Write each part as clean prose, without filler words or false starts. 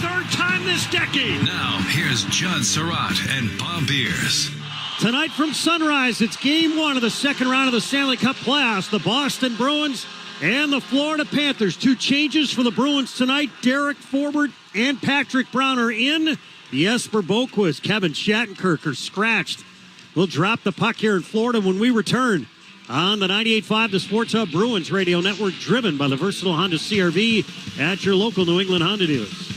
third time this decade. Now, here's John Surratt and Bob Beers. Tonight from Sunrise, it's Game 1 of the second round of the Stanley Cup playoffs. The Boston Bruins and the Florida Panthers. Two changes for the Bruins tonight. Derek Forbort and Patrick Brown are in. Jesper Boquist, Kevin Shattenkirk are scratched. We'll drop the puck here in Florida when we return on the 98.5 The Sports Hub Bruins Radio Network, driven by the versatile Honda CR-V at your local New England Honda dealers.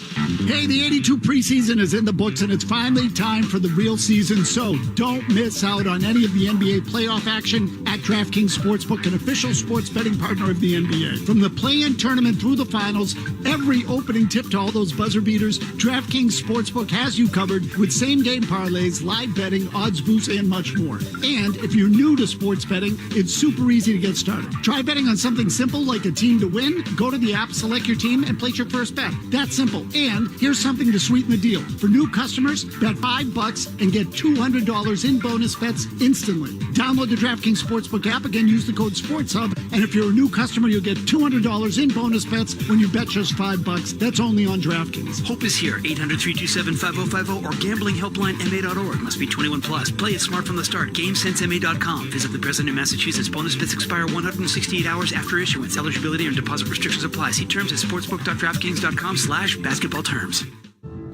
Hey, the 82 preseason is in the books, and it's finally time for the real season, so don't miss out on any of the NBA playoff action at DraftKings Sportsbook, an official sports betting partner of the NBA. From the play-in tournament through the finals, every opening tip to all those buzzer beaters, DraftKings Sportsbook has you covered with same-game parlays, live betting, odds boosts, and much more. And if you're new to sports betting, it's super easy to get started. Try betting on something simple like a team to win. Go to the app, select your team, and place your first bet. That's simple. And here's something to sweeten the deal. For new customers, bet $5 and get $200 in bonus bets instantly. Download the DraftKings Sportsbook app. Again, use the code SportsHub. And if you're a new customer, you'll get $200 in bonus bets when you bet just $5. That's only on DraftKings. Hope is here. 800-327-5050 or gamblinghelplinema.org. Must be 21 plus. Play it smart from the start. GameSenseMA.com. Visit the President of Massachusetts. Bonus bets expire 168 hours after issuance. Eligibility and deposit restrictions apply. See terms at sportsbook.draftkings.com/basketball terms.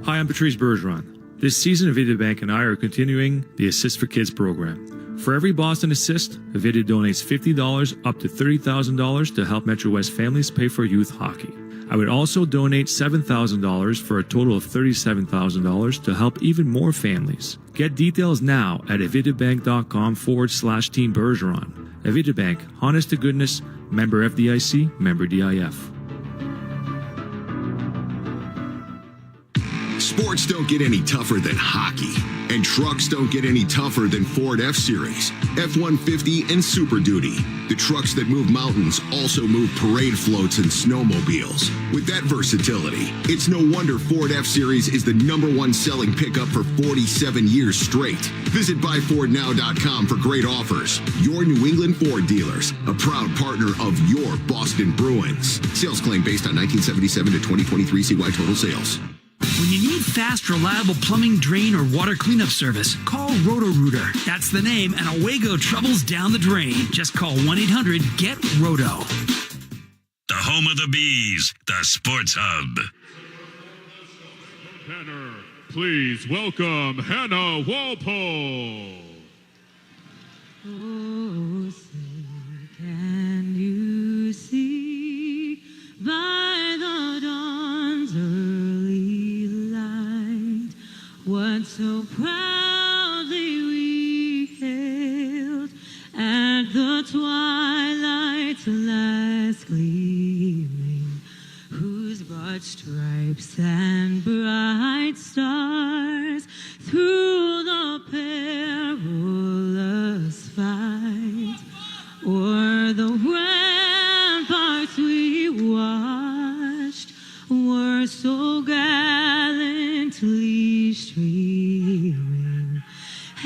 Hi, I'm Patrice Bergeron. This season, Avidia Bank and I are continuing the Assist for Kids program. For every Boston assist, Avidia donates $50 up to $30,000 to help Metro West families pay for youth hockey. I would also donate $7,000 for a total of $37,000 to help even more families. Get details now at avidiabank.com/Team Bergeron. Avidia Bank, honest to goodness, member FDIC, member DIF. Sports don't get any tougher than hockey, and trucks don't get any tougher than Ford F-Series, F-150, and Super Duty. The trucks that move mountains also move parade floats and snowmobiles. With that versatility, it's no wonder Ford F-Series is the #1 selling pickup for 47 years straight. Visit buyfordnow.com for great offers. Your New England Ford dealers, a proud partner of your Boston Bruins. Sales claim based on 1977 to 2023 CY total sales. When you need fast, reliable plumbing, drain, or water cleanup service, call Roto-Rooter. That's the name, and away go troubles down the drain. Just call 1-800-GET-ROTO. The home of the Bees, the Sports Hub. Banner, please welcome Hannah Walpole. Oh, say, can you see by the dawn's early light what so proudly we hailed at the twilight's last gleaming, whose broad stripes and bright stars through the perilous fight o'er the ramparts we watched were so gallantly streaming,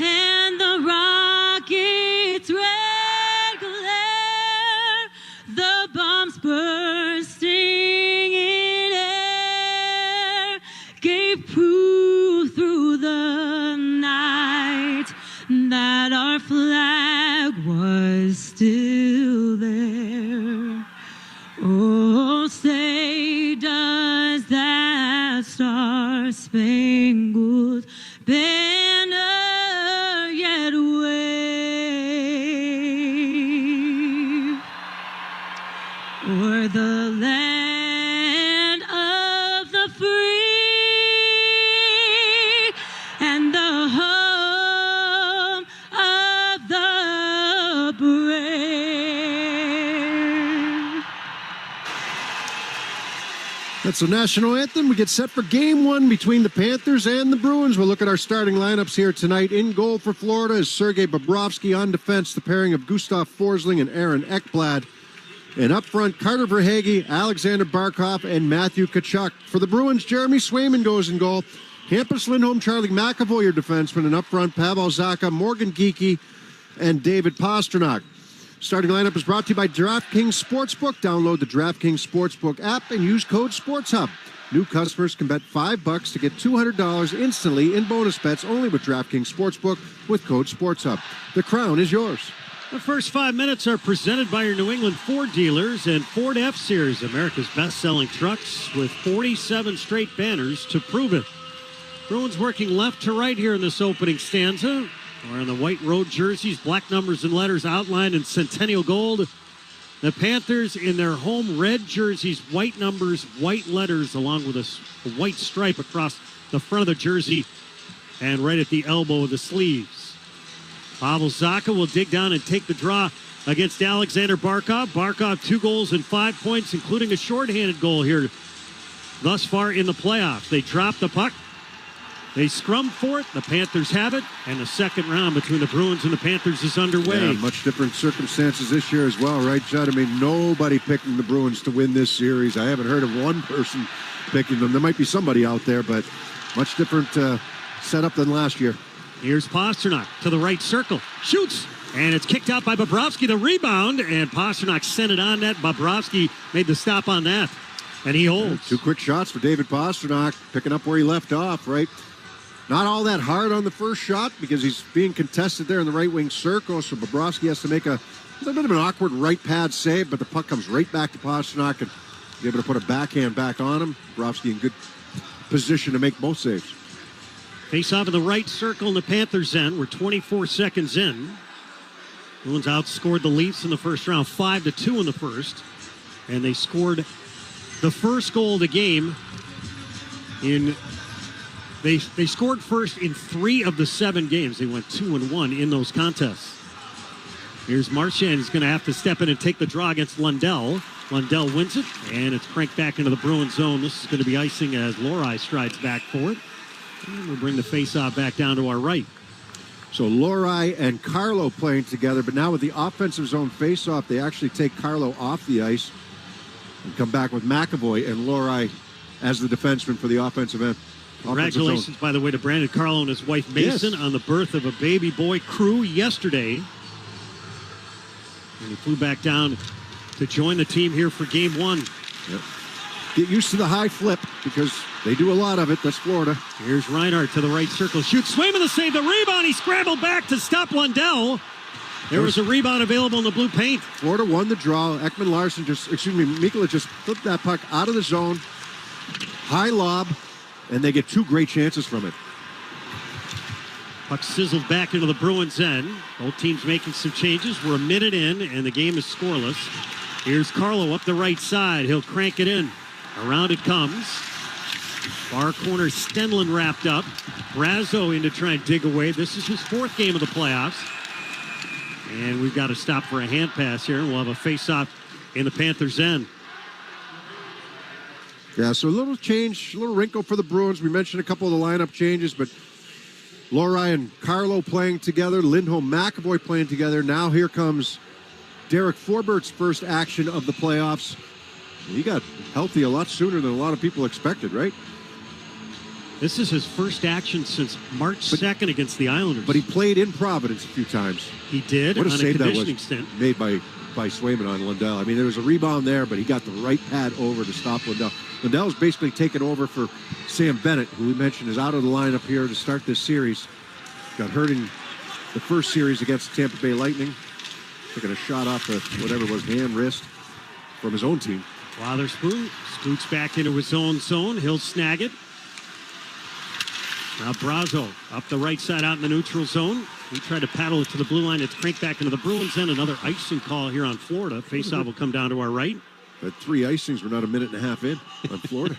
and the rocket's red glare, the bombs bursting in air, gave proof through the night that our flag was still there. Oh, say does that star-spangled banner yet wave o'er the land of the free and the home of the brave? That's the national anthem. We get set for Game 1 between the Panthers and the Bruins. We'll look at our starting lineups here tonight. In goal for Florida is Sergei Bobrovsky. On defense, the pairing of Gustav Forsling and Aaron Ekblad. And up front, Carter Verhaeghe, Alexander Barkov, and Matthew Tkachuk. For the Bruins, Jeremy Swayman goes in goal. Hampus Lindholm, Charlie McAvoy, your defenseman. And up front, Pavel Zacha, Morgan Geekie, and David Pastrnak. Starting lineup is brought to you by DraftKings Sportsbook. Download the DraftKings Sportsbook app and use code SportsHub. New customers can bet $5 to get $200 instantly in bonus bets only with DraftKings Sportsbook with code SportsHub. The crown is yours. The first 5 minutes are presented by your New England Ford dealers and Ford F-Series, America's best-selling trucks with 47 straight banners to prove it. Bruins working left to right here in this opening stanza. Wearing the white road jerseys, black numbers and letters outlined in Centennial Gold. The Panthers in their home red jerseys, white numbers, white letters, along with a white stripe across the front of the jersey and right at the elbow of the sleeves. Pavel Zacha will dig down and take the draw against Alexander Barkov. Barkov 2 goals and 5 points, including a shorthanded goal here thus far in the playoffs. They drop the puck. They scrum for it. The Panthers have it. And the second round between the Bruins and the Panthers is underway. Yeah, much different circumstances this year as well, right, Judd? I mean, nobody picking the Bruins to win this series. I haven't heard of one person picking them. There might be somebody out there, but much different setup than last year. Here's Pastrnak to the right circle. Shoots. And it's kicked out by Bobrovsky. The rebound. And Pastrnak sent it on net. Bobrovsky made the stop on that. And he holds. 2 quick shots for David Pastrnak, picking up where he left off, right? Not all that hard on the first shot because he's being contested there in the right wing circle. So Bobrovsky has to make a bit of an awkward right pad save, but the puck comes right back to Pastrnak and be able to put a backhand back on him. Bobrovsky in good position to make both saves. Face off in the right circle in the Panthers' end. We're 24 seconds in. Bruins outscored the Leafs in the first round 5-2 in the first. And they scored the first goal of the game in... They scored first in 3 of the 7 games. They went 2-1 in those contests. Here's Marchand. He's going to have to step in and take the draw against Lundell. Lundell wins it, and it's cranked back into the Bruins zone. This is going to be icing as Lohrei strides back for it. And we'll bring the faceoff back down to our right. So Lohrei and Carlo playing together, but now with the offensive zone faceoff, they actually take Carlo off the ice and come back with McAvoy and Lohrei as the defenseman for the offensive end. Congratulations, by the way, to Brandon Carlo and his wife Mason on the birth of a baby boy Crew yesterday. And he flew back down to join the team here for game 1. Yep. Get used to the high flip because they do a lot of it. That's Florida. Here's Reinhart to the right circle. Shoots. Swayman the save. The rebound. He scrambled back to stop Lundell. There was a rebound available in the blue paint. Florida won the draw. Mikula just flipped that puck out of the zone. High lob. And they get 2 great chances from it. Puck sizzled back into the Bruins' end. Both teams making some changes. We're a minute in, and the game is scoreless. Here's Carlo up the right side. He'll crank it in. Around it comes. Far corner, Stenlin wrapped up. Brazo in to try and dig away. This is his 4th game of the playoffs. And we've got to stop for a hand pass here, and we'll have a face-off in the Panthers' end. Yeah, so a little change, a little wrinkle for the Bruins. We mentioned a couple of the lineup changes, but Lohrei and Carlo playing together, Lindholm, McAvoy playing together. Now here comes Derek Forbert's first action of the playoffs. He got healthy a lot sooner than a lot of people expected, right? This is his first action since March 2nd against the Islanders. But he played in Providence a few times. He did. What a on save a conditioning that was stint. made by Swayman on Lundell. I mean, there was a rebound there, but he got the right pad over to stop Lundell. Lundell's basically taken over for Sam Bennett, who we mentioned is out of the lineup here to start this series. Got hurt in the first series against the Tampa Bay Lightning. Taking a shot off the, whatever it was, hand, wrist from his own team. Wotherspoon scoots back into his own zone. He'll snag it. Now Brazo up the right side out in the neutral zone. He tried to paddle it to the blue line. It's cranked back into the Bruins end. Another icing call here on Florida. Faceoff will come down to our right. But 3 icings were not a minute and a half in on Florida.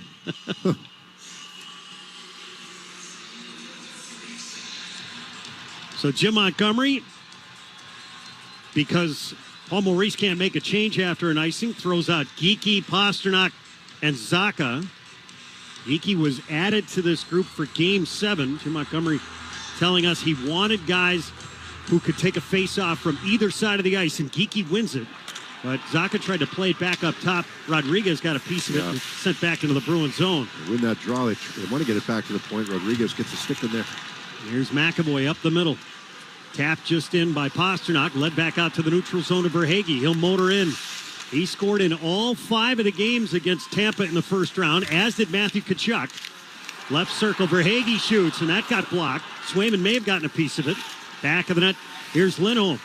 So Jim Montgomery, because Paul Maurice can't make a change after an icing, throws out Geekie, Pastrnak, and Zacha. Geekie was added to this group for Game 7. Jim Montgomery telling us he wanted guys who could take a face-off from either side of the ice, and Geekie wins it. But Zacha tried to play it back up top. Rodriguez got a piece of it and sent back into the Bruins zone. They win that draw. They want to get it back to the point. Rodriguez gets a stick in there. Here's McAvoy up the middle. Tapped just in by Pastrnak. Led back out to the neutral zone to Verhaeghe. He'll motor in. He scored in all 5 of the games against Tampa in the first round, as did Matthew Tkachuk. Left circle, Verhaeghe shoots, and that got blocked. Swayman may have gotten a piece of it. Back of the net, here's Lindholm.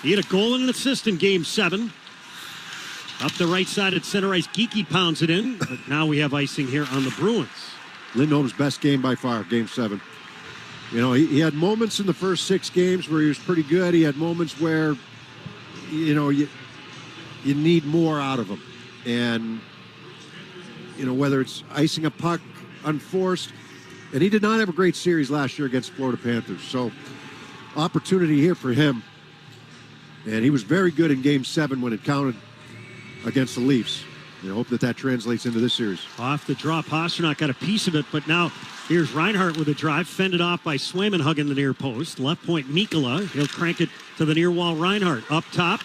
He had a goal and an assist in Game 7. Up the right side at center ice, Geekie pounds it in. But now we have icing here on the Bruins. Lindholm's best game by far, Game 7. You know, he had moments in the first 6 games where he was pretty good. He had moments where, you know, you need more out of him. And, you know, whether it's icing a puck unforced. And he did not have a great series last year against Florida Panthers. So, opportunity here for him. And he was very good in Game 7 when it counted against the Leafs. I hope that translates into this series. Off the draw, Pasternak got a piece of it, but now here's Reinhart with a drive, fended off by Swayman hugging the near post. Left point, Mikkola. He'll crank it to the near wall, Reinhart. Up top,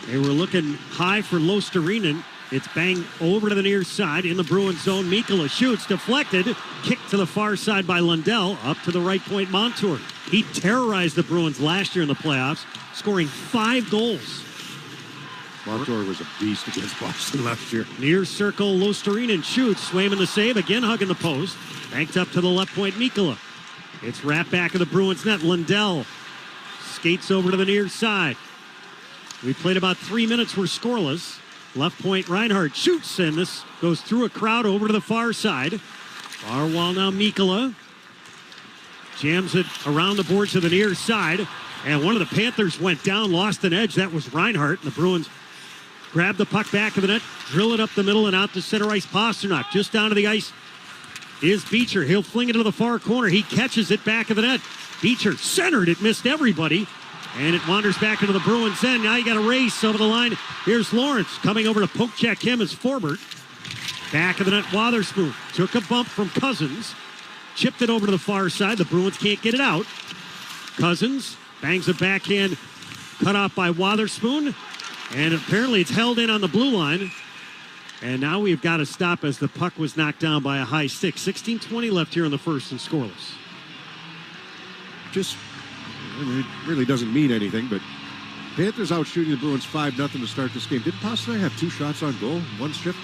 they were looking high for Luostarinen. It's banged over to the near side in the Bruins zone. Mikkola shoots, deflected, kicked to the far side by Lundell. Up to the right point, Montour. He terrorized the Bruins last year in the playoffs, scoring 5 goals. Montour was a beast against Boston last year. Near circle, Luostarinen shoots. Swayman the save, again hugging the post. Banked up to the left point, Mikkola. It's wrapped back of the Bruins net. Lundell skates over to the near side. We played about 3 minutes. We're scoreless. Left point, Reinhart shoots, and this goes through a crowd over to the far side. Far wall now, Mikkola. Jams it around the boards to the near side. And one of the Panthers went down, lost an edge. That was Reinhart. And the Bruins grab the puck back of the net, drill it up the middle and out to center ice. Pasternak just down to the ice is Beecher. He'll fling it to the far corner. He catches it back of the net. Beecher centered. It missed everybody. And it wanders back into the Bruins end. Now you got a race over the line. Here's Lawrence coming over to poke check him as Forbert. Back of the net, Wotherspoon took a bump from Cousins. Chipped it over to the far side. The Bruins can't get it out. Cousins bangs a backhand cut off by Wotherspoon. And apparently it's held in on the blue line. And now we've got to stop as the puck was knocked down by a high stick. 16:20 left here in the first and scoreless. It really doesn't mean anything, but Panthers out shooting the Bruins 5-0 to start this game. Didn't Pasternak have 2 shots on goal, 1 strip?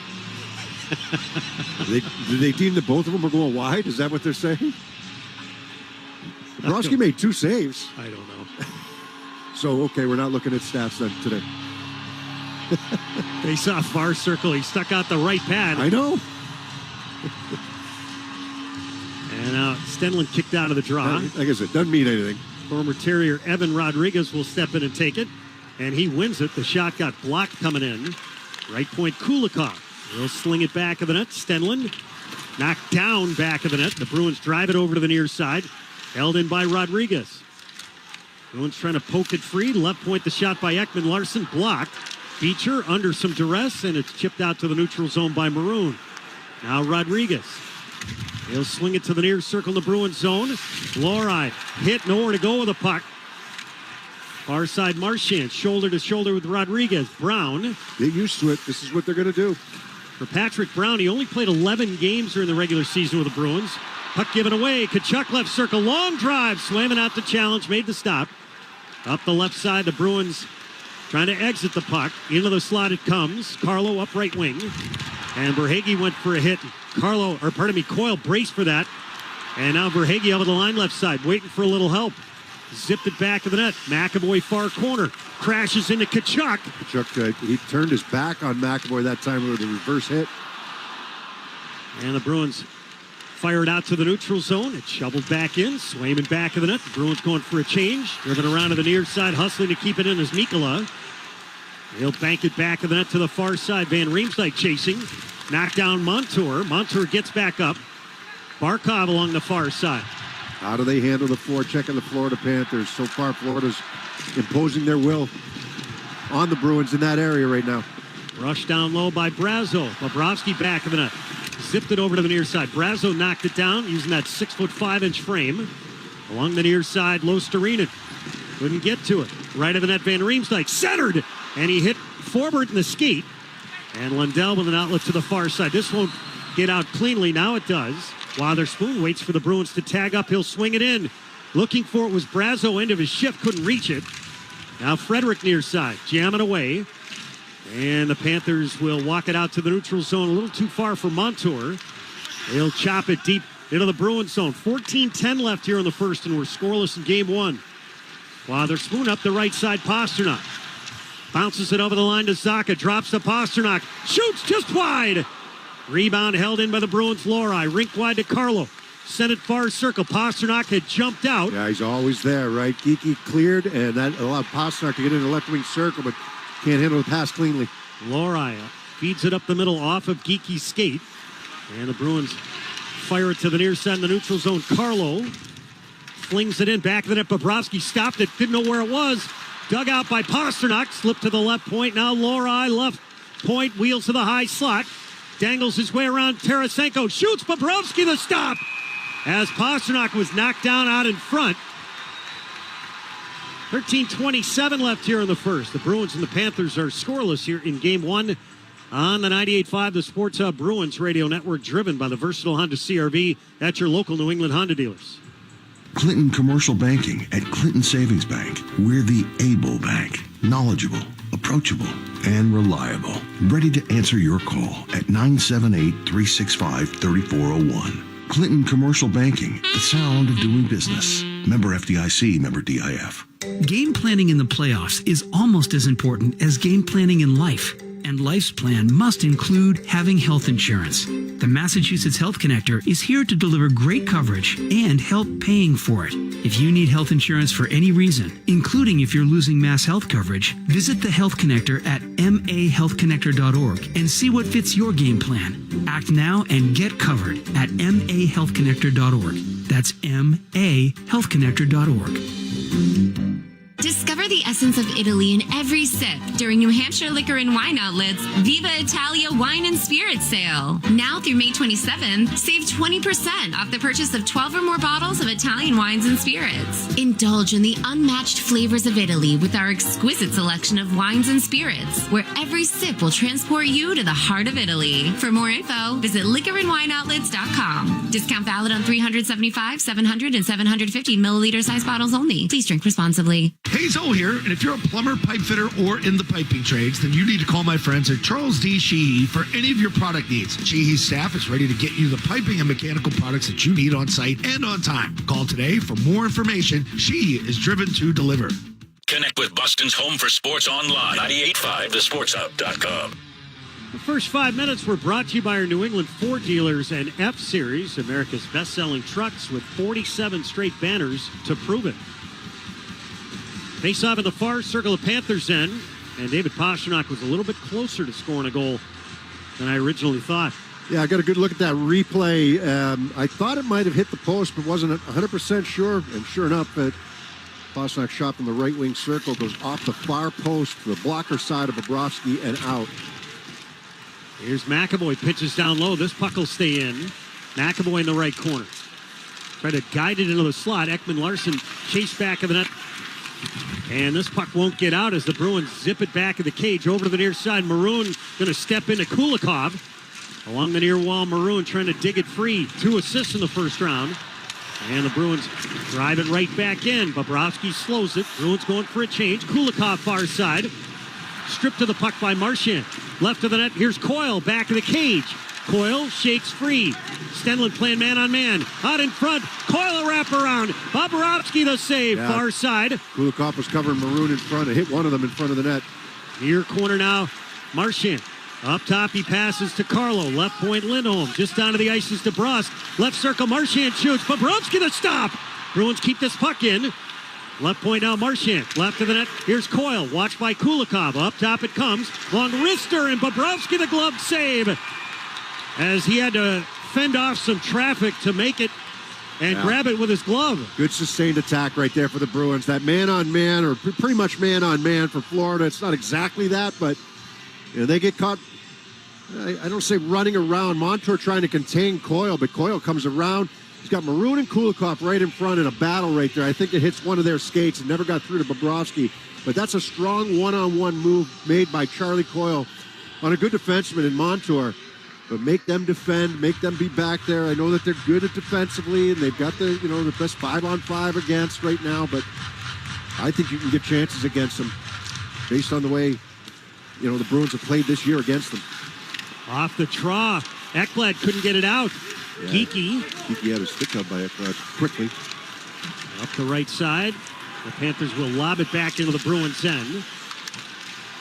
Did they deem that both of them were going wide? Is that what they're saying? Bobrovsky made 2 saves. I don't know. So, okay, we're not looking at stats then today. Face off far circle. He stuck out the right pad. I know. And now Stanley kicked out of the draw. Like I said, doesn't mean anything. Former Terrier Evan Rodriguez will step in and take it. And he wins it. The shot got blocked coming in. Right point, Kulikov. He'll sling it back of the net. Stenlund knocked down back of the net. The Bruins drive it over to the near side. Held in by Rodriguez. Bruins trying to poke it free. Left point, the shot by Ekman Larson. Blocked. Beecher under some duress, and it's chipped out to the neutral zone by Maroon. Now Rodriguez. He'll swing it to the near circle in the Bruins zone. Loride hit, nowhere to go with the puck. Far side Marchand, shoulder to shoulder with Rodriguez. Brown. Get used to it. This is what they're going to do. For Patrick Brown, he only played 11 games during the regular season with the Bruins. Puck given away. Tkachuk left circle. Long drive. Swayman out the challenge. Made the stop. Up the left side, the Bruins trying to exit the puck. Into the slot it comes. Carlo up right wing. And Verhaeghe went for a hit. Coyle braced for that. And now Verhaeghe over the line left side, waiting for a little help. Zipped it back of the net. McAvoy far corner. Crashes into Tkachuk. Tkachuk, he turned his back on McAvoy that time with a reverse hit. And the Bruins fire it out to the neutral zone. It's shoveled back in. Swayman back of the net. The Bruins going for a change. Driven around to the near side, hustling to keep it in as Mikkola. He'll bank it back of the net to the far side. Van Riemsdyk chasing. Knocked down Montour. Montour gets back up. Barkov along the far side. How do they handle the forecheck of the Florida Panthers? So far, Florida's imposing their will on the Bruins in that area right now. Rushed down low by Brazo. Bobrovsky back of the net. Zipped it over to the near side. Brazo knocked it down using that 6'5" frame. Along the near side, Luostarinen couldn't get to it. Right of the net, Van Riemsdyk centered, and he hit Forbert in the skate. And Lundell with an outlet to the far side. This won't get out cleanly. Now it does. Wotherspoon waits for the Bruins to tag up. He'll swing it in. Looking for it was Brazo, end of his shift, couldn't reach it. Now Frederick near side, jamming away. And the Panthers will walk it out to the neutral zone, a little too far for Montour. They'll chop it deep into the Bruins zone. 14-10 left here in the first, and we're scoreless in game one. While they're spoon up the right side, Pasternak bounces it over the line to Zacha, drops to Pasternak, shoots just wide. Rebound held in by the Bruins. Lohrei, rink wide to Carlo. Sent it far circle. Pasternak had jumped out. Yeah, he's always there, right? Geeky cleared, and that allowed Pasternak to get into the left wing circle, but can't handle the pass cleanly. Lohrei feeds it up the middle off of Geeky's skate. And the Bruins fire it to the near side in the neutral zone. Carlo flings it in, back of the net. Bobrovsky stopped it, didn't know where it was. Dug out by Pasternak, slipped to the left point. Now Lohrei, left point, wheels to the high slot. Dangles his way around Tarasenko, shoots Bobrovsky the stop. As Pasternak was knocked down out in front. 13:27 left here in the first. The Bruins and the Panthers are scoreless here in game one on the 98.5, the Sports Hub Bruins radio network, driven by the versatile Honda CR-V at your local New England Honda dealers. Clinton Commercial Banking at Clinton Savings Bank. We're the able bank. Knowledgeable, approachable, and reliable. Ready to answer your call at 978-365-3401. Clinton Commercial Banking, the sound of doing business. Member FDIC, member DIF. Game planning in the playoffs is almost as important as game planning in life. And life's plan must include having health insurance. The Massachusetts Health Connector is here to deliver great coverage and help paying for it. If you need health insurance for any reason, including if you're losing Mass Health coverage, visit the Health Connector at mahealthconnector.org and see what fits your game plan. Act now and get covered at mahealthconnector.org. That's mahealthconnector.org. Discover the essence of Italy in every sip during New Hampshire Liquor and Wine Outlet's Viva Italia Wine and Spirit Sale. Now through May 27th, save 20% off the purchase of 12 or more bottles of Italian wines and spirits. Indulge in the unmatched flavors of Italy with our exquisite selection of wines and spirits, where every sip will transport you to the heart of Italy. For more info, visit liquorandwineoutlets.com. Discount valid on 375, 700, and 750 milliliter size bottles only. Please drink responsibly. Hey, Zoe here, and if you're a plumber, pipe fitter, or in the piping trades, then you need to call my friends at Charles D. Sheehy for any of your product needs. Sheehy's staff is ready to get you the piping and mechanical products that you need on site and on time. Call today for more information. Sheehy is driven to deliver. Connect with Boston's home for sports online. 98.5thesportshub.com. The first 5 minutes were brought to you by our New England Ford dealers and F-Series, America's best-selling trucks with 47 straight banners to prove it. Face off in the far circle of Panthers end, and David Pasternak was a little bit closer to scoring a goal than I originally thought. Yeah, I got a good look at that replay. I thought it might have hit the post, but wasn't 100% sure. And sure enough, Pasternak shot from the right wing circle, goes off the far post to the blocker side of Bobrovsky and out. Here's McAvoy, pitches down low. This puck will stay in. McAvoy in the right corner. Try to guide it into the slot. Ekman Larsson chased back of the net. And this puck won't get out as the Bruins zip it back of the cage over to the near side. Maroon going to step into Kulikov. Along the near wall, Maroon trying to dig it free. 2 assists in the first round. And the Bruins drive it right back in. Bobrovsky slows it. Bruins going for a change. Kulikov far side. Stripped to the puck by Marchand. Left of the net, here's Coyle back of the cage. Coyle shakes free. Stanley playing man-on-man. Out in front, Coyle a wraparound. Bobrovsky the save, far side. Kulikov was covering Maroon in front and hit one of them in front of the net. Near corner now, Marchand. Up top, he passes to Carlo. Left point, Lindholm. Just down to the ice is DeBrusque. Left circle, Marchand shoots. Bobrovsky the stop. Bruins keep this puck in. Left point now, Marchand. Left of the net, here's Coyle. Watched by Kulikov. Up top it comes. Long wrister, and Bobrovsky the glove save. As he had to fend off some traffic to make it and grab it with his glove. Good sustained attack right there for the Bruins. That man-on-man, or pretty much man-on-man for Florida. It's not exactly that, but they get caught, I don't say running around. Montour trying to contain Coyle, but Coyle comes around. He's got Maroon and Kulikov right in front in a battle right there. I think it hits one of their skates and never got through to Bobrovsky. But that's a strong one-on-one move made by Charlie Coyle on a good defenseman in Montour. But make them defend, make them be back there. I know that they're good at defensively, and they've got the best 5-on-5 against right now. But I think you can get chances against them based on the way the Bruins have played this year against them. Off the draw. Ekblad couldn't get it out. Yeah. Geekie had a stick up by Ekblad quickly. up the right side. The Panthers will lob it back into the Bruins' end.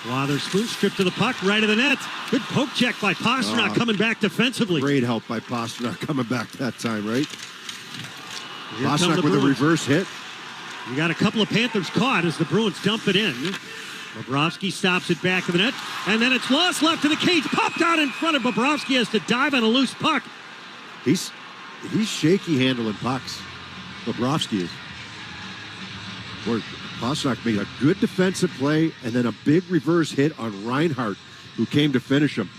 Wotherspoon stripped to the puck, right of the net. Good poke check by Pastrnak coming back defensively. Great help by Pastrnak coming back that time, right? Here Pastrnak with a reverse hit. You got a couple of Panthers caught as the Bruins dump it in. Bobrovsky stops it back of the net, and then it's lost left to the cage. Popped out in front of Bobrovsky, has to dive on a loose puck. He's shaky handling pucks. Bobrovsky is. Where Pastrnak made a good defensive play and then a big reverse hit on Reinhart, who came to finish him.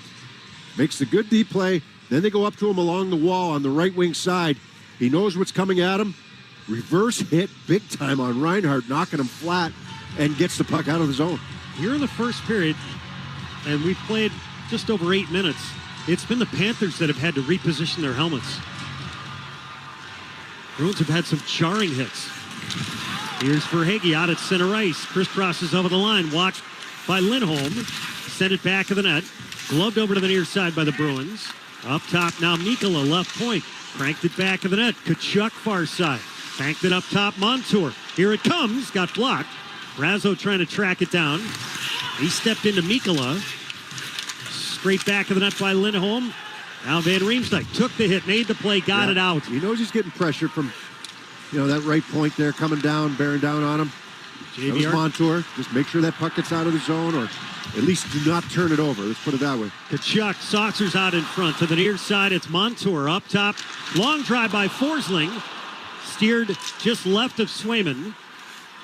Makes the good deep play. Then they go up to him along the wall on the right wing side. He knows what's coming at him. Reverse hit big time on Reinhart, knocking him flat, and gets the puck out of the zone. Here in the first period, and we've played just over 8 minutes, it's been the Panthers that have had to reposition their helmets. Bruins have had some jarring hits. Here's Verhaeghe out at center ice. Crisscrosses over the line, watched by Lindholm. Sent it back of the net. Gloved over to the near side by the Bruins. Up top now Mikkola, left point. Cranked it back of the net. Tkachuk far side. Banked it up top, Montour. Here it comes, got blocked. Razzo trying to track it down. He stepped into Mikkola. Straight back of the net by Lindholm. Now Van Riemsdyk took the hit, made the play, got it out. He knows he's getting pressure from, that right point there, coming down, bearing down on him. That was Montour. Just make sure that puck gets out of the zone, or at least do not turn it over. Let's put it that way. Tkachuk saucers out in front. To the near side, it's Montour up top. Long drive by Forsling. Steered just left of Swayman.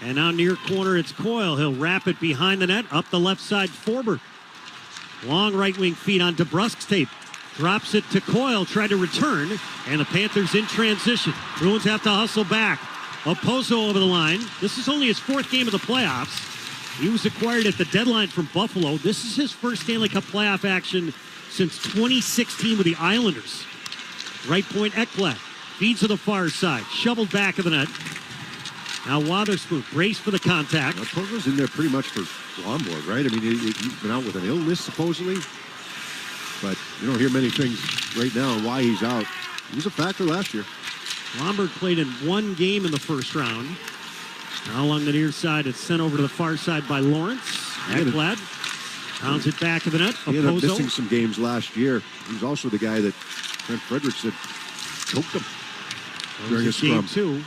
And now near corner, it's Coyle. He'll wrap it behind the net. Up the left side, Forbert. Long right wing feed on DeBrusk's tape. Drops it to Coyle, tried to return. And the Panthers in transition. Bruins have to hustle back. Oposo over the line. This is only his 4th game of the playoffs. He was acquired at the deadline from Buffalo. This is his first Stanley Cup playoff action since 2016 with the Islanders. Right point, Ekblad. Feeds to the far side. Shoveled back of the net. Now Wotherspoon, brace for the contact. Oposo's in there pretty much for Blomborg, right? I mean, he's been out with an illness, supposedly. But you don't hear many things right now on why he's out. He was a factor last year. Blomberg played in 1 game in the first round. Now along the near side, it's sent over to the far side by Lawrence. Ekblad pounds it back of the net. He ended up missing some games last year. He was also the guy that Trent Frederick said choked him during a scrum. Game 2.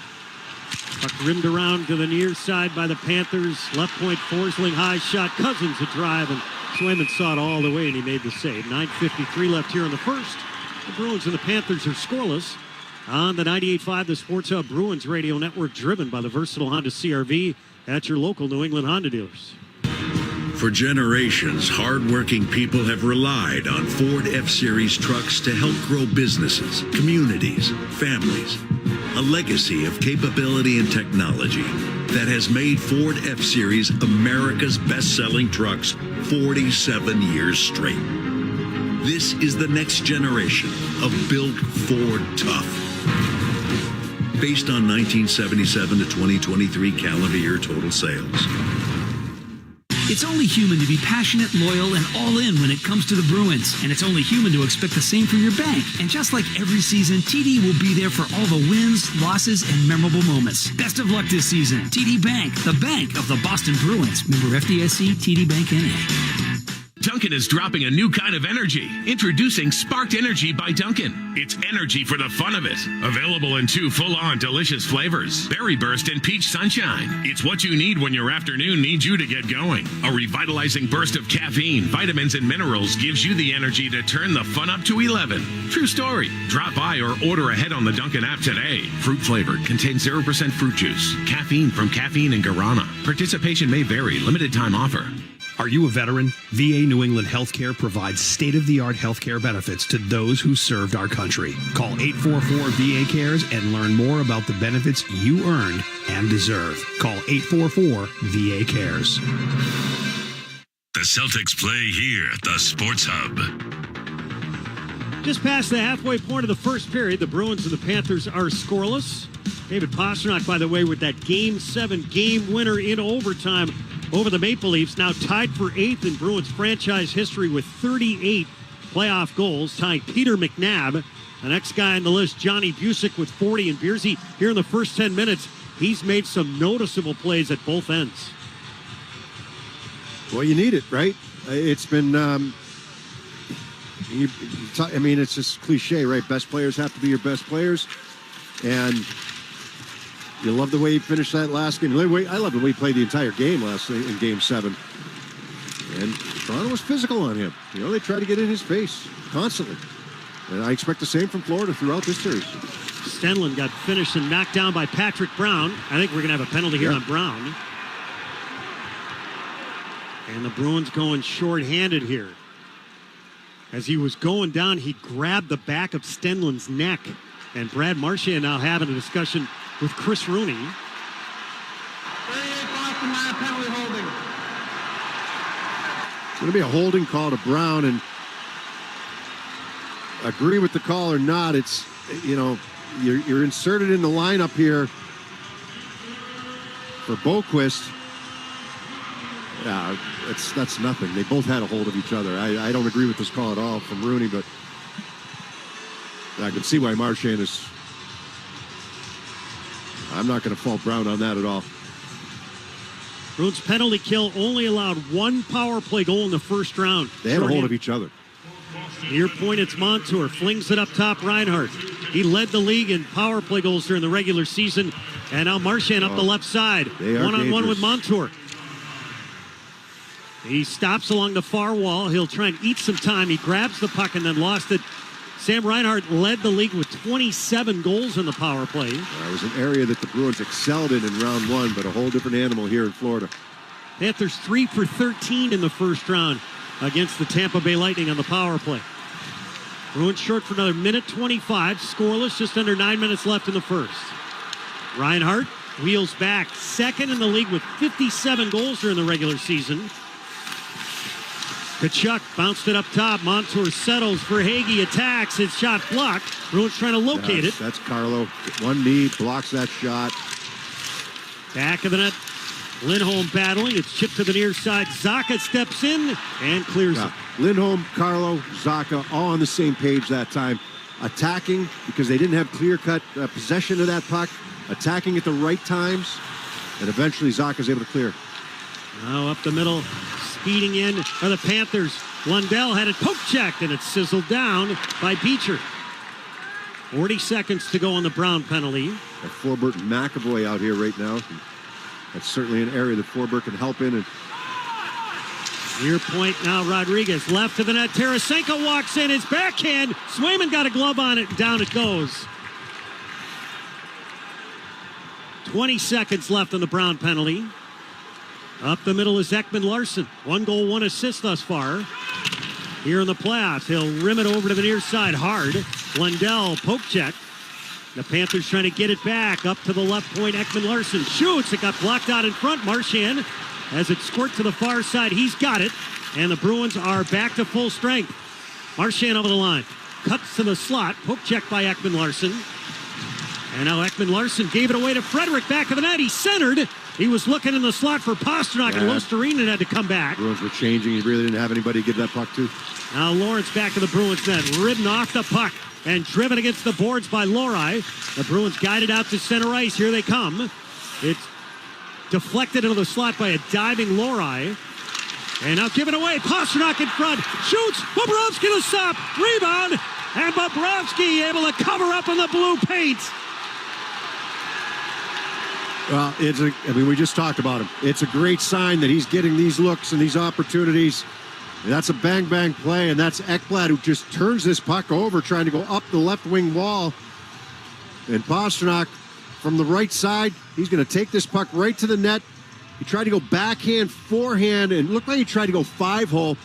Puck rimmed around to the near side by the Panthers. Left point, Forsling, high shot. Cousins a drive, and Swayman saw it all the way, and he made the save. 9:53 left here in the first. The Bruins and the Panthers are scoreless. On the 98.5, the Sports Hub Bruins Radio Network, driven by the versatile Honda CR-V at your local New England Honda dealers. For generations, hardworking people have relied on Ford F-Series trucks to help grow businesses, communities, families. A legacy of capability and technology that has made Ford F-Series America's best-selling trucks 47 years straight. This is the next generation of Built Ford Tough. Based on 1977 to 2023 calendar year total sales. It's only human to be passionate, loyal, and all in when it comes to the Bruins. And it's only human to expect the same from your bank. And just like every season, TD will be there for all the wins, losses, and memorable moments. Best of luck this season. TD Bank, the bank of the Boston Bruins. Member FDIC, TD Bank N.A. Dunkin' is dropping a new kind of energy. Introducing Sparked Energy by Dunkin'. It's energy for the fun of it. Available in 2 full-on delicious flavors. Berry Burst and Peach Sunshine. It's what you need when your afternoon needs you to get going. A revitalizing burst of caffeine, vitamins, and minerals gives you the energy to turn the fun up to 11. True story. Drop by or order ahead on the Dunkin' app today. Fruit flavored. Contains 0% fruit juice. Caffeine from Caffeine and Guarana. Participation may vary. Limited time offer. Are you a veteran? VA New England Healthcare provides state-of-the-art healthcare benefits to those who served our country. Call 844-VA-CARES and learn more about the benefits you earned and deserve. Call 844-VA-CARES. The Celtics play here at the Sports Hub. Just past the halfway point of the first period, the Bruins and the Panthers are scoreless. David Pastrnak, by the way, with that Game 7 game winner in overtime over the Maple Leafs, now tied for 8th in Bruins franchise history with 38 playoff goals, tying Peter McNabb. The next guy on the list, Johnny Busick, with 40. And Beersy, here in the first 10 minutes, he's made some noticeable plays at both ends. Well, you need it, right? It's been, it's just cliche, right? Best players have to be your best players. And you love the way he finished that last game. I love the way he played the entire game in Game 7. And Toronto was physical on him. They tried to get in his face constantly. And I expect the same from Florida throughout this series. Stanley got finished and knocked down by Patrick Brown. I think we're going to have a penalty here on Brown. And the Bruins going short-handed here. As he was going down, he grabbed the back of Stenlund's neck. And Brad Marchand now having a discussion with Chris Rooney. 38 Boston, minor penalty holding. It's going to be a holding call to Brown, and agree with the call or not, it's, you're inserted in the lineup here for Boquist. Yeah, that's nothing. They both had a hold of each other. I don't agree with this call at all from Rooney, but I can see why Marchand is. I'm not going to fault Brown on that at all. Bruins penalty kill only allowed one power play goal in the first round. They had a hold of each other. Near point, it's Montour. Flings it up top, Reinhart. He led the league in power play goals during the regular season. And now Marchand up the left side. One-on-one with Montour. He stops along the far wall. He'll try and eat some time. He grabs the puck and then lost it. Sam Reinhart led the league with 27 goals in the power play. It was an area that the Bruins excelled in round 1, but a whole different animal here in Florida. Panthers 3 for 13 in the first round against the Tampa Bay Lightning on the power play. Bruins short for another minute 25. Scoreless, just under 9 minutes left in the first. Reinhart wheels back, second in the league with 57 goals during the regular season. Tkachuk bounced it up top. Montour settles for Hagee, attacks. His shot blocked. Bruins trying to locate it. That's Carlo. One knee, blocks that shot. Back of the net. Lindholm battling. It's chipped to the near side. Zacha steps in and clears it. Lindholm, Carlo, Zacha, all on the same page that time. Attacking because they didn't have clear-cut possession of that puck. Attacking at the right times. And eventually Zacha's able to clear. Now up the middle. Speeding in are the Panthers. Lundell had it poke checked, and it's sizzled down by Beecher. 40 seconds to go on the Brown penalty. Forbert and McAvoy out here right now. That's certainly an area that Forbert can help in. And near point now, Rodriguez. Left to the net. Tarasenko walks in. His backhand. Swayman got a glove on it. Down it goes. 20 seconds left on the Brown penalty. Up the middle is Ekman Larsson. 1 goal, 1 assist thus far. Here in the playoffs, he'll rim it over to the near side hard. Lundell, poke check. The Panthers trying to get it back. Up to the left point, Ekman Larsson shoots. It got blocked out in front. Marchand, as it squirt to the far side, he's got it. And the Bruins are back to full strength. Marchand over the line. Cuts to the slot. Poke check by Ekman Larsson. And now Ekman Larsson gave it away to Frederick. Back of the net. He centered. He was looking in the slot for Pastrnak, and Lusterinen had to come back. Bruins were changing. He really didn't have anybody to give that puck to. Now Lawrence back to the Bruins net. Ridden off the puck and driven against the boards by Lohrei. The Bruins guided out to center ice. Here they come. It's deflected into the slot by a diving Lohrei. And now given away. Pastrnak in front. Shoots. Bobrovsky to stop. Rebound. And Bobrovsky able to cover up in the blue paint. Well, we just talked about him. It's a great sign that he's getting these looks and these opportunities. And that's a bang-bang play, and that's Ekblad who just turns this puck over, trying to go up the left wing wall. And Pastrnak from the right side, he's going to take this puck right to the net. He tried to go backhand, forehand, and looked like he tried to go 5-hole.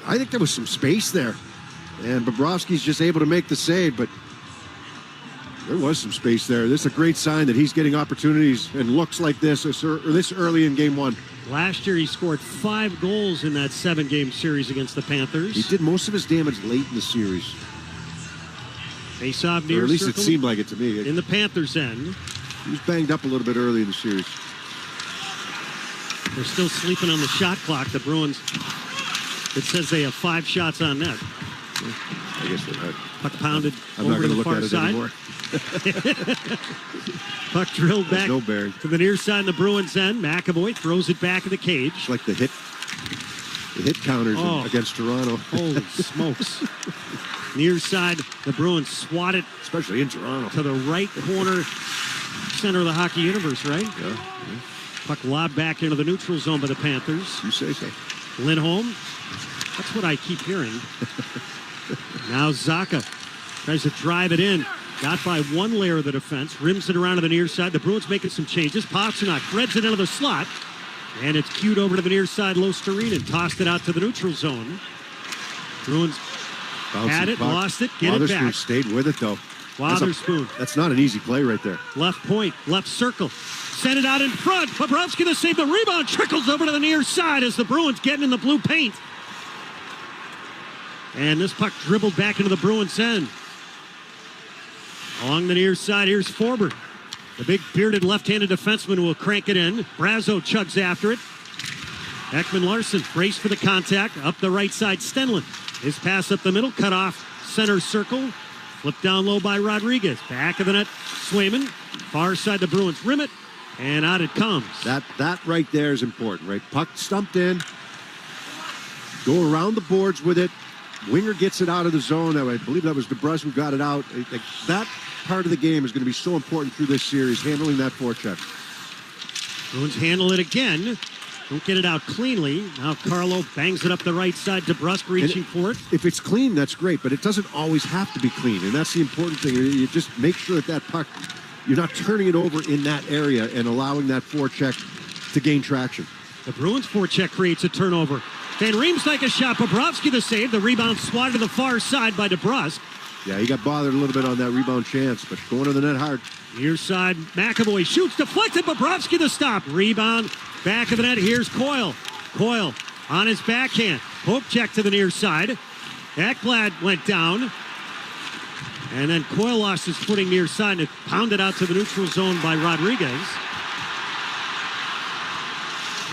I think there was some space there. And Bobrovsky's just able to make the save, but there was some space there. This is a great sign that he's getting opportunities and looks like this early in Game 1. Last year he scored 5 goals in that 7-game series against the Panthers. He did most of his damage late in the series. Face-off near circle. Or at least circle it seemed like it to me. In the Panthers' end. He was banged up a little bit early in the series. They're still sleeping on the shot clock. The Bruins, it says they have 5 shots on net. I guess they're not. Puck pounded I'm over not to the going to look far at it side. anymore. Puck drilled back no bearing. to the near side of the Bruins end. McAvoy throws it back in the cage. It's like the hit counters against Toronto. Holy smokes. Near side, the Bruins swat it. Especially in Toronto. To the right corner, center of the hockey universe, right? Yeah. Puck lobbed back into the neutral zone by the Panthers. You say so. Lindholm. That's what I keep hearing. Now Zacha tries to drive it in. Got by one layer of the defense. Rims it around to the near side. The Bruins making some changes. Pasternak threads it into the slot. And it's cued over to the near side. Losterinen tossed it out to the neutral zone. Bruins had it, lost it, get it back. Stayed with it, though. Wotherspoon. That's not an easy play right there. Left point, left circle. Send it out in front. Bobrovsky to save the rebound. Trickles over to the near side as the Bruins getting in the blue paint. And this puck dribbled back into the Bruins' end. Along the near side, here's Forbert. The big bearded left-handed defenseman will crank it in. Brazo chugs after it. Ekman-Larsson brace for the contact. Up the right side, Stanley. His pass up the middle, cut off center circle. Flipped down low by Rodriguez. Back of the net, Swayman. Far side, the Bruins rim it. And out it comes. That right there is important, right? Puck stumped in. Go around the boards with it. Winger gets it out of the zone. I believe that was DeBrus who got it out. That part of the game is going to be so important through this series, handling that forecheck. Bruins handle it again. Don't get it out cleanly. Now Carlo bangs it up the right side. DeBrusque reaching for it. If it's clean, that's great, but it doesn't always have to be clean, and that's the important thing. You just make sure that puck, you're not turning it over in that area and allowing that forecheck to gain traction. The Bruins forecheck creates a turnover. Van Riemsdyk a shot. Bobrovsky the save. The rebound swatted to the far side by DeBrusque. Yeah, he got bothered a little bit on that rebound chance, but going to the net hard. Near side, McAvoy shoots, deflected. Bobrovsky the stop. Rebound, back of the net. Here's Coyle. Coyle on his backhand. Poke check to the near side. Ekblad went down. And then Coyle lost his footing near side and it pounded out to the neutral zone by Rodriguez.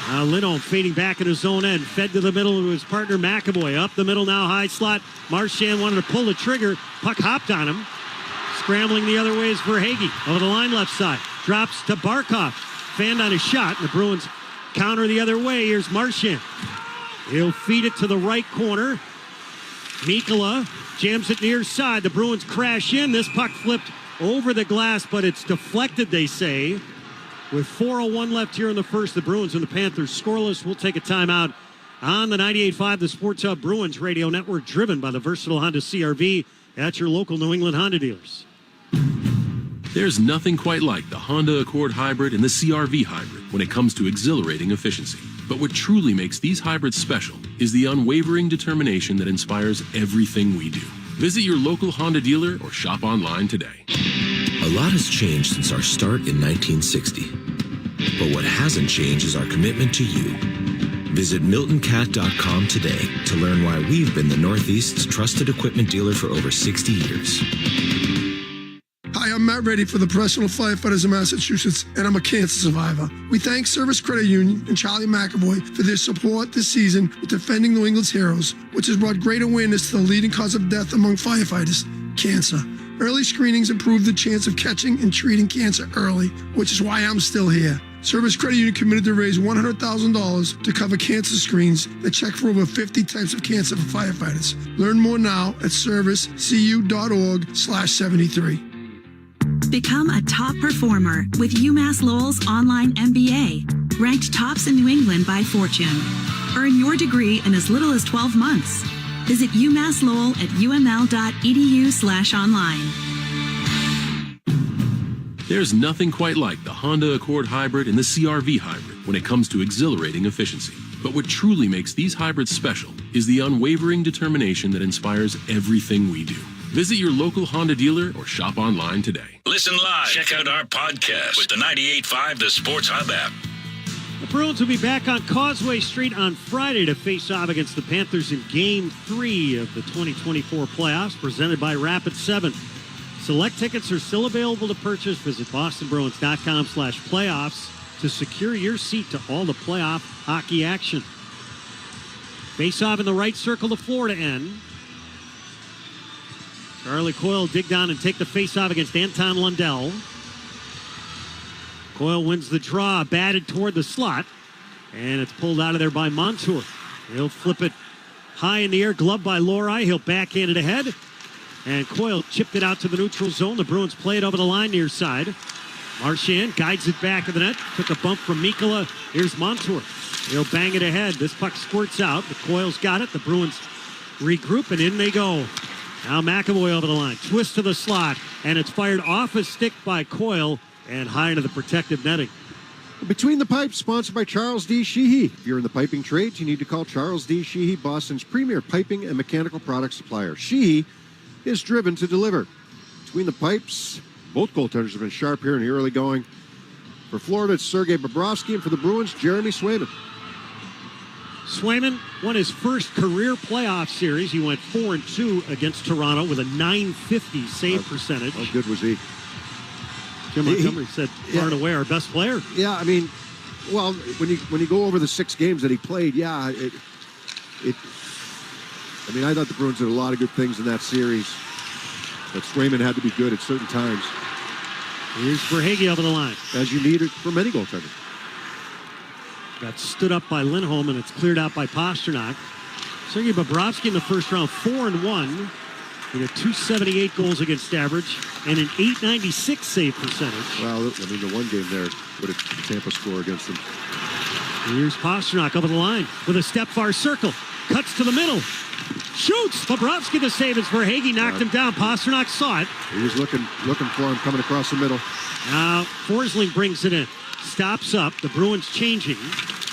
Now Lindholm fading back in his own end. Fed to the middle to his partner McAvoy. Up the middle now, high slot. Marchand wanted to pull the trigger. Puck hopped on him. Scrambling the other way is Verhaeghe. Over the line left side. Drops to Barkov. Fanned on a shot. And the Bruins counter the other way. Here's Marchand. He'll feed it to the right corner. Mikkola jams it near side. The Bruins crash in. This puck flipped over the glass, but it's deflected, they say. With 4:01 left here in the first, the Bruins and the Panthers scoreless. We'll take a timeout on the 98.5, the Sports Hub Bruins radio network, driven by the versatile Honda CR-V at your local New England Honda dealers. There's nothing quite like the Honda Accord Hybrid and the CR-V Hybrid when it comes to exhilarating efficiency. But what truly makes these hybrids special is the unwavering determination that inspires everything we do. Visit your local Honda dealer or shop online today. A lot has changed since our start in 1960. But what hasn't changed is our commitment to you. Visit MiltonCat.com today to learn why we've been the Northeast's trusted equipment dealer for over 60 years. Hi, I'm Matt Reddy for the Professional Firefighters of Massachusetts, and I'm a cancer survivor. We thank Service Credit Union and Charlie McAvoy for their support this season with defending New England's heroes, which has brought great awareness to the leading cause of death among firefighters, cancer. Early screenings improve the chance of catching and treating cancer early, which is why I'm still here. Service Credit Union committed to raise $100,000 to cover cancer screens that check for over 50 types of cancer for firefighters. Learn more now at servicecu.org/73. Become a top performer with UMass Lowell's online MBA, ranked tops in New England by Fortune. Earn your degree in as little as 12 months. Visit UMass Lowell at uml.edu/online. There's nothing quite like the Honda Accord Hybrid and the CR-V Hybrid when it comes to exhilarating efficiency. But what truly makes these hybrids special is the unwavering determination that inspires everything we do. Visit your local Honda dealer or shop online today. Listen live. Check out our podcast with the 98.5 The Sports Hub app. The Bruins will be back on Causeway Street on Friday to face off against the Panthers in Game 3 of the 2024 playoffs, presented by Rapid 7. Select tickets are still available to purchase. Visit bostonbruins.com/playoffs to secure your seat to all the playoff hockey action. Face-off in the right circle, the Florida end. Charlie Coyle dig down and take the face-off against Anton Lundell. Coyle wins the draw, batted toward the slot, and it's pulled out of there by Montour. He'll flip it high in the air, gloved by Lohrei. He'll backhand it ahead, and Coyle chipped it out to the neutral zone. The Bruins play it over the line near side. Marchand guides it back of the net, took a bump from Mikkola. Here's Montour. He'll bang it ahead. This puck squirts out. The Coyle's got it. The Bruins regroup, and in they go. Now McAvoy over the line. Twist to the slot, and it's fired off a stick by Coyle and high into the protective netting. Between the Pipes, sponsored by Charles D. Sheehy. If you're in the piping trades, you need to call Charles D. Sheehy, Boston's premier piping and mechanical product supplier. Sheehy is driven to deliver. Between the Pipes, both goaltenders have been sharp here in the early going. For Florida, it's Sergei Bobrovsky, and for the Bruins, Jeremy Swayman. Swayman won his first career playoff series. He went 4-2 against Toronto with a .950 save percentage. How good was he? Jim Montgomery said, far and away our best player. Yeah, I mean, well, when you go over the 6 games that he played, yeah, I thought the Bruins did a lot of good things in that series, but Swayman had to be good at certain times. Here's Verhaeghe over the line. As you need it from any goaltender. Got stood up by Lindholm, and it's cleared out by Pasternak. Sergei Bobrovsky in the first round, 4-1. He had 278 goals against average and an .896 save percentage. Well, I mean, the one game there, what did Tampa score against them? Here's Pasternak over the line with a step far circle. Cuts to the middle. Shoots! Bobrovsky the save as Verhaeghe knocked him down. Pasternak saw it. He was looking for him coming across the middle. Now, Forsling brings it in. Stops up. The Bruins changing.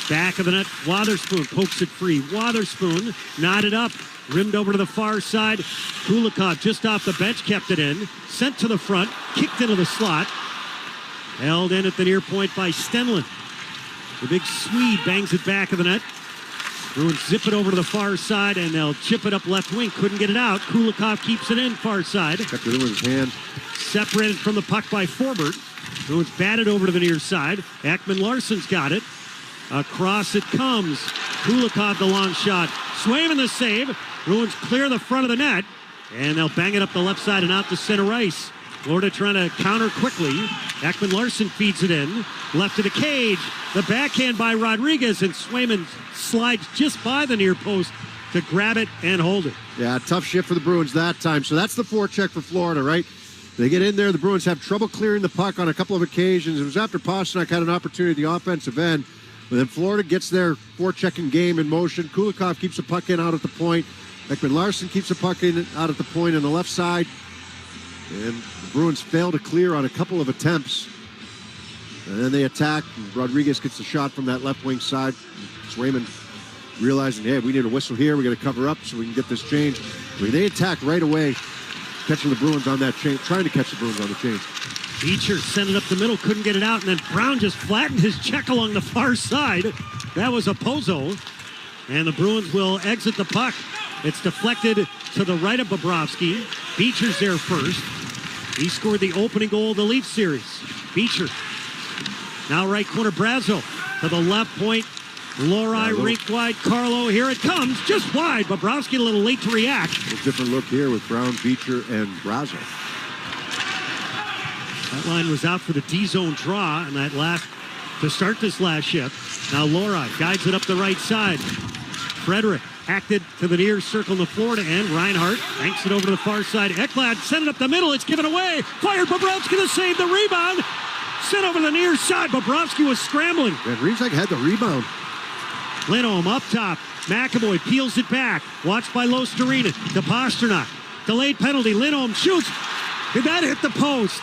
Back of the net. Wotherspoon pokes it free. Wotherspoon knotted up. Rimmed over to the far side. Kulikov just off the bench kept it in. Sent to the front. Kicked into the slot. Held in at the near point by Stanley. The big Swede bangs it back of the net. Bruins zip it over to the far side, and they'll chip it up left wing. Couldn't get it out. Kulikov keeps it in far side. Kept it in with his hand. Separated from the puck by Forbert. Bruins batted over to the near side. Ekman-Larsson's got it. Across it comes. Kulikov the long shot. Swayman the save. Bruins clear the front of the net, and they'll bang it up the left side and out to center ice. Florida trying to counter quickly. Ekman-Larsson feeds it in. Left of the cage. The backhand by Rodriguez, and Swayman slides just by the near post to grab it and hold it. Yeah, tough shift for the Bruins that time. So that's the forecheck for Florida, right? They get in there. The Bruins have trouble clearing the puck on a couple of occasions. It was after Pasternak had an opportunity at the offensive end. But then Florida gets their forechecking game in motion. Kulikov keeps the puck in out at the point. Ekman-Larsson keeps the puck in out at the point on the left side. And the Bruins fail to clear on a couple of attempts. And then they attack. And Rodriguez gets the shot from that left wing side. Swayman realizing, hey, we need a whistle here. We got to cover up so we can get this change. I mean, they attack right away, catching the Bruins on that change, trying to catch the Bruins on the change. Beecher sent it up the middle, couldn't get it out, and then Brown just flattened his check along the far side. That was a Pozo, and the Bruins will exit the puck. It's deflected to the right of Bobrovsky. Beecher's there first. He scored the opening goal of the Leaf series. Beecher. Now right corner, Brazo. To the left point, Lohrei rink wide. Carlo, here it comes, just wide. Bobrovsky a little late to react. A different look here with Brown, Beecher, and Brazo. That line was out for the D-zone draw, and that to start this last shift. Now Lohrei guides it up the right side. Frederick acted to the near circle in the Florida end. Reinhart banks it over to the far side. Ekblad sent it up the middle. It's given away. Fired. Bobrovsky to save the rebound. Sent over the near side. Bobrovsky was scrambling. And Rizek had the rebound. Lindholm up top. McAvoy peels it back. Watched by Lostarina. To Pasternak. Delayed penalty. Lindholm shoots. Did that hit the post?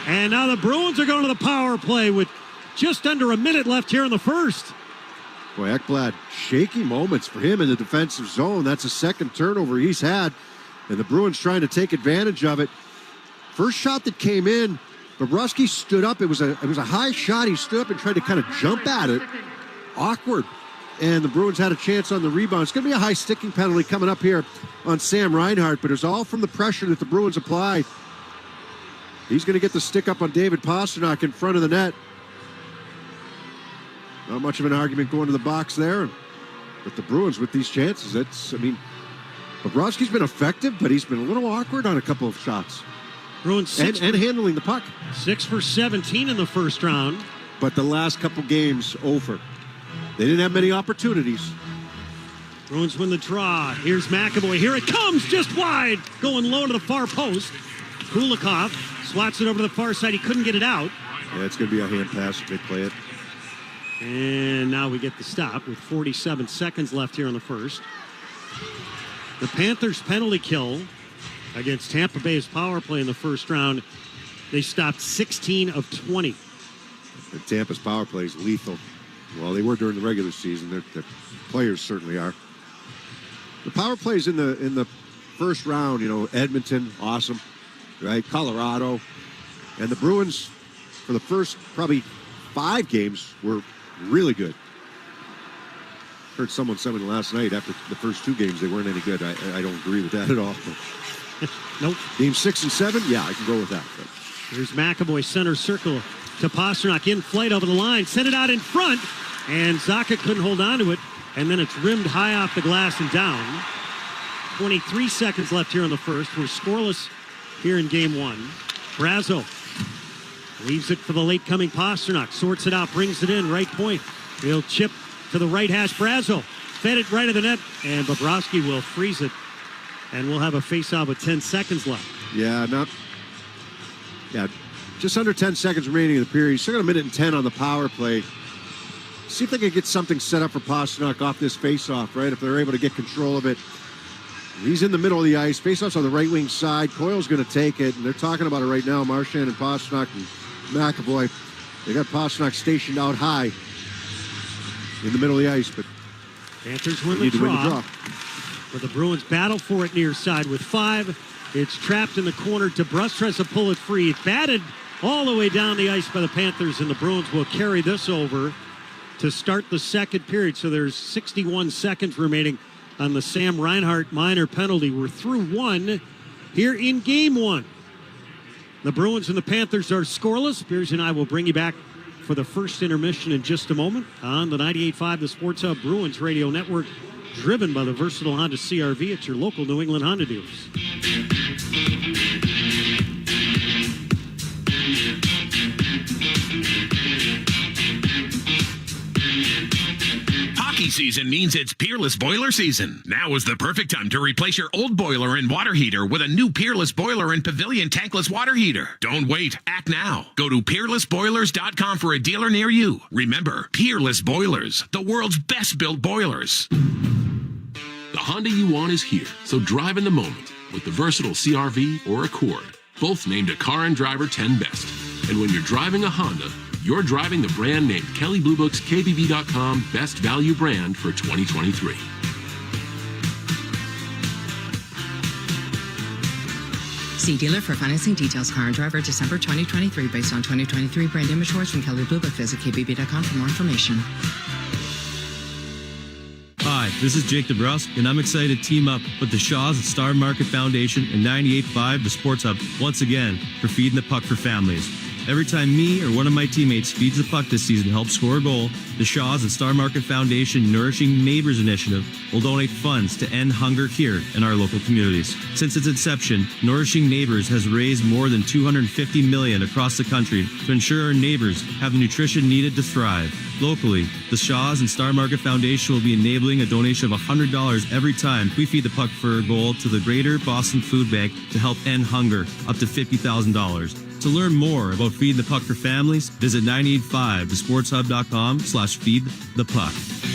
And now the Bruins are going to the power play with just under a minute left here in the first. Boy, Ekblad, shaky moments for him in the defensive zone. That's a second turnover he's had, and the Bruins trying to take advantage of it. First shot that came in, Bobrovsky stood up. It was a high shot. He stood up and tried to kind of jump at it. Awkward. And the Bruins had a chance on the rebound. It's going to be a high sticking penalty coming up here on Sam Reinhart, but it's all from the pressure that the Bruins applied. He's going to get the stick up on David Pasternak in front of the net. Not much of an argument going to the box there. But the Bruins with these chances, Bobrovsky's been effective, but he's been a little awkward on a couple of shots. Bruins and handling the puck. 6 for 17 in the first round. But the last couple games, over. They didn't have many opportunities. Bruins win the draw. Here's McAvoy. Here it comes, just wide. Going low to the far post. Kulikov swats it over to the far side. He couldn't get it out. Yeah, it's going to be a hand pass if they play it. And now we get the stop with 47 seconds left here in the first. The Panthers' penalty kill against Tampa Bay's power play in the first round, they stopped 16 of 20. And Tampa's power play is lethal. Well, they were during the regular season. Their players certainly are. The power plays in the first round, Edmonton, awesome, right? Colorado. And the Bruins, for the first probably 5 games, were really good. Heard someone say last night after the first 2 games they weren't any good. I don't agree with that at all. Nope. Game 6 and 7, yeah, I can go with that. But. Here's McAvoy, center circle to Pastrnak, in flight over the line, sent it out in front, and Zacha couldn't hold on to it, and then it's rimmed high off the glass and down. 23 seconds left here in the first. We're scoreless here in game 1. Brazo leaves it for the late-coming Pastrnak, sorts it out, brings it in, right point. He'll chip to the right hash. Brazo fed it right of the net, and Bobrovsky will freeze it, and we'll have a face-off with 10 seconds left. Just under 10 seconds remaining in the period. Still got a minute and 10 on the power play. See if they can get something set up for Pastrnak off this face-off, right? If they're able to get control of it. He's in the middle of the ice. Face-off's on the right wing side. Coyle's going to take it, and they're talking about it right now. Marchand and Pastrnak and McAvoy. They got Pastrnak stationed out high in the middle of the ice, but Panthers win the draw. But the Bruins battle for it near side with 5. It's trapped in the corner. DeBrus tries to pull it free. Batted all the way down the ice by the Panthers, and the Bruins will carry this over to start the second period. So there's 61 seconds remaining on the Sam Reinhart minor penalty. We're through 1 here in game 1. The Bruins and the Panthers are scoreless. Beers and I will bring you back for the first intermission in just a moment on the 98.5 The Sports Hub Bruins Radio Network, driven by the versatile Honda CR-V at your local New England Honda dealers. Hockey season means it's Peerless Boiler season. Now is the perfect time to replace your old boiler and water heater with a new Peerless Boiler and Pavilion tankless water heater. Don't wait. Act now. Go to peerlessboilers.com for a dealer near you. Remember, Peerless Boilers, the world's best built boilers. The Honda you want is here, so drive in the moment with the versatile CR-V or Accord, both named a Car and Driver 10 Best. And when you're driving a Honda, you're driving the brand named Kelley Blue Book's KBB.com Best Value Brand for 2023. See dealer for financing details. Car and Driver, December 2023, based on 2023 brand image awards from Kelley Blue Book. Visit KBB.com for more information. Hi, this is Jake DeBrus, and I'm excited to team up with the Shaws at Star Market Foundation and 98.5 The Sports Hub once again for Feeding the Puck for Families. Every time me or one of my teammates feeds the puck this season to help score a goal, the Shaws and Star Market Foundation Nourishing Neighbors Initiative will donate funds to end hunger here in our local communities. Since its inception, Nourishing Neighbors has raised more than $250 million across the country to ensure our neighbors have the nutrition needed to thrive. Locally, the Shaws and Star Market Foundation will be enabling a donation of $100 every time we feed the puck for a goal to the Greater Boston Food Bank to help end hunger, up to $50,000. To learn more about Feed the Puck for Families, visit 985thesportshub.com/feedthepuck.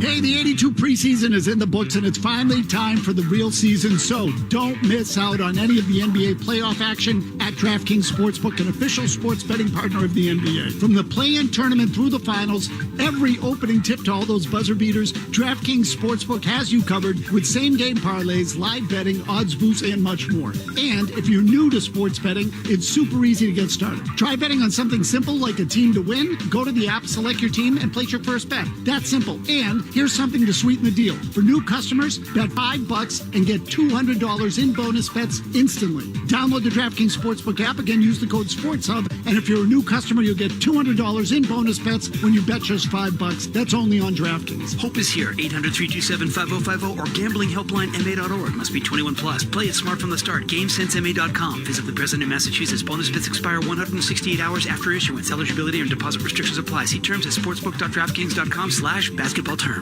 Hey, the 82 preseason is in the books, and it's finally time for the real season, so don't miss out on any of the NBA playoff action at DraftKings Sportsbook, an official sports betting partner of the NBA. From the play-in tournament through the finals, every opening tip to all those buzzer beaters, DraftKings Sportsbook has you covered with same-game parlays, live betting, odds boosts, and much more. And if you're new to sports betting, it's super easy to get started. Try betting on something simple like a team to win. Go to the app, select your team, and place your first bet. That's simple. And Here's something to sweeten the deal. For new customers, bet $5 and get $200 in bonus bets instantly. Download the DraftKings Sportsbook app. Again, use the code SportsHub. And if you're a new customer, you'll get $200 in bonus bets when you bet just $5. That's only on DraftKings. Hope is here. 800-327-5050 or gamblinghelplinema.org. Must be 21 plus. Play it smart from the start. GameSenseMA.com. Visit the President of Massachusetts. Bonus bets expire 168 hours after issuance. Eligibility and deposit restrictions apply. See terms at sportsbook.draftkings.com/basketball terms.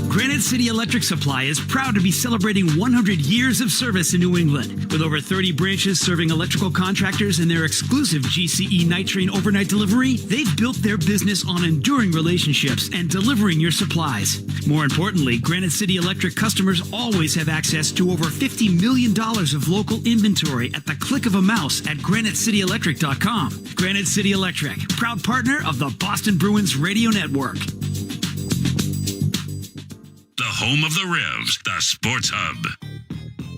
Granite City Electric Supply is proud to be celebrating 100 years of service in New England. With over 30 branches serving electrical contractors and their exclusive GCE Night Train overnight delivery, they've built their business on enduring relationships and delivering your supplies. More importantly, Granite City Electric customers always have access to over $50 million of local inventory at the click of a mouse at GraniteCityElectric.com. Granite City Electric, proud partner of the Boston Bruins Radio Network. The home of the Revs, the Sports Hub.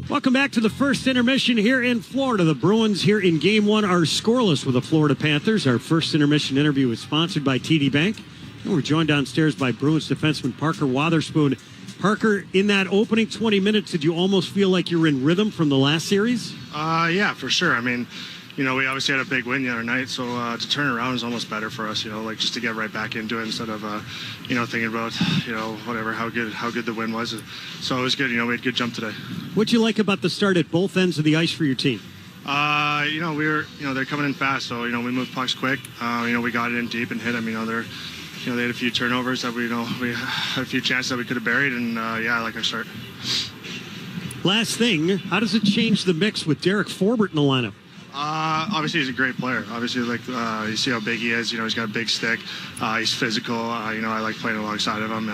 Welcome back to the first intermission here in Florida. The Bruins here in Game 1 are scoreless with the Florida Panthers. Our first intermission interview is sponsored by TD Bank. And we're joined downstairs by Bruins defenseman Parker Wotherspoon. Parker, in that opening 20 minutes, did you almost feel like you were in rhythm from the last series? Yeah, for sure. I mean, we obviously had a big win the other night, so to turn around is almost better for us, just to get right back into it instead of, thinking about, whatever, how good the win was. So it was good, we had a good jump today. What'd you like about the start at both ends of the ice for your team? They're coming in fast, so, we moved pucks quick. We got it in deep and hit them, they had a few turnovers that we had a few chances that we could have buried, and I like our start. Last thing, how does it change the mix with Derek Forbort in the lineup? Obviously, he's a great player. Obviously, you see how big he is. He's got a big stick. He's physical. I like playing alongside of him.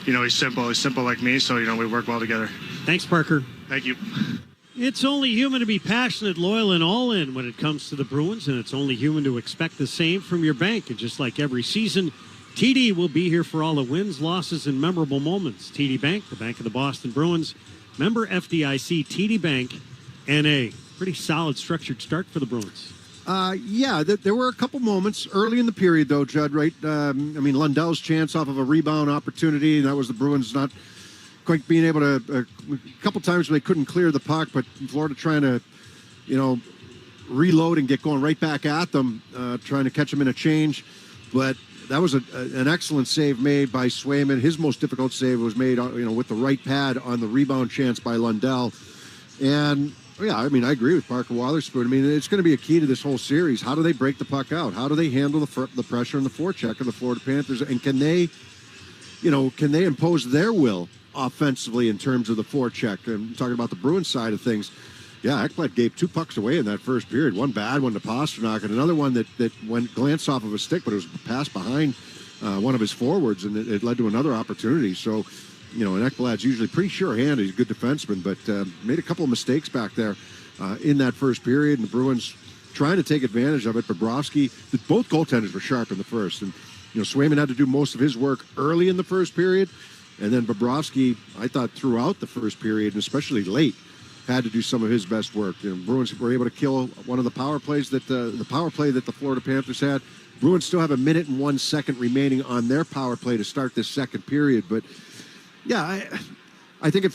He's simple. He's simple like me, so, we work well together. Thanks, Parker. Thank you. It's only human to be passionate, loyal, and all in when it comes to the Bruins, and it's only human to expect the same from your bank. And just like every season, TD will be here for all the wins, losses, and memorable moments. TD Bank, the bank of the Boston Bruins. Member FDIC, TD Bank, N.A. Pretty solid structured start for the Bruins. There were a couple moments early in the period, though, Judd, right? Lundell's chance off of a rebound opportunity, and that was the Bruins not quite being able to, a couple times where they couldn't clear the puck, but Florida trying to, reload and get going right back at them, trying to catch them in a change. But that was an excellent save made by Swayman. His most difficult save was made, with the right pad on the rebound chance by Lundell. And I agree with Parker Wotherspoon. It's going to be a key to this whole series. How do they break the puck out? How do they handle the pressure and the forecheck of the Florida Panthers? And can they impose their will offensively in terms of the forecheck? I'm talking about the Bruins side of things. Yeah, Ekblad gave 2 pucks away in that first period. One bad one to Pasternak, and another one that went glanced off of a stick, but it was passed behind one of his forwards, and it led to another opportunity. So, and Ekblad's usually pretty sure-handed. He's a good defenseman, but made a couple of mistakes back there in that first period, and the Bruins trying to take advantage of it. Bobrovsky, both goaltenders were sharp in the first, and Swayman had to do most of his work early in the first period, and then Bobrovsky, I thought, throughout the first period, and especially late, had to do some of his best work. Bruins were able to kill one of the power plays that the power play that the Florida Panthers had. Bruins still have 1 minute and 1 second remaining on their power play to start this second period, but. Yeah, I think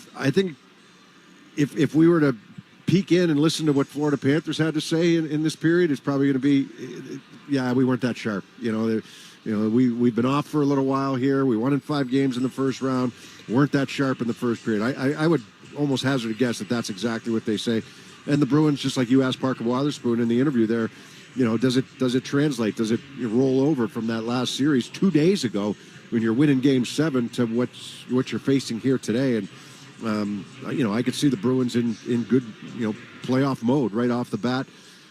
if we were to peek in and listen to what Florida Panthers had to say in this period, it's probably going to be, we weren't that sharp. We've been off for a little while here. We won in 5 games in the first round. Weren't that sharp in the first period. I would almost hazard a guess that that's exactly what they say. And the Bruins, just like you asked Parker Wotherspoon in the interview there, does it translate? Does it roll over from that last series 2 days ago when you're winning Game 7 to what you're facing here today? And I could see the Bruins in good playoff mode right off the bat.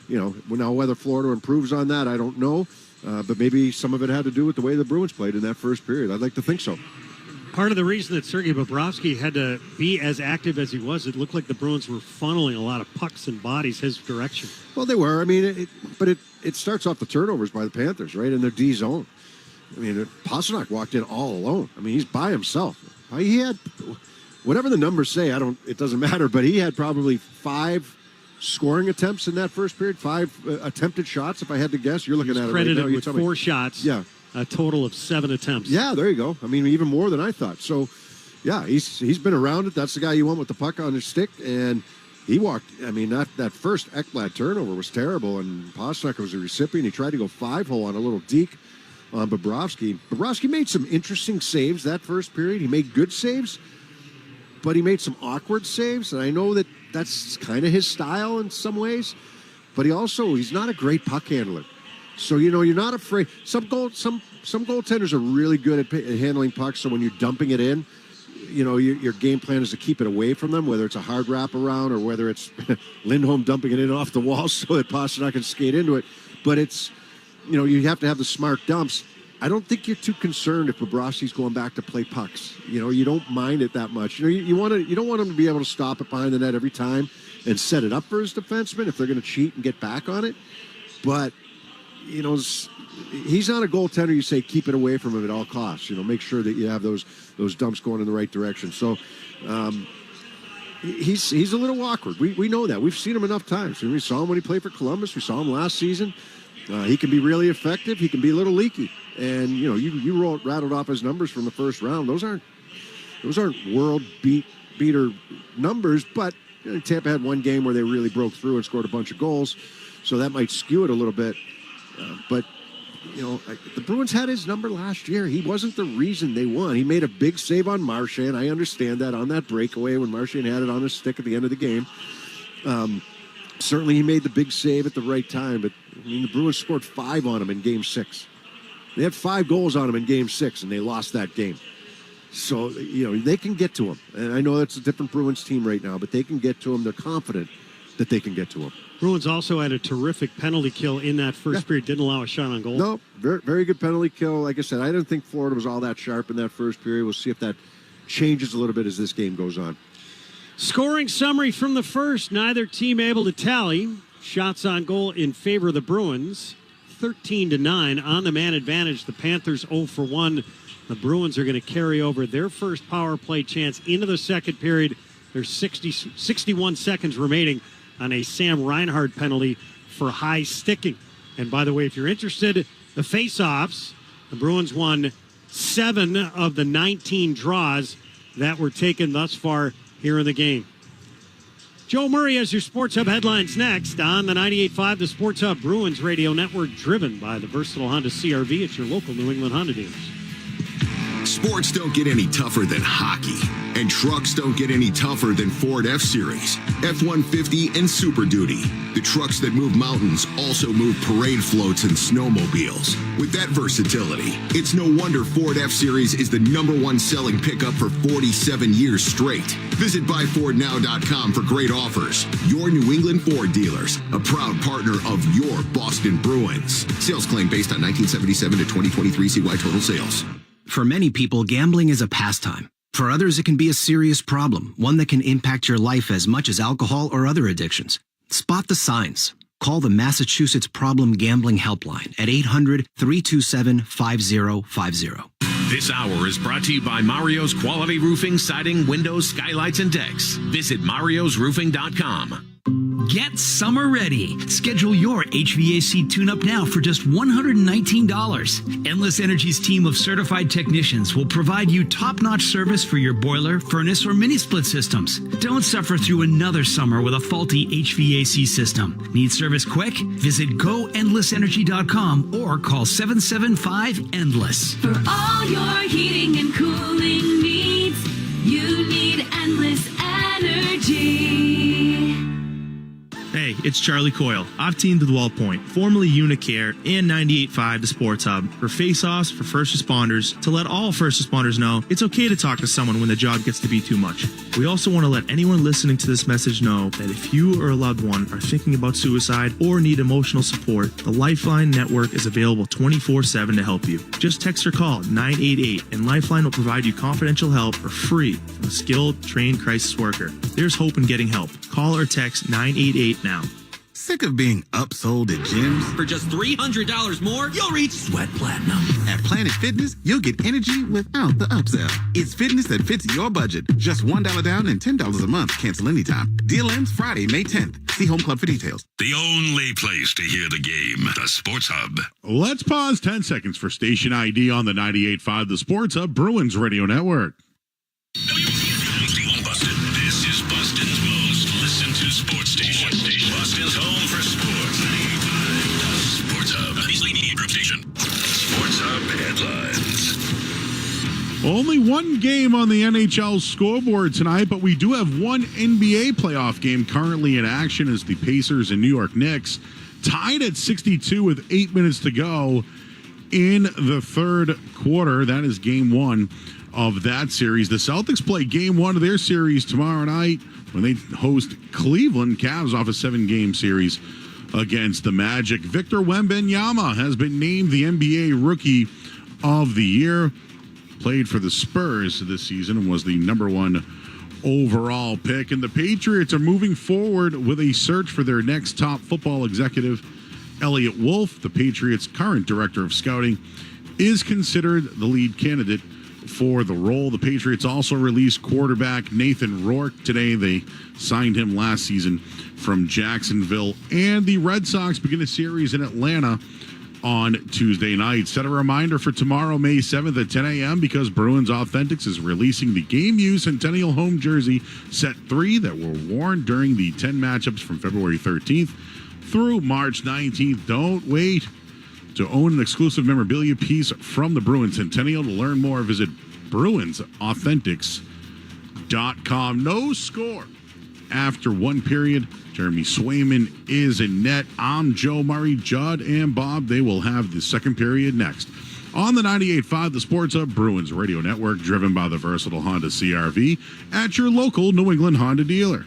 Now whether Florida improves on that, I don't know, but maybe some of it had to do with the way the Bruins played in that first period. I'd like to think so. Part of the reason that Sergei Bobrovsky had to be as active as he was, it looked like the Bruins were funneling a lot of pucks and bodies his direction. Well, they were. But it starts off the turnovers by the Panthers, right, in their D zone. Pasternak walked in all alone. He's by himself. He had, whatever the numbers say, it doesn't matter, but he had probably 5 scoring attempts in that first period, 5 attempted shots, if I had to guess. You're looking at it right now. Credited with 4 shots. Yeah. a total of 7 attempts. Yeah, there you go. I mean, even more than I thought. So, yeah, he's been around it. That's the guy you want with the puck on his stick. And he walked. I mean, that first Ekblad turnover was terrible, and Pastrnak was a recipient. He tried to go 5-hole on a little deke on Bobrovsky. Bobrovsky made some interesting saves that first period. He made good saves, but he made some awkward saves. And I know that that's kind of his style in some ways, but he's not a great puck handler. So, you're not afraid. Some goaltenders are really good at handling pucks, so when you're dumping it in, your game plan is to keep it away from them, whether it's a hard wraparound or whether it's Lindholm dumping it in off the wall so that Pastrnak can skate into it. But it's, you have to have the smart dumps. I don't think you're too concerned if Bobrovsky's going back to play pucks. You don't mind it that much. You don't want him to be able to stop it behind the net every time and set it up for his defenseman if they're going to cheat and get back on it. But, he's not a goaltender you say keep it away from him at all costs. Make sure that you have those dumps going in the right direction. So he's a little awkward. We know that. We've seen him enough times. We saw him when he played for Columbus. We saw him last season. He can be really effective. He can be a little leaky. And you rattled off his numbers from the first round. Those aren't world beater numbers. But Tampa had one game where they really broke through and scored a bunch of goals, so that might skew it a little bit. But the Bruins had his number last year. He wasn't the reason they won. He made a big save on Marchand. I understand that on that breakaway when Marchand had it on his stick at the end of the game. Certainly he made the big save at the right time, but the Bruins scored 5 on him in Game 6. They had 5 goals on him in Game 6, and they lost that game. So, they can get to him. And I know that's a different Bruins team right now, but they can get to him. They're confident that they can get to him. Bruins also had a terrific penalty kill in that first period. Didn't allow a shot on goal. No, very, very good penalty kill. Like I said, I didn't think Florida was all that sharp in that first period. We'll see if that changes a little bit as this game goes on. Scoring summary from the first. Neither team able to tally. Shots on goal in favor of the Bruins. 13-9 on the man advantage. The Panthers 0 for 1. The Bruins are going to carry over their first power play chance into the second period. There's 61 seconds remaining on a Sam Reinhart penalty for high sticking. And by the way, if you're interested, the face-offs, the Bruins won 7 of the 19 draws that were taken thus far here in the game. Joe Murray has your Sports Hub headlines next on the 98.5 The Sports Hub Bruins Radio Network, driven by the versatile Honda CR-V at your local New England Honda dealers. Sports don't get any tougher than hockey, and trucks don't get any tougher than Ford F-Series, F-150, and Super Duty. The trucks that move mountains also move parade floats and snowmobiles. With that versatility, it's no wonder Ford F-Series is the #1 selling pickup for 47 years straight. Visit buyfordnow.com for great offers. Your New England Ford dealers, a proud partner of your Boston Bruins. Sales claim based on 1977 to 2023 CY total sales. For many people, gambling is a pastime. For others, it can be a serious problem, one that can impact your life as much as alcohol or other addictions. Spot the signs. Call the Massachusetts Problem Gambling Helpline at 800-327-5050. This hour is brought to you by Mario's Quality Roofing, Siding, Windows, Skylights, and Decks. Visit mariosroofing.com. Get summer ready. Schedule your HVAC tune-up now for just $119. Endless Energy's team of certified technicians will provide you top-notch service for your boiler, furnace, or mini-split systems. Don't suffer through another summer with a faulty HVAC system. Need service quick? Visit goendlessenergy.com or call 775-ENDLESS. For all your heating and cooling needs, you need Endless Energy. Hey, it's Charlie Coyle. I've teamed with WellPoint, formerly Unicare, and 98.5 The Sports Hub for face-offs for first responders to let all first responders know it's okay to talk to someone when the job gets to be too much. We also want to let anyone listening to this message know that if you or a loved one are thinking about suicide or need emotional support, the Lifeline Network is available 24/7 to help you. Just text or call 988 and Lifeline will provide you confidential help for free from a skilled, trained crisis worker. There's hope in getting help. Call or text 988 now. Sick of being upsold at gyms? For just $300 more, you'll reach Sweat Platinum. At Planet Fitness, you'll get energy without the upsell. It's fitness that fits your budget. Just $1 down and $10 a month. Cancel anytime. Deal ends Friday, May 10th. See Home Club for details. The only place to hear the game, the Sports Hub. Let's pause 10 seconds for station ID on the 98.5 The Sports Hub Bruins Radio Network. This is Boston's most listened to sports station. Boston's home for sports. 95 Sports Hub. Beasley Media Group Station. Sports Hub headlines. Only one game on the NHL scoreboard tonight, but we do have one NBA playoff game currently in action as the Pacers and New York Knicks tied at 62 with 8 minutes to go in the third quarter. That is game one of that series. The Celtics play game one of their series tomorrow night when they host Cleveland. Cavs off a 7-game series against the Magic. Victor Wembanyama has been named the NBA Rookie of the Year. Played for the Spurs this season and was the number one overall pick. And the Patriots are moving forward with a search for their next top football executive. Elliott Wolf, the Patriots' current director of scouting, is considered the lead candidate for the role. The Patriots also released quarterback Nathan Rourke today. They signed him last season from Jacksonville. And the Red Sox begin a series in Atlanta on Tuesday night. Set a reminder for tomorrow, May 7th at 10 a.m. because Bruins Authentics is releasing the Game U Centennial Home Jersey Set 3 that were worn during the 10 matchups from February 13th through March 19th. Don't wait to own an exclusive memorabilia piece from the Bruins Centennial. To learn more, visit BruinsAuthentics.com. No score after one period. Jeremy Swayman is in net. I'm Joe Murray. Judd and Bob, they will have the second period next. On the 98.5 The Sports Hub Bruins Radio Network, driven by the versatile Honda CR-V at your local New England Honda dealer.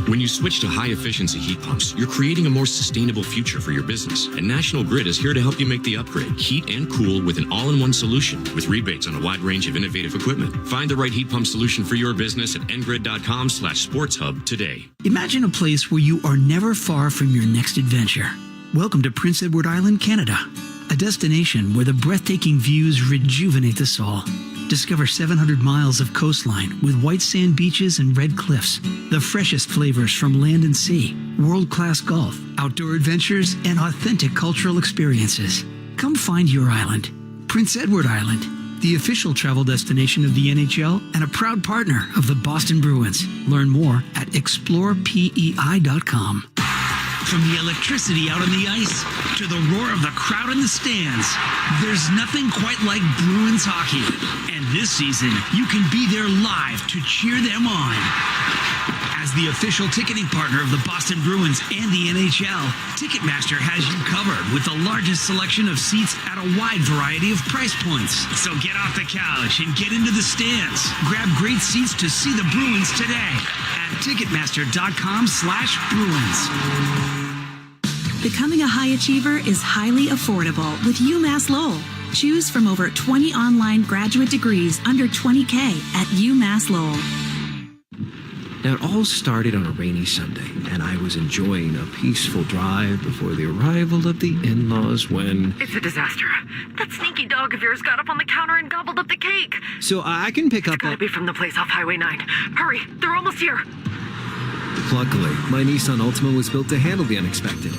When you switch to high-efficiency heat pumps, you're creating a more sustainable future for your business. And National Grid is here to help you make the upgrade. Heat and cool with an all-in-one solution with rebates on a wide range of innovative equipment. Find the right heat pump solution for your business at ngrid.com/sportshub today. Imagine a place where you are never far from your next adventure. Welcome to Prince Edward Island, Canada. A destination where the breathtaking views rejuvenate the soul. Discover 700 miles of coastline with white sand beaches and red cliffs, the freshest flavors from land and sea, world-class golf, outdoor adventures, and authentic cultural experiences. Come find your island. Prince Edward Island, the official travel destination of the NHL and a proud partner of the Boston Bruins. Learn more at explorepei.com. From the electricity out on the ice to the roar of the crowd in the stands, there's nothing quite like Bruins hockey. And this season, you can be there live to cheer them on. As the official ticketing partner of the Boston Bruins and the NHL, Ticketmaster has you covered with the largest selection of seats at a wide variety of price points. So get off the couch and get into the stands. Grab great seats to see the Bruins today at Ticketmaster.com/Bruins. Becoming a high achiever is highly affordable with UMass Lowell. Choose from over 20 online graduate degrees under $20K at UMass Lowell. Now, it all started on a rainy Sunday, and I was enjoying a peaceful drive before the arrival of the in-laws when... It's a disaster. That sneaky dog of yours got up on the counter and gobbled up the cake. So I can pick up... It's gotta be from the place off Highway 9. Hurry, they're almost here. Luckily, my Nissan Altima was built to handle the unexpected.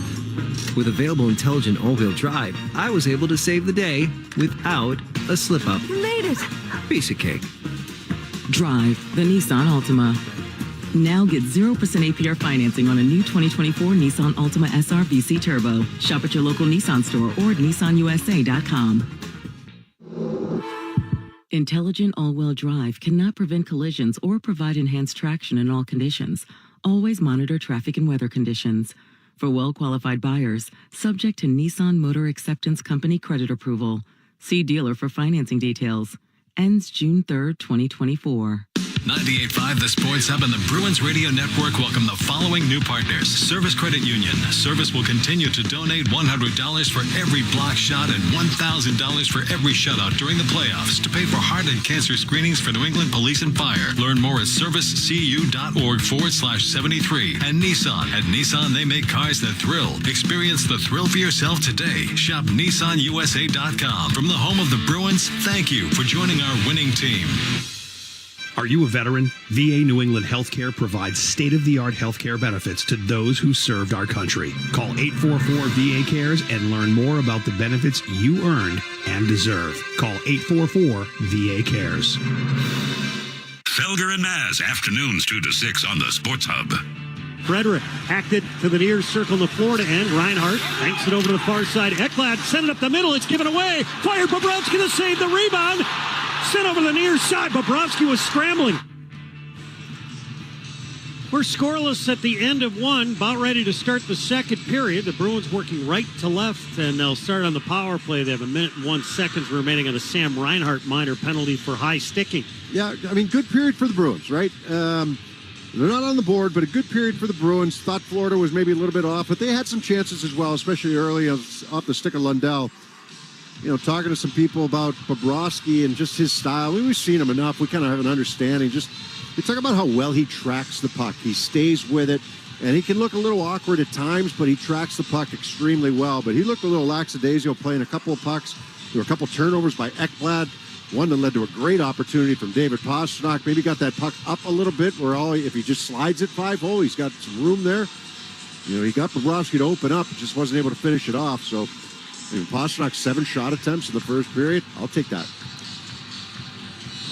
With available intelligent all-wheel drive, I was able to save the day without a slip-up. You made it. Piece of cake. Drive the Nissan Altima. Now get 0% APR financing on a new 2024 Nissan Altima SR VC Turbo. Shop at your local Nissan store or at nissanusa.com. Intelligent all-wheel drive cannot prevent collisions or provide enhanced traction in all conditions. Always monitor traffic and weather conditions. For well-qualified buyers, subject to Nissan Motor Acceptance Company credit approval. See dealer for financing details. Ends June 3rd, 2024. 98.5 The Sports Hub and the Bruins Radio Network welcome the following new partners. Service Credit Union. Service will continue to donate $100 for every block shot and $1,000 for every shutout during the playoffs to pay for heart and cancer screenings for New England Police and Fire. Learn more at servicecu.org/73. And Nissan. At Nissan, they make cars that thrill. Experience the thrill for yourself today. Shop NissanUSA.com. From the home of the Bruins, thank you for joining our winning team. Are you a veteran? VA New England Healthcare provides state-of-the-art healthcare benefits to those who served our country. Call 844-VA-CARES and learn more about the benefits you earned and deserve. Call 844-VA-CARES. Felger and Maz, afternoons 2 to 6 on the Sports Hub. Frederick hacked it to the near circle in the Florida end. Reinhart banks it over to the far side. Ekblad sent it up the middle. It's given away. Fired. Bobrovsky to save the rebound. Sent over the near side. Bobrovsky was scrambling. We're scoreless at the end of one. About ready to start the second period. The Bruins working right to left, and they'll start on the power play. They have 1 minute and 1 second remaining on a Sam Reinhart minor penalty for high sticking. Yeah, I mean, good period for the Bruins, right? They're not on the board, but a good period for the Bruins. Thought Florida was maybe a little bit off, but they had some chances as well, especially early off the stick of Lundell. You know, talking to some people about Bobrovsky and just his style. We've seen him enough. We kind of have an understanding. Just we talk about how well he tracks the puck. He stays with it, and he can look a little awkward at times, but he tracks the puck extremely well. But he looked a little lackadaisical playing a couple of pucks. There were a couple of turnovers by Ekblad. One that led to a great opportunity from David Pastrnak. Maybe got that puck up a little bit where if he just slides it 5-hole, he's got some room there. You know, he got Bobrovsky to open up, just wasn't able to finish it off. So, I mean, Pastrnak 7 shot attempts in the first period. I'll take that.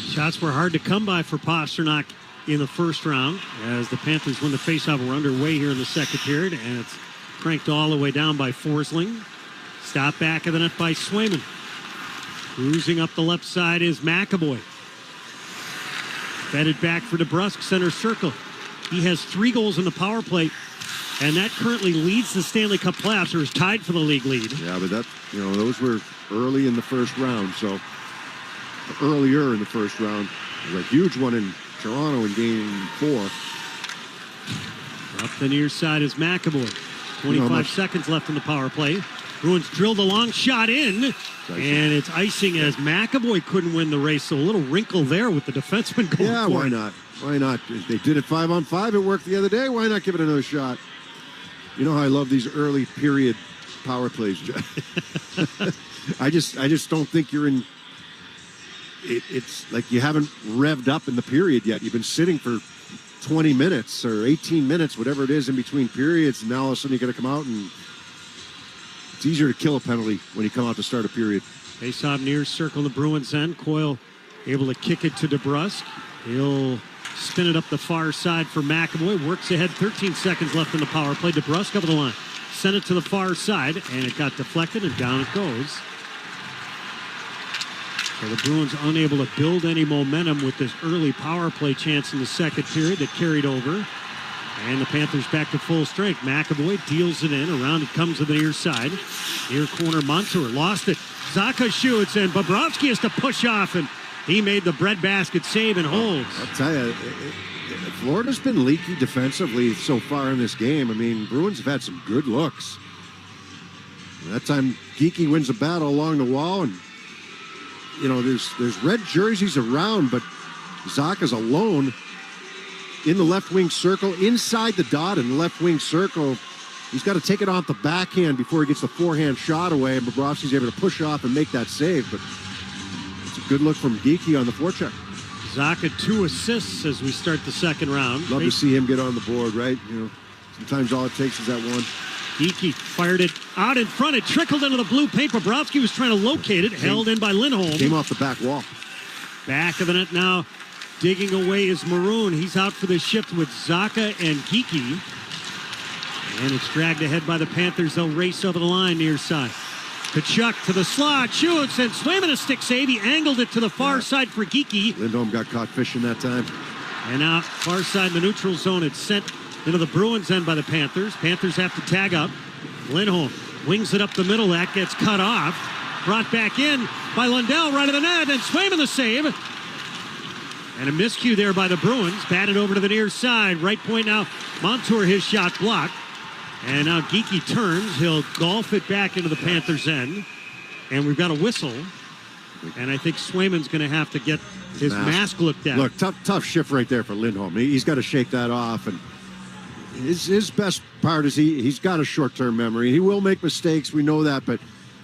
Shots were hard to come by for Pastrnak in the first round as the Panthers win the faceoff. We're underway here in the second period, and it's cranked all the way down by Forsling. Stop back of the net by Swayman. Cruising up the left side is McAvoy. Fed it back for DeBrusk, center circle. He has 3 goals in the power play, and that currently leads the Stanley Cup playoffs, or is tied for the league lead. Yeah, but those were early in the first round, so earlier in the first round. There's a huge one in Toronto in game 4. Up the near side is McAvoy. 25 seconds left in the power play. Bruins drilled a long shot in, and it's icing as McAvoy couldn't win the race. So a little wrinkle there with the defenseman going Yeah, why not? Why not? They did it 5-on-5. It worked the other day. Why not give it another shot? You know how I love these early period power plays, Jeff. I just don't think you're in. It's like you haven't revved up in the period yet. You've been sitting for 20 minutes or 18 minutes, whatever it is in between periods, and now all of a sudden you're going to come out and it's easier to kill a penalty when you come out to start a period. Face off near circle in the Bruins end. Coyle able to kick it to DeBrusk. He'll spin it up the far side for McAvoy. Works ahead. 13 seconds left in the power play. DeBrusk over the line. Sent it to the far side, and it got deflected, and down it goes. So the Bruins unable to build any momentum with this early power play chance in the second period that carried over. And the Panthers back to full strength. McAvoy deals it in. Around it comes to the near side. Near corner, Montour lost it. Zaka shoots, and Bobrovsky has to push off, and he made the breadbasket save and holds. I'll tell you, Florida's been leaky defensively so far in this game. I mean, Bruins have had some good looks. That time, Geekie wins a battle along the wall, and you know, there's red jerseys around, but Zaka's alone in the left wing circle, inside the dot in the left wing circle. He's got to take it off the backhand before he gets the forehand shot away, and Bobrovsky's able to push off and make that save. But it's a good look from Geekie on the forecheck. Zaka 2 assists as we start the second round. Love to see him get on the board, right? You know, sometimes all it takes is that one. Geekie fired it out in front. It trickled into the blue paint. Bobrovsky was trying to locate it. Held in by Lindholm. Came off the back wall. Back of the net now. Digging away is Maroon. He's out for the shift with Zaka and Geekie. And it's dragged ahead by the Panthers. They'll race over the line near side. Kachuk to the slot. Shoots, and Swayman a stick save. He angled it to the far side for Geekie. Lindholm got caught fishing that time. And now far side in the neutral zone. It's sent into the Bruins end by the Panthers. Panthers have to tag up. Lindholm wings it up the middle. That gets cut off. Brought back in by Lundell right of the net. And Swayman the save. And a miscue there by the Bruins. Batted over to the near side. Right point now. Montour, his shot blocked. And now Geekie turns. He'll golf it back into the Panthers' end. And we've got a whistle. And I think Swayman's going to have to get his mask looked at. Look, tough shift right there for Lindholm. He's got to shake that off. And his best part is he's got a short-term memory. He will make mistakes. We know that. But,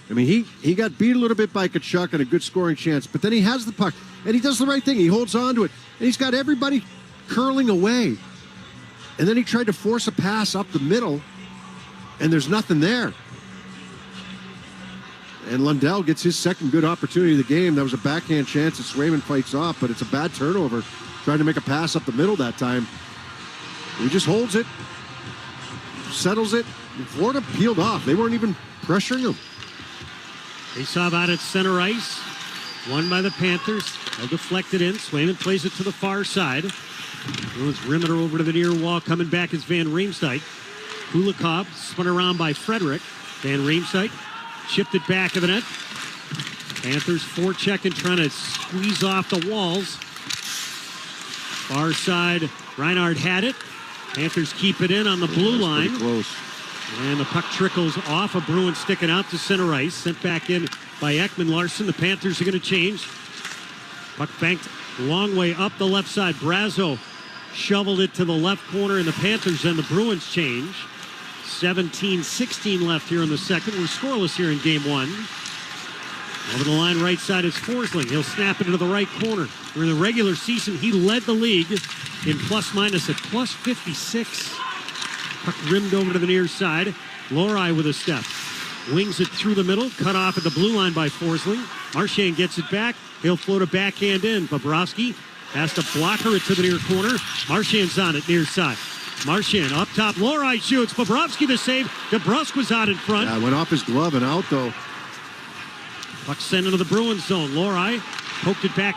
I mean, he got beat a little bit by Tkachuk and a good scoring chance. But then he has the puck. And he does the right thing. He holds on to it. And he's got everybody curling away. And then he tried to force a pass up the middle. And there's nothing there. And Lundell gets his second good opportunity of the game. That was a backhand chance that Swayman fights off, but it's a bad turnover. Trying to make a pass up the middle that time. He just holds it, settles it. And Florida peeled off. They weren't even pressuring him. They saw about at center ice. Won by the Panthers. They'll deflect it in. Swayman plays it to the far side. Bruins rim it over to the near wall. Coming back is Van Riemsdyk. Kulikov spun around by Frederick. Van Riemsdyk chipped it back of the net. Panthers forechecking, trying to squeeze off the walls. Far side, Reinhard had it. Panthers keep it in on the blue line. Close. And the puck trickles off. A Bruin sticking out to center ice. Sent back in by Ekman Larsson. The Panthers are going to change. Puck banked a long way up the left side. Brazo shoveled it to the left corner, and the Panthers and the Bruins change. 17-16 left here in the second. We're scoreless here in game one. Over the line, right side is Forsling. He'll snap it into the right corner. During the regular season, he led the league in plus-minus at plus 56. Puck rimmed over to the near side. Lohrei with a step. Wings it through the middle. Cut off at the blue line by Forsling. Marchand gets it back. He'll float a backhand in. Bobrovsky has to blocker it to the near corner. Marchand's on it, near side. Marchand up top. Lohrei shoots. Bobrovsky the save. DeBrusk was out in front. Yeah, went off his glove and out, though. Puck sent into the Bruins zone. Lohrei poked it back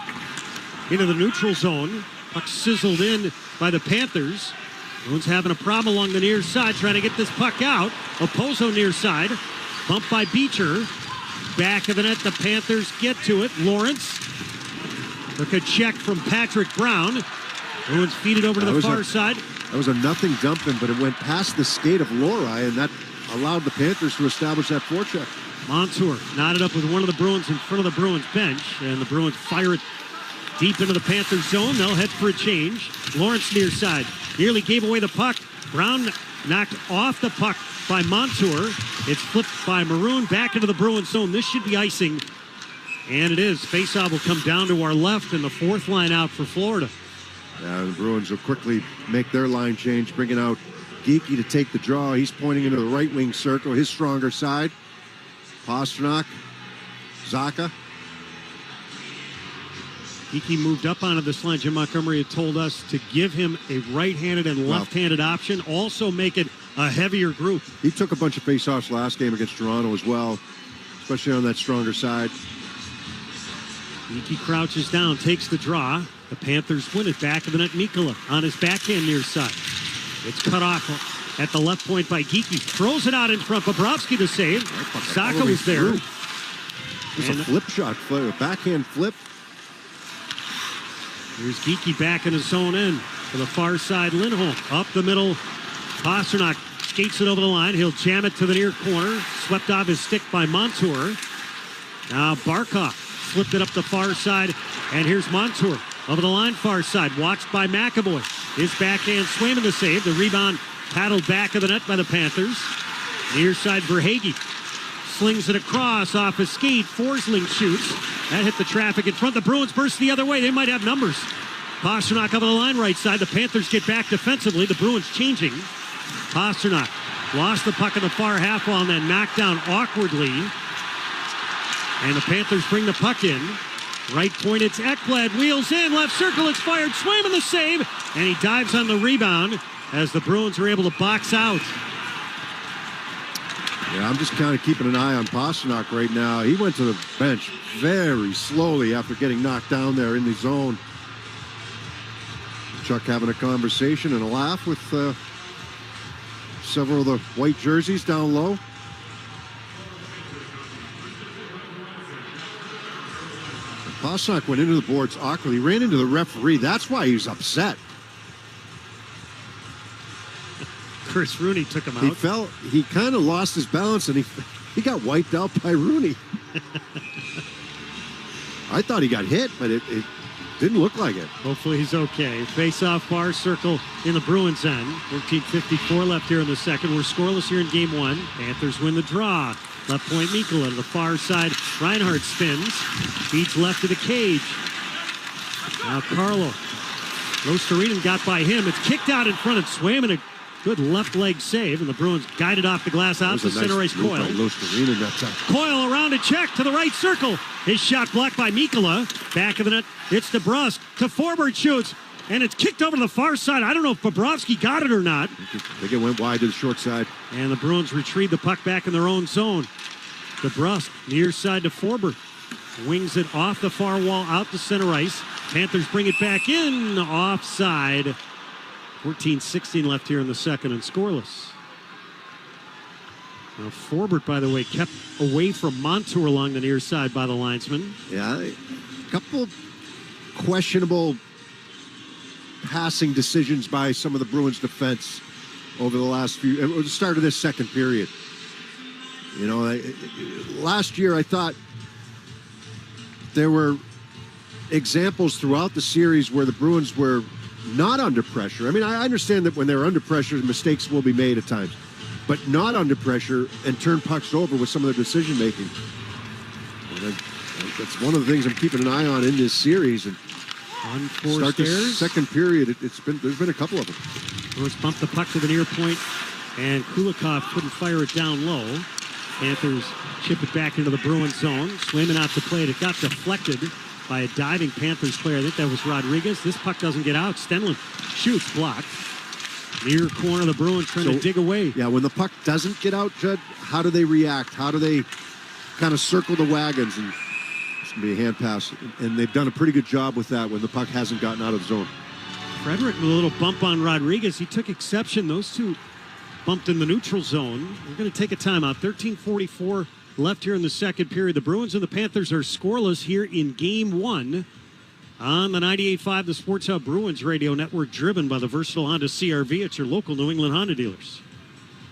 into the neutral zone. Puck sizzled in by the Panthers. Bruins having a problem along the near side, trying to get this puck out. Oposo near side. Bumped by Beecher. Back of the net, the Panthers get to it. Lawrence. Took a check from Patrick Brown. Bruins feed it over to the far side. That was a nothing dumping, but it went past the skate of Lohrei, and that allowed the Panthers to establish that forecheck. Montour knotted up with one of the Bruins in front of the Bruins bench, and the Bruins fire it deep into the Panthers zone. They'll head for a change. Lawrence near side. Nearly gave away the puck. Brown knocked off the puck by Montour. It's flipped by Maroon back into the Bruins zone. This should be icing. And it is. Faceoff will come down to our left, and the fourth line out for Florida. Yeah, the Bruins will quickly make their line change, bringing out Geekie to take the draw. He's pointing into the right wing circle, his stronger side. Pastrnak, Zacha. Geekie moved up onto this line. Jim Montgomery had told us to give him a right-handed and left-handed option. Also make it a heavier group. He took a bunch of faceoffs last game against Toronto as well, especially on that stronger side. Geekie crouches down, takes the draw. The Panthers win it. Back of the net, Mikkola on his backhand near side. It's cut off at the left point by Geekie. Throws it out in front. Bobrovsky to save. Zacha was there. It's a flip shot, a backhand flip. Here's Geekie back in his zone end to the far side. Lindholm up the middle. Pastrnak skates it over the line. He'll jam it to the near corner. Swept off his stick by Montour. Now Barkov flipped it up the far side. And here's Montour over the line far side. Watched by McAvoy. His backhand Swayman the save. The rebound paddled back of the net by the Panthers. Near side Verhaeghe slings it across off his skate. Forsling shoots. That hit the traffic in front. The Bruins burst the other way. They might have numbers. Pastrnak over the line right side. The Panthers get back defensively. The Bruins changing. Pastrnak lost the puck in the far half wall and then knocked down awkwardly. And the Panthers bring the puck in. Right point, it's Ekblad. Wheels in. Left circle, it's fired. Swayman the save. And he dives on the rebound as the Bruins are able to box out. Yeah, I'm just kind of keeping an eye on Pastrnak right now. He went to the bench very slowly after getting knocked down there in the zone. Chuck having a conversation and a laugh with several of the white jerseys down low. Bossack went into the boards awkwardly, ran into the referee. That's why he was upset. Chris Rooney took him out. He kind of lost his balance, and he got wiped out by Rooney. I thought he got hit, but it didn't look like it. Hopefully he's okay. Face-off far circle in the Bruins' end. 14:54 left here in the second. We're scoreless here in game one. Panthers win the draw. Left point Mikkola to the far side. Reinhardt spins. Feeds left to the cage. Now Carlo. Losterinen got by him. It's kicked out in front and swam in a good left leg save. And the Bruins guided off the glass out to center ice Coyle. Coyle around a check to the right circle. His shot blocked by Mikkola. Back of the net. It's DeBrusk to Forbert shoots. And it's kicked over to the far side. I don't know if Bobrovsky got it or not. I think it went wide to the short side. And the Bruins retrieve the puck back in their own zone. DeBrusk near side to Forbert. Wings it off the far wall out to center ice. Panthers bring it back in. Offside. 14:16 left here in the second and scoreless. Now Forbert, by the way, kept away from Montour along the near side by the linesman. Yeah, a couple questionable passing decisions by some of the Bruins defense over the last the start of this second period. You know, last year I thought there were examples throughout the series where the Bruins were not under pressure. I mean, I understand that when they're under pressure, mistakes will be made at times, but not under pressure and turn pucks over with some of their decision making. That's one of the things I'm keeping an eye on in this series. And start the second period, there's been a couple of them. Bruins bumped the puck to the near point, and Kulikov couldn't fire it down low. Panthers chip it back into the Bruins zone, slamming out the plate. It got deflected by a diving Panthers player. I think that was Rodriguez. This puck doesn't get out. Stanley shoots, blocked. Near corner of the Bruins trying to dig away. Yeah, when the puck doesn't get out, Judd, how do they react? How do they kind of circle the wagons? And it's going to be a hand pass. And they've done a pretty good job with that when the puck hasn't gotten out of the zone. Frederick with a little bump on Rodriguez. He took exception. Those two bumped in the neutral zone. We're going to take a timeout. 13:44 left here in the second period. The Bruins and the Panthers are scoreless here in game one on the 98.5 The Sports Hub Bruins Radio Network, driven by the versatile Honda CR-V. It's your local New England Honda dealers.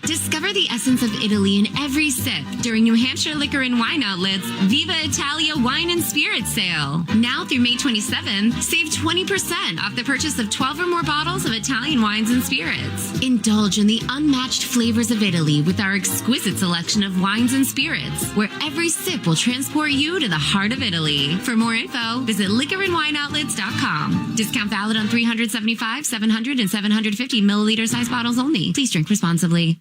Discover the essence of Italy in every sip during New Hampshire Liquor and Wine Outlet's Viva Italia Wine and Spirit Sale. Now through May 27th, save 20% off the purchase of 12 or more bottles of Italian wines and spirits. Indulge in the unmatched flavors of Italy with our exquisite selection of wines and spirits, where every sip will transport you to the heart of Italy. For more info, visit liquorandwineoutlets.com. Discount valid on 375, 700, and 750 milliliter size bottles only. Please drink responsibly.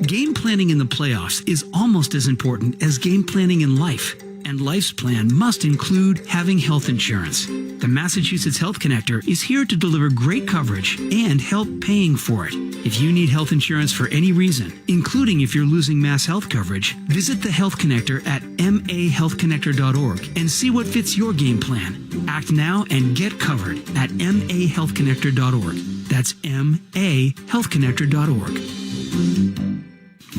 Game planning in the playoffs is almost as important as game planning in life, and life's plan must include having health insurance. The Massachusetts Health Connector is here to deliver great coverage and help paying for it. If you need health insurance for any reason, including if you're losing Mass Health coverage, visit the Health Connector at mahealthconnector.org and see what fits your game plan. Act now and get covered at mahealthconnector.org. That's mahealthconnector.org.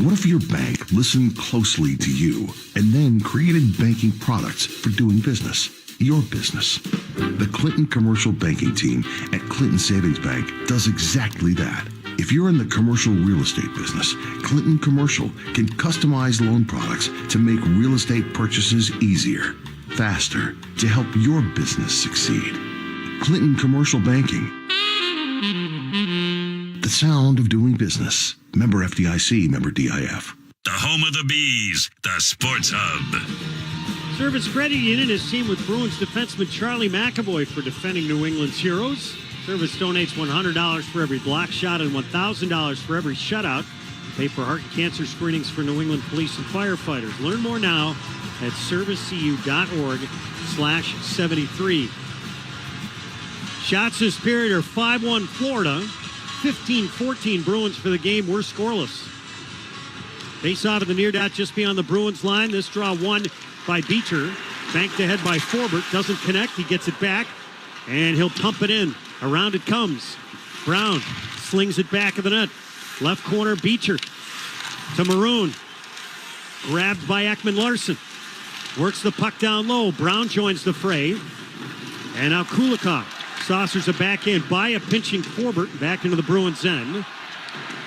What if your bank listened closely to you and then created banking products for doing business? Your business. The Clinton Commercial Banking Team at Clinton Savings Bank does exactly that. If you're in the commercial real estate business, Clinton Commercial can customize loan products to make real estate purchases easier, faster, to help your business succeed. Clinton Commercial Banking. The sound of doing business. Member FDIC, member DIF. The home of the Bees, the Sports Hub. Service Credit Union is teamed with Bruins defenseman Charlie McAvoy for defending New England's heroes. Service donates $100 for every block shot and $1,000 for every shutout. Pay for heart and cancer screenings for New England police and firefighters. Learn more now at servicecu.org/73. Shots this period are 5-1 Florida. 15-14 Bruins for the game. We're scoreless. Face out of the near dot just beyond the Bruins line. This draw won by Beecher. Banked ahead by Forbert. Doesn't connect. He gets it back. And he'll pump it in. Around it comes. Brown slings it back of the net. Left corner, Beecher to Maroon. Grabbed by Ekman Larson. Works the puck down low. Brown joins the fray. And now Kulikov saucers it back in by a pinching Forbert back into the Bruins' end.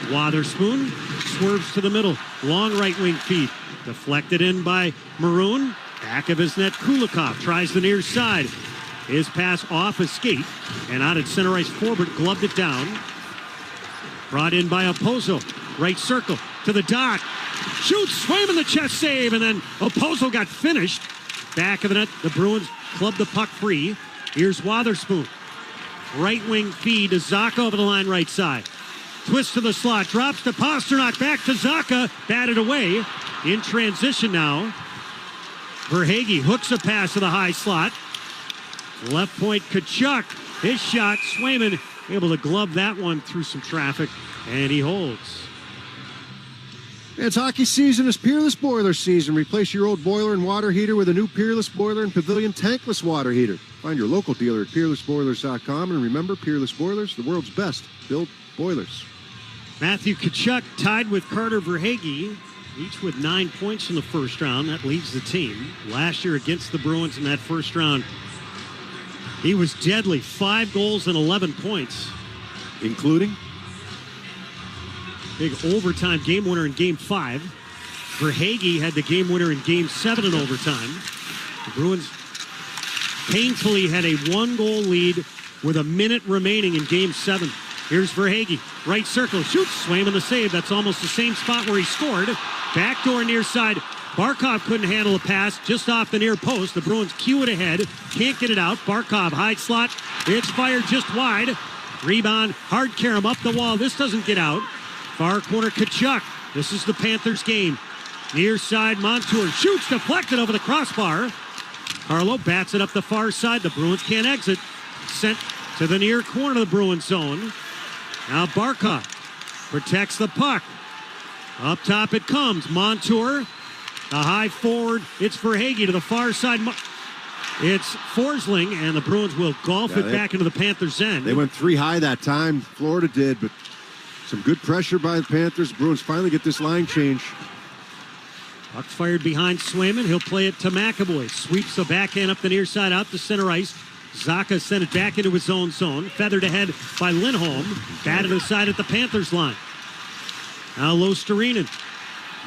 Wotherspoon swerves to the middle. Long right wing feed. Deflected in by Maroon. Back of his net, Kulikov tries the near side. His pass off a skate. And out at center ice, Forbert gloved it down. Brought in by Opozo. Right circle to the dot. Shoots, Swayman the chest save, and then Opozo got finished. Back of the net, the Bruins clubbed the puck free. Here's Wotherspoon. Right wing feed to Zacha over the line right side. Twist to the slot, drops to Pasternak, back to Zacha, batted away. In transition now. Verhaeghe hooks a pass to the high slot. Left point, Tkachuk. His shot, Swayman able to glove that one through some traffic, and he holds. It's hockey season. It's Peerless Boiler season. Replace your old boiler and water heater with a new Peerless Boiler and Pavilion tankless water heater. Find your local dealer at peerlessboilers.com. And remember, Peerless Boilers, the world's best built boilers. Matthew Tkachuk tied with Carter Verhaeghe, each with 9 points in the first round. That leads the team. Last year against the Bruins in that first round, he was deadly. 5 goals and 11 points. Including? Big overtime game winner in Game 5. Verhaeghe had the game winner in Game 7 in overtime. The Bruins painfully had a 1-goal lead with a minute remaining in Game 7. Here's Verhaeghe. Right circle. Shoots. Swayman the save. That's almost the same spot where he scored. Backdoor near side. Barkov couldn't handle a pass just off the near post. The Bruins cue it ahead. Can't get it out. Barkov, high slot. It's fired just wide. Rebound. Hard carry him up the wall. This doesn't get out. Far corner, Tkachuk. This is the Panthers game. Near side, Montour shoots, deflected over the crossbar. Carlo bats it up the far side. The Bruins can't exit. Sent to the near corner of the Bruins zone. Now Barkov protects the puck. Up top it comes. Montour, the high forward. It's Verhaeghe to the far side. It's Forsling, and the Bruins will golf it back into the Panthers' end. They went 3 high that time. Florida did, but some good pressure by the Panthers. Bruins finally get this line change. Puck fired behind Swayman. He'll play it to McAvoy. Sweeps the backhand up the near side out to center ice. Zacha sent it back into his own zone. Feathered ahead by Lindholm. Batted aside at the Panthers line. Now Lostarinen.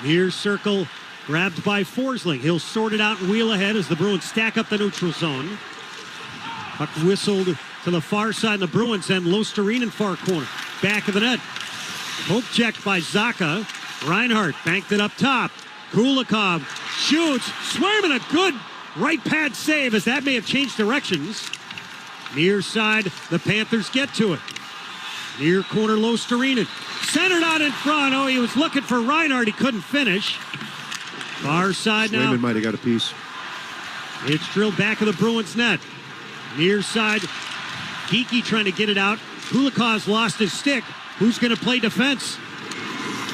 Near circle. Grabbed by Forsling. He'll sort it out and wheel ahead as the Bruins stack up the neutral zone. Puck whistled to the far side of the Bruins end. Lostarinen far corner. Back of the net. Poke checked by Zacha. Reinhart banked it up top. Kulikov shoots. Swayman a good right pad save as that may have changed directions. Near side, the Panthers get to it. Near corner, Lostarinen. Centered out in front. Oh, he was looking for Reinhart. He couldn't finish. Far side now. Swayman might have got a piece. It's drilled back of the Bruins net. Near side, Geekie trying to get it out. Kulikov's lost his stick. Who's going to play defense?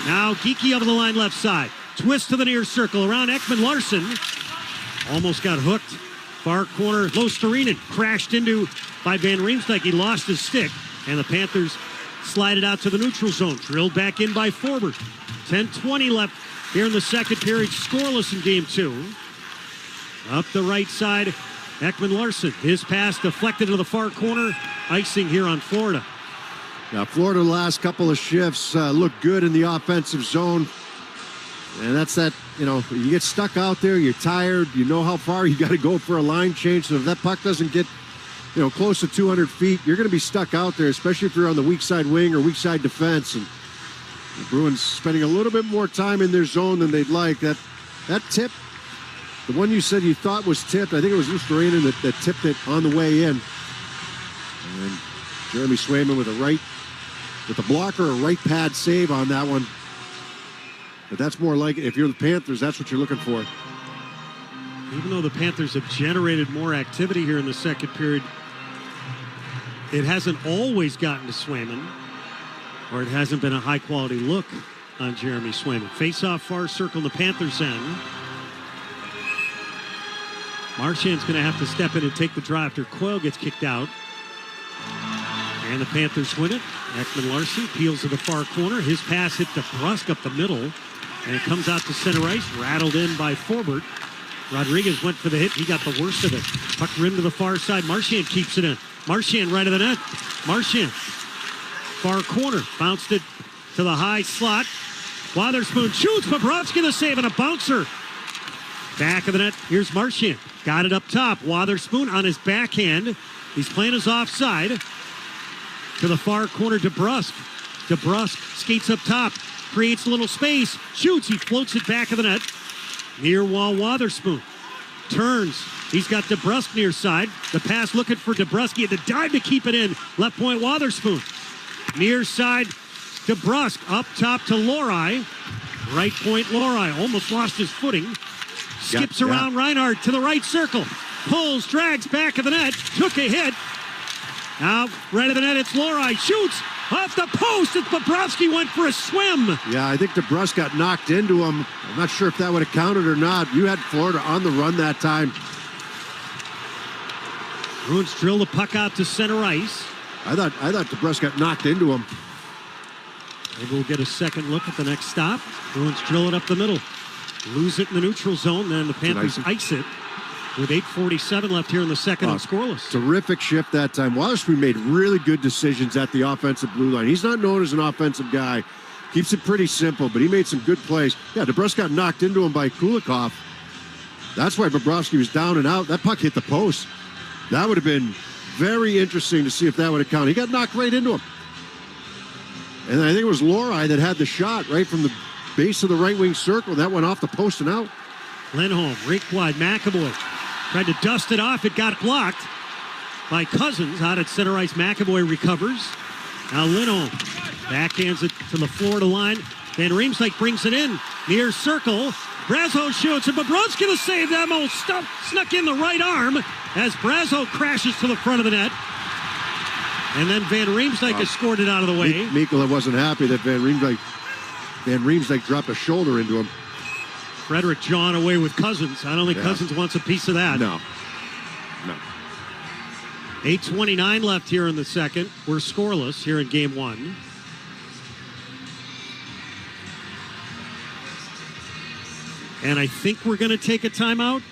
Now Geekie over the line left side. Twist to the near circle around Ekman Larson. Almost got hooked. Far corner, Lostarinen crashed into by Van Riemsdyk. He lost his stick, and the Panthers slide it out to the neutral zone. Drilled back in by Forbert. 10:20 left here in the second period. Scoreless in Game 2. Up the right side, Ekman Larson. His pass deflected to the far corner. Icing here on Florida. Now, Florida, the last couple of shifts looked good in the offensive zone. And that's that, you get stuck out there, you're tired, you know how far you got to go for a line change. So if that puck doesn't get, close to 200 feet, you're going to be stuck out there, especially if you're on the weak side wing or weak side defense. And the Bruins spending a little bit more time in their zone than they'd like. That tip, the one you said you thought was tipped, I think it was Lostarinen that tipped it on the way in. And Jeremy Swayman with a blocker, a right pad save on that one. But that's more like it. If you're the Panthers, that's what you're looking for. Even though the Panthers have generated more activity here in the second period, it hasn't always gotten to Swayman, or it hasn't been a high-quality look on Jeremy Swayman. Face-off far circle in the Panthers' end. Marchand's going to have to step in and take the draw after Coyle gets kicked out. And the Panthers win it. Ekman Larson peels to the far corner. His pass hit DeBrusk up the middle. And it comes out to center ice, rattled in by Forbert. Rodriguez went for the hit. He got the worst of it. Puck rim to the far side. Marchand keeps it in. Marchand right of the net. Marchand. Far corner. Bounced it to the high slot. Wotherspoon shoots. Bobrovsky the save and a bouncer. Back of the net. Here's Marchand. Got it up top. Wotherspoon on his backhand. He's playing his offside. To the far corner, DeBrusk. DeBrusk skates up top. Creates a little space. Shoots. He floats it back of the net. Near wall, Wotherspoon. Turns. He's got DeBrusk near side. The pass looking for DeBrusk. The dive to keep it in. Left point, Wotherspoon. Near side, DeBrusk. Up top to Lohrei. Right point, Lohrei. Almost lost his footing. Skips around Reinhart to the right circle. Pulls, drags back of the net. Took a hit. Now, right of the net, it's Lohrei. Shoots off the post. It's Bobrovsky went for a swim. Yeah, I think DeBrusk got knocked into him. I'm not sure if that would have counted or not. You had Florida on the run that time. Bruins drill the puck out to center ice. I thought DeBrusk got knocked into him. Maybe we'll get a second look at the next stop. Bruins drill it up the middle. Lose it in the neutral zone. Then the Panthers ice it. With 8:47 left here in the second and scoreless. Terrific shift that time. Wotherspoon made really good decisions at the offensive blue line. He's not known as an offensive guy. Keeps it pretty simple, but he made some good plays. Yeah, DeBrusk got knocked into him by Kulikov. That's why Bobrovsky was down and out. That puck hit the post. That would have been very interesting to see if that would have counted. He got knocked right into him. And I think it was Lohrei that had the shot right from the base of the right wing circle. That went off the post and out. Lindholm, rake wide, McAvoy. Tried to dust it off. It got blocked by Cousins. Out at center ice, McAvoy recovers. Now Lindholm backhands it to the Florida line. Van Riemsdyk brings it in. Near circle. Brazeau shoots, and Bobrovsky to save. That almost snuck in the right arm as Brazeau crashes to the front of the net. And then Van Riemsdyk has scored it out of the way. Mikkola wasn't happy that Van Riemsdyk dropped a shoulder into him. Frederick jawing away with Cousins. I don't think Cousins wants a piece of that. No. 8:29 left here in the second. We're scoreless here in game one. And I think we're going to take a timeout.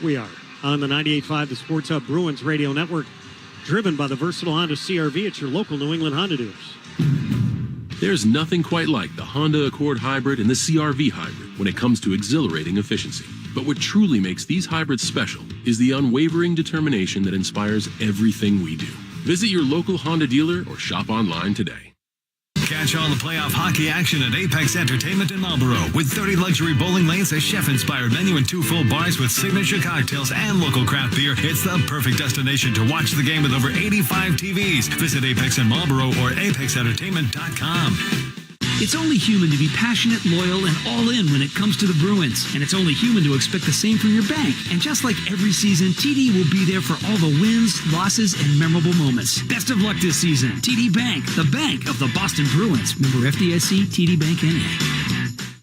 We are on the 98.5 The Sports Hub Bruins Radio Network, driven by the versatile Honda CR-V at your local New England Honda dealers. There's nothing quite like the Honda Accord Hybrid and the CR-V Hybrid when it comes to exhilarating efficiency. But what truly makes these hybrids special is the unwavering determination that inspires everything we do. Visit your local Honda dealer or shop online today. Catch all the playoff hockey action at Apex Entertainment in Marlboro with 30 luxury bowling lanes, a chef-inspired menu, and 2 full bars with signature cocktails and local craft beer. It's the perfect destination to watch the game with over 85 TVs. Visit Apex in Marlboro or apexentertainment.com. It's only human to be passionate, loyal, and all in when it comes to the Bruins. And it's only human to expect the same from your bank. And just like every season, TD will be there for all the wins, losses, and memorable moments. Best of luck this season. TD Bank, the bank of the Boston Bruins. Member FDIC, TD Bank N.A.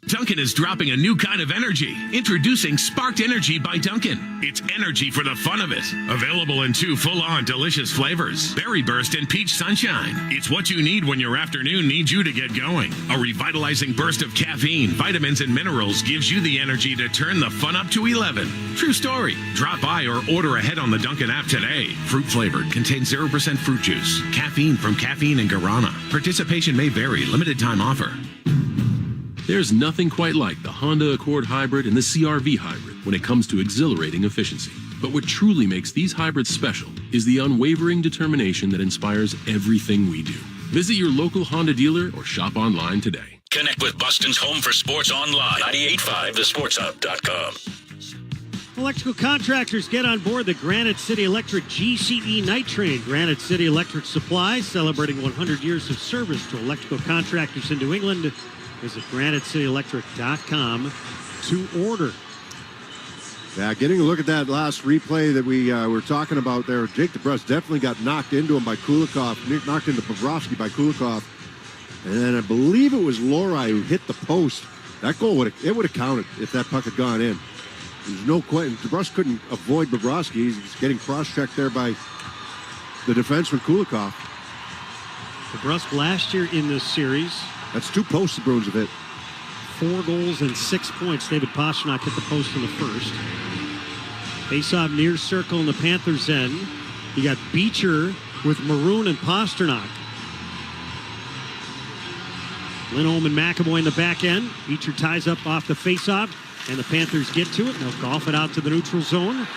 Dunkin' is dropping a new kind of energy. Introducing Sparked Energy by Dunkin'. It's energy for the fun of it. Available in 2 full-on delicious flavors. Berry Burst and Peach Sunshine. It's what you need when your afternoon needs you to get going. A revitalizing burst of caffeine, vitamins, and minerals gives you the energy to turn the fun up to 11. True story. Drop by or order ahead on the Dunkin' app today. Fruit flavored. Contains 0% fruit juice. Caffeine from Caffeine and Guarana. Participation may vary. Limited time offer. There's nothing quite like the Honda Accord Hybrid and the CR-V Hybrid when it comes to exhilarating efficiency. But what truly makes these hybrids special is the unwavering determination that inspires everything we do. Visit your local Honda dealer or shop online today. Connect with Boston's home for sports online. 98.5 thesportshub.com. Electrical contractors, get on board the Granite City Electric GCE Night Train. Granite City Electric Supply, celebrating 100 years of service to electrical contractors in New England. Visit granitecityelectric.com to order. Yeah, getting a look at that last replay that we were talking about there. Jake DeBrusk definitely got knocked into him by Kulikov, knocked into Bobrovsky by Kulikov. And then I believe it was Lohrei who hit the post. That goal would have counted if that puck had gone in. There's no question. DeBrusk couldn't avoid Bobrovsky. He's getting cross-checked there by the defenseman Kulikov. DeBrusk last year in this series. That's 2 posts the Bruins have hit. 4 goals and 6 points. David Pastrnak hit the post in the first. Face-off near circle in the Panthers' end. You got Beecher with Maroon and Pastrnak. Lindholm and McAvoy in the back end. Beecher ties up off the face-off, and the Panthers get to it. They'll golf it out to the neutral zone.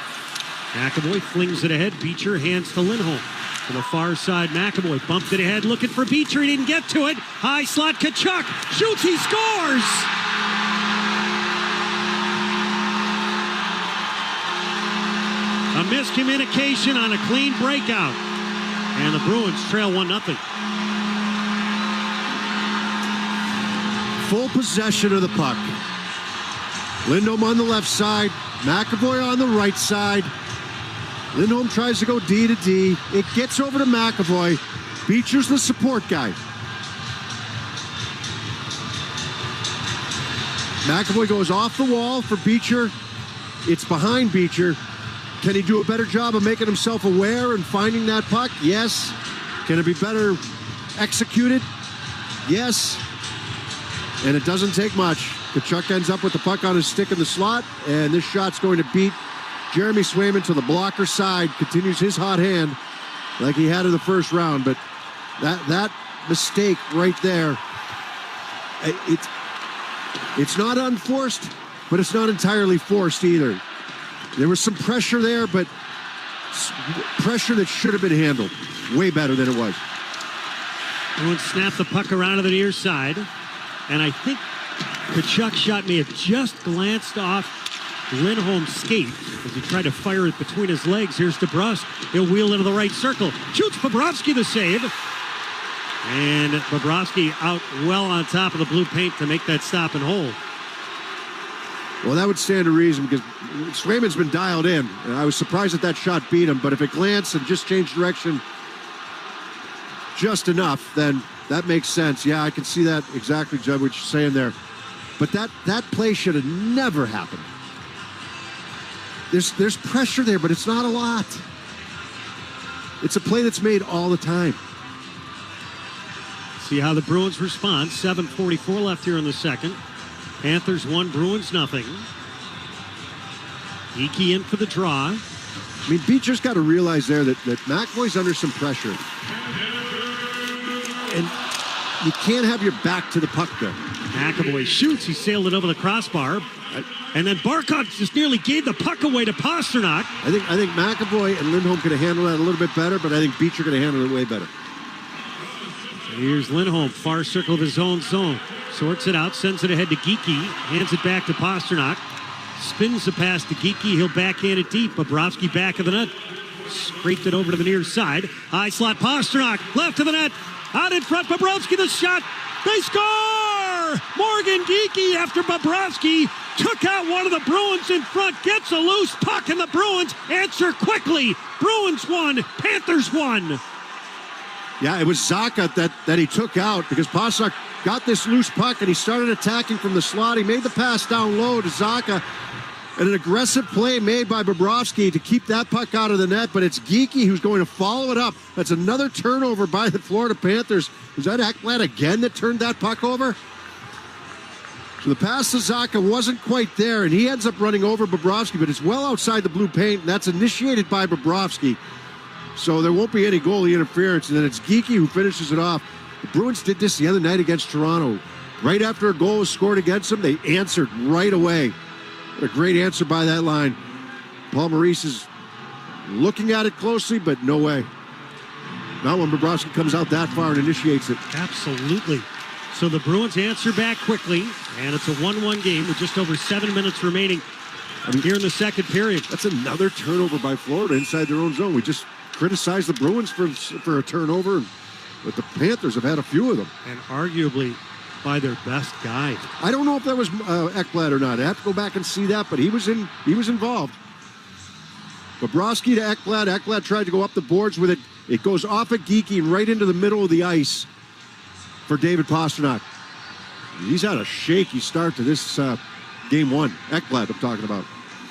McAvoy flings it ahead. Beecher hands to Lindholm. To the far side, McAvoy bumped it ahead, looking for Beecher. He didn't get to it. High slot, Tkachuk shoots, he scores! A miscommunication on a clean breakout. And the Bruins trail 1-0. Full possession of the puck. Lindholm on the left side, McAvoy on the right side. Lindholm tries to go D to D. It gets over to McAvoy. Beecher's the support guy. McAvoy goes off the wall for Beecher. It's behind Beecher. Can he do a better job of making himself aware and finding that puck? Yes. Can it be better executed? Yes. And it doesn't take much. Tkachuk ends up with the puck on his stick in the slot, and this shot's going to beat Jeremy Swayman to the blocker side. Continues his hot hand like he had in the first round, but that mistake right there, it's not unforced, but it's not entirely forced either. There was some pressure there, but pressure that should have been handled way better than it was. Bruins snap the puck around to the near side, and I think Tkachuk's shot may have just glanced off Lindholm's skate as he tried to fire it between his legs. Here's DeBrusk. He'll wheel into the right circle. Shoots Bobrovsky the save. And Bobrovsky out well on top of the blue paint to make that stop and hold. Well, that would stand to reason because Swayman's been dialed in. I was surprised that shot beat him, but if it glanced and just changed direction just enough, then that makes sense. Yeah, I can see that exactly, Jed, what you're saying there. But that play should have never happened. There's pressure there, but it's not a lot. It's a play that's made all the time. See how the Bruins respond. 7:44 left here in the second. Panthers 1, Bruins nothing. Geekie in for the draw. I mean, Beecher's got to realize there that McAvoy's under some pressure. And you can't have your back to the puck there. McAvoy shoots. He sailed it over the crossbar. And then Barkov just nearly gave the puck away to Pastrnak. I think McAvoy and Lindholm could have handled that a little bit better, but I think Beecher could have handled it way better. Here's Lindholm, far circle of his own zone. Sorts it out, sends it ahead to Geekie, hands it back to Pastrnak. Spins the pass to Geekie, he'll backhand it deep. Bobrovsky back of the net. Scraped it over to the near side. High slot Pastrnak, left of the net. Out in front, Bobrovsky, the shot. They score! Morgan Geekie, after Bobrovsky took out one of the Bruins in front, gets a loose puck, and the Bruins answer quickly. Bruins 1, Panthers 1. Yeah, it was Zacha that he took out because Pastrnak got this loose puck and he started attacking from the slot. He made the pass down low to Zacha. And an aggressive play made by Bobrovsky to keep that puck out of the net, but it's Geekie who's going to follow it up. That's another turnover by the Florida Panthers. Was that Ekblad again that turned that puck over? So the pass to Zacha wasn't quite there, and he ends up running over Bobrovsky, but it's well outside the blue paint, and that's initiated by Bobrovsky. So there won't be any goalie interference, and then it's Geekie who finishes it off. The Bruins did this the other night against Toronto. Right after a goal was scored against them, they answered right away. What a great answer by that line. Paul Maurice is looking at it closely, but no way. Not when Bobrovsky comes out that far and initiates it. Absolutely. So the Bruins answer back quickly, and it's a 1-1 game with just over 7 minutes remaining here in the second period. That's another turnover by Florida inside their own zone. We just criticized the Bruins for a turnover, but the Panthers have had a few of them. And arguably by their best guy. I don't know if that was Ekblad or not. I have to go back and see that, but he was involved. Bobrovsky to Ekblad. Ekblad tried to go up the boards with it. It goes off at Geekie and right into the middle of the ice for David Pastrnak. He's had a shaky start to this game one. Ekblad, I'm talking about.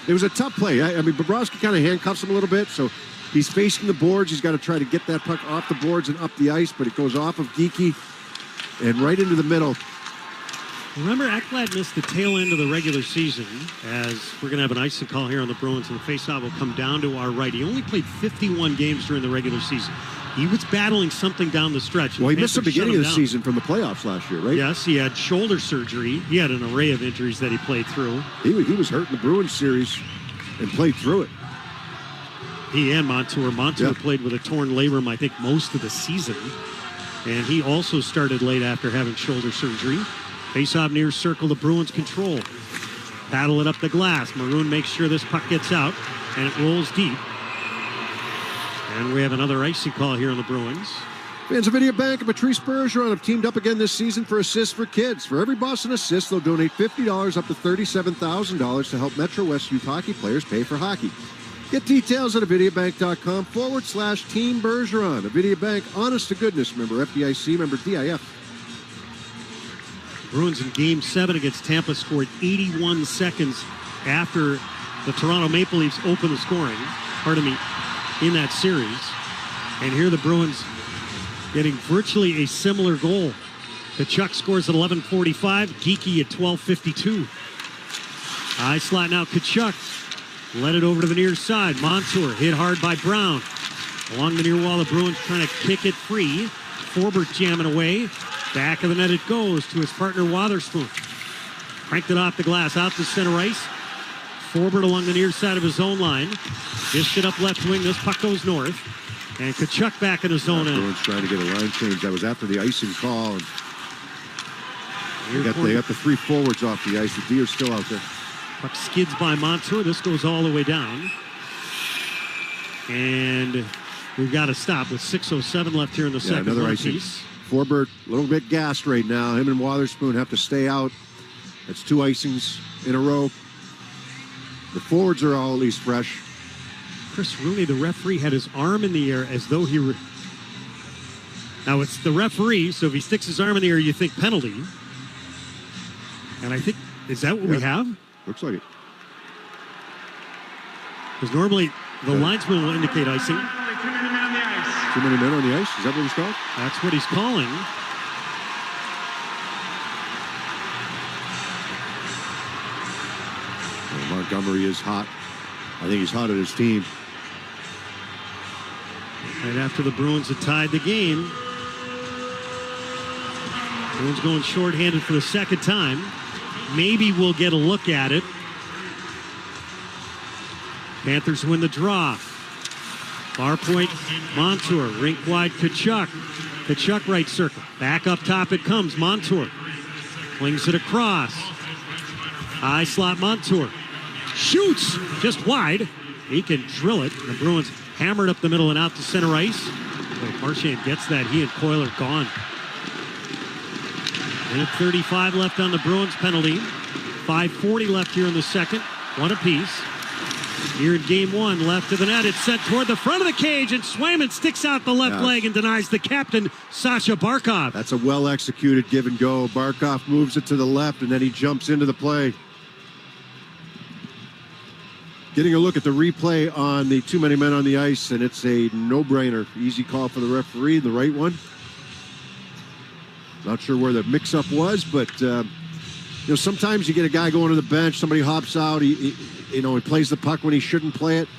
It was a tough play. I mean, Bobrovsky kind of handcuffs him a little bit, so he's facing the boards. He's got to try to get that puck off the boards and up the ice, but it goes off of Geekie and right into the middle. Remember, Ekblad missed the tail end of the regular season, as we're going to have an icing call here on the Bruins, and the faceoff will come down to our right. He only played 51 games during the regular season. He was battling something down the stretch. Well, he missed the beginning of the season from the playoffs last year, right? Yes, he had shoulder surgery. He had an array of injuries that he played through. He was hurt in the Bruins series and played through it. He and Montour. Montour played with a torn labrum, I think, most of the season. And he also started late after having shoulder surgery. Face-off near circle, the Bruins control. Battle it up the glass. Maroon makes sure this puck gets out, and it rolls deep. And we have another icing call here on the Bruins. Fans of Bank and Patrice Bergeron have teamed up again this season for Assists for Kids. For every Boston assist, they'll donate $50 up to $37,000 to help Metro West youth hockey players pay for hockey. Get details at avidiabank.com/Team Bergeron. Avidia Bank, honest to goodness, member FDIC, member DIF. Bruins in Game 7 against Tampa scored 81 seconds after the Toronto Maple Leafs opened the scoring, in that series. And here the Bruins getting virtually a similar goal. Tkachuk scores at 11:45, Geekie at 12:52. High slot now, Tkachuk. Let it over to the near side. Montour hit hard by Brown. Along the near wall, the Bruins trying to kick it free. Forbert jamming away. Back of the net it goes to his partner Wotherspoon. Cranked it off the glass, out to center ice. Forbert along the near side of his own line. Dished it up left wing. This puck goes north. And Tkachuk back in his zone end. Bruins trying to get a line change. That was after the icing call. And they got the three forwards off the ice. The D are still out there. Puck skids by Montour. This goes all the way down. And we've got to stop with 6:07 left here in the second. Another icing. Forbert, a little bit gassed right now. Him and Wotherspoon have to stay out. That's two icings in a row. The forwards are all at least fresh. Chris Rooney, the referee, had his arm in the air as though he were... Now, it's the referee, so if he sticks his arm in the air, you think penalty. And I think, is that what we have? Looks like it. Because normally the linesman will indicate icing. Too many men on the ice? Is that what he's called? That's what he's calling. Well, Montgomery is hot. I think he's hot at his team. Right after the Bruins had tied the game. Bruins going shorthanded for the second time. Maybe we'll get a look at it. Panthers win the draw. Far point, Montour. Rink wide, Tkachuk. Tkachuk right circle. Back up top it comes. Montour flings it across. High slot, Montour. Shoots just wide. He can drill it. The Bruins hammered up the middle and out to center ice. Marchand gets that. He and Coyle are gone. Minute 35 left on the Bruins penalty. 5:40 left here in the second. One apiece. Here in game one, left of the net. It's sent toward the front of the cage, and Swayman sticks out the left leg and denies the captain, Sasha Barkov. That's a well-executed give and go. Barkov moves it to the left, and then he jumps into the play. Getting a look at the replay on the too many men on the ice, and it's a no-brainer. Easy call for the referee, the right one. Not sure where the mix-up was, but sometimes you get a guy going to the bench, somebody hops out, he plays the puck when he shouldn't play it.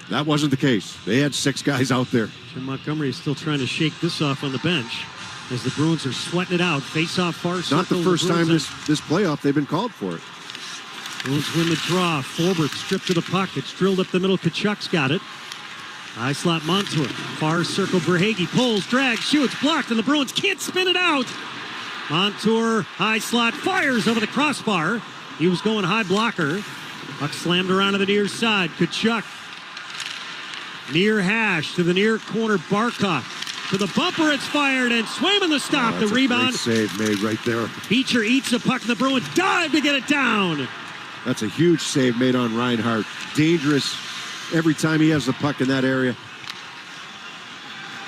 That wasn't the case. They had six guys out there. Jim Montgomery is still trying to shake this off on the bench as the Bruins are sweating it out. Face-off far circle. Not the first time this playoff they've been called for it. Bruins win the draw. Forbert stripped to the puck. It's drilled up the middle. Tkachuk's got it. High slot Montour. Far circle Verhaeghe. Pulls, drags, shoots, blocked, and the Bruins can't spin it out. Montour, high slot, fires over the crossbar. He was going high blocker. Puck slammed around to the near side. Tkachuk. Near hash to the near corner. Barkov. To the bumper, it's fired, and Swayman the stop. The rebound. Great save made right there. Beecher eats the puck, and the Bruins dive to get it down. That's a huge save made on Reinhart. Dangerous every time he has the puck in that area.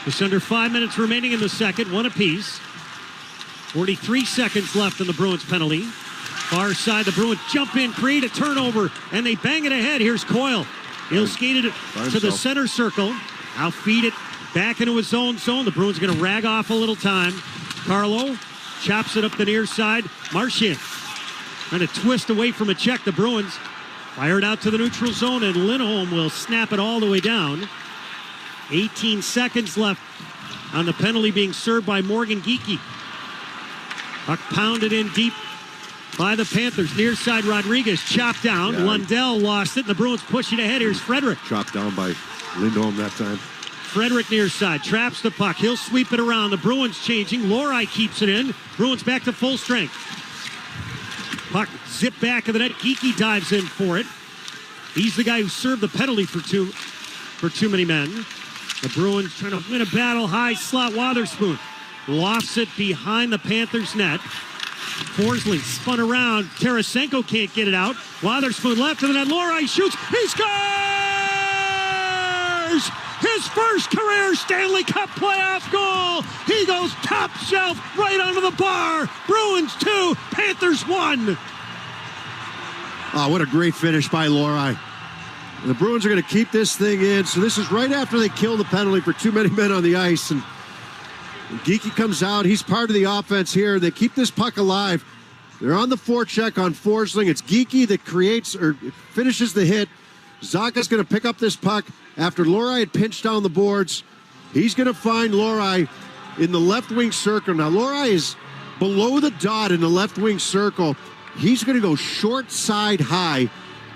Just under 5 minutes remaining in the second, one apiece. 43 seconds left in the Bruins penalty. Far side, the Bruins jump in, create a turnover, and they bang it ahead. Here's Coyle. He'll skate it to the center circle. Now feed it back into his own zone. The Bruins are going to rag off a little time. Carlo chops it up the near side. Marchand trying to twist away from a check. The Bruins fire it out to the neutral zone, and Lindholm will snap it all the way down. 18 seconds left on the penalty being served by Morgan Geekie. Puck pounded in deep by the Panthers. Near side, Rodriguez chopped down. Yeah. Lundell lost it, and the Bruins push it ahead. Here's Frederick. Chopped down by Lindholm that time. Frederick near side, traps the puck. He'll sweep it around. The Bruins changing. Lorei keeps it in. Bruins back to full strength. Puck zipped back of the net. Geekie dives in for it. He's the guy who served the penalty for too many men. The Bruins trying to win a battle. High slot. Wotherspoon lofts it behind the Panthers net. Forsling spun around. Tarasenko can't get it out. Wotherspoon left of the net. Lorei shoots. He scores! His first career Stanley Cup playoff goal. He goes top shelf right onto the bar. Bruins 2, Panthers 1. Oh, what a great finish by Lorei. The Bruins are going to keep this thing in. So this is right after they kill the penalty for too many men on the ice. And Geekie comes out. He's part of the offense here. They keep this puck alive. They're on the forecheck on Forsling. It's Geekie that creates or finishes the hit. Zaka's going to pick up this puck after Lorei had pinched down the boards. He's going to find Lorei in the left wing circle. Now, Lorei is below the dot in the left wing circle. He's going to go short side high,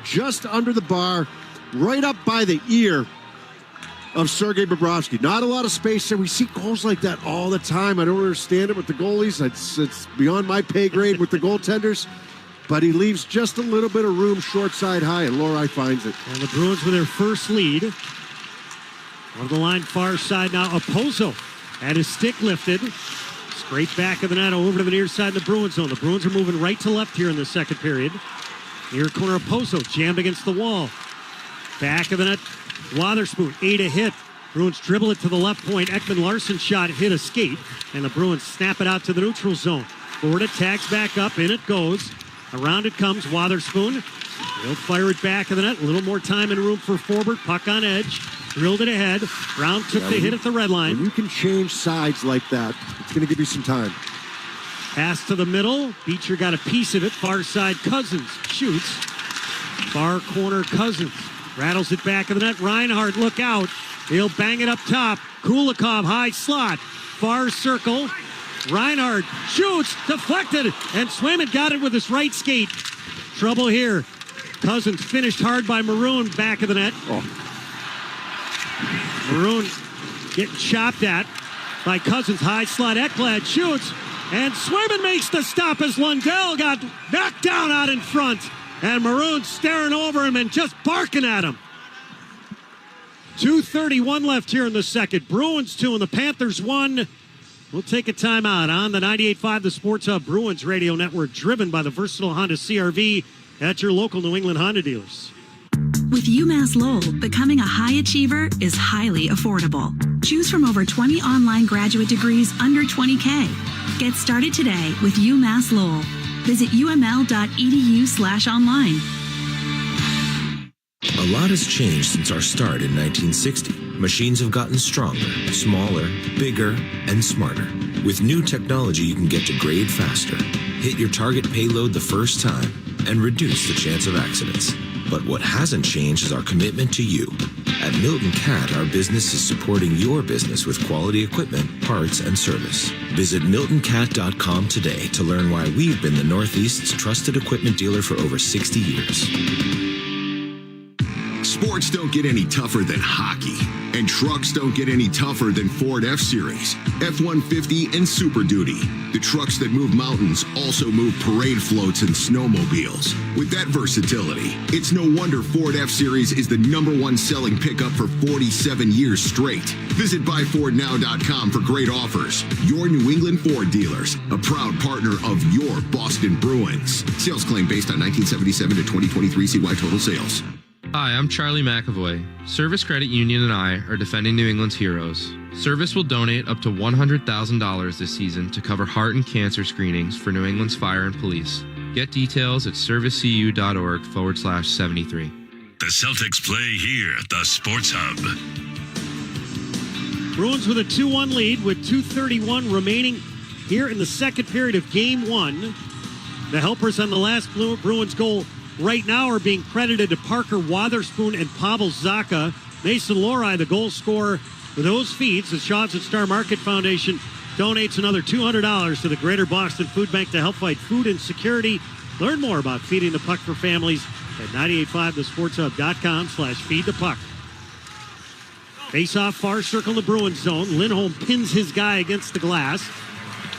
just under the bar, right up by the ear of Sergei Bobrovsky. Not a lot of space there. We see goals like that all the time. I don't understand it with the goalies. It's beyond my pay grade with the goaltenders. But he leaves just a little bit of room short side high, and Lorei finds it. And the Bruins with their first lead. On the line far side now, Oposo had his stick lifted. Straight back of the net over to the near side of the Bruins zone. The Bruins are moving right to left here in the second period. Near corner of Oposo, jammed against the wall. Back of the net, Wotherspoon, 8 a hit. Bruins dribble it to the left point. Ekman-Larsson shot hit a skate, and the Bruins snap it out to the neutral zone. Florida tags back up, in it goes. Around it comes Wotherspoon. He'll fire it back of the net. A little more time and room for Forbort. Puck on edge. Drilled it ahead. Brown took the hit at the red line. When you can change sides like that, it's going to give you some time. Pass to the middle. Beecher got a piece of it. Far side, Cousins shoots. Far corner, Cousins. Rattles it back of the net. Reinhart, look out. He'll bang it up top. Kulikov, high slot. Far circle. Reinhart shoots, deflected, and Swayman got it with his right skate. Trouble here. Cousins finished hard by Maroon, back of the net. Oh. Maroon getting chopped at by Cousins. High slot, Ekblad shoots, and Swayman makes the stop as Lundell got knocked down out in front. And Maroon staring over him and just barking at him. 2:31 left here in the second. Bruins 2 and the Panthers 1. We'll take a timeout on the 98.5 The Sports Hub Bruins Radio Network, driven by the versatile Honda CR-V at your local New England Honda dealers. With UMass Lowell, becoming a high achiever is highly affordable. Choose from over 20 online graduate degrees under $20K. Get started today with UMass Lowell. Visit uml.edu/online. A lot has changed since our start in 1960. Machines have gotten stronger, smaller, bigger, and smarter. With new technology, you can get to grade faster, hit your target payload the first time, and reduce the chance of accidents. But what hasn't changed is our commitment to you. At Milton Cat, our business is supporting your business with quality equipment, parts, and service. Visit MiltonCat.com today to learn why we've been the Northeast's trusted equipment dealer for over 60 years. Sports don't get any tougher than hockey, and trucks don't get any tougher than Ford F-Series, F-150, and Super Duty. The trucks that move mountains also move parade floats and snowmobiles. With that versatility, it's no wonder Ford F-Series is the #1 selling pickup for 47 years straight. Visit buyfordnow.com for great offers. Your New England Ford dealers, a proud partner of your Boston Bruins. Sales claim based on 1977 to 2023 CY total sales. Hi, I'm Charlie McAvoy. Service Credit Union and I are defending New England's heroes. Service will donate up to $100,000 this season to cover heart and cancer screenings for New England's fire and police. Get details at servicecu.org/73. The Celtics play here at the Sports Hub. Bruins with a 2-1 lead with 2:31 remaining here in the second period of Game 1. The helpers on the last Bruins goal right now are being credited to Parker Wotherspoon and Pavel Zacha. Mason Lohrei, the goal scorer for those feeds. The Shaw's and Star Market Foundation donates another $200 to the Greater Boston Food Bank to help fight food insecurity. Learn more about Feeding the Puck for families at 985thesportshub.com/feedthepuck. Face-off, far circle the Bruins zone. Lindholm pins his guy against the glass.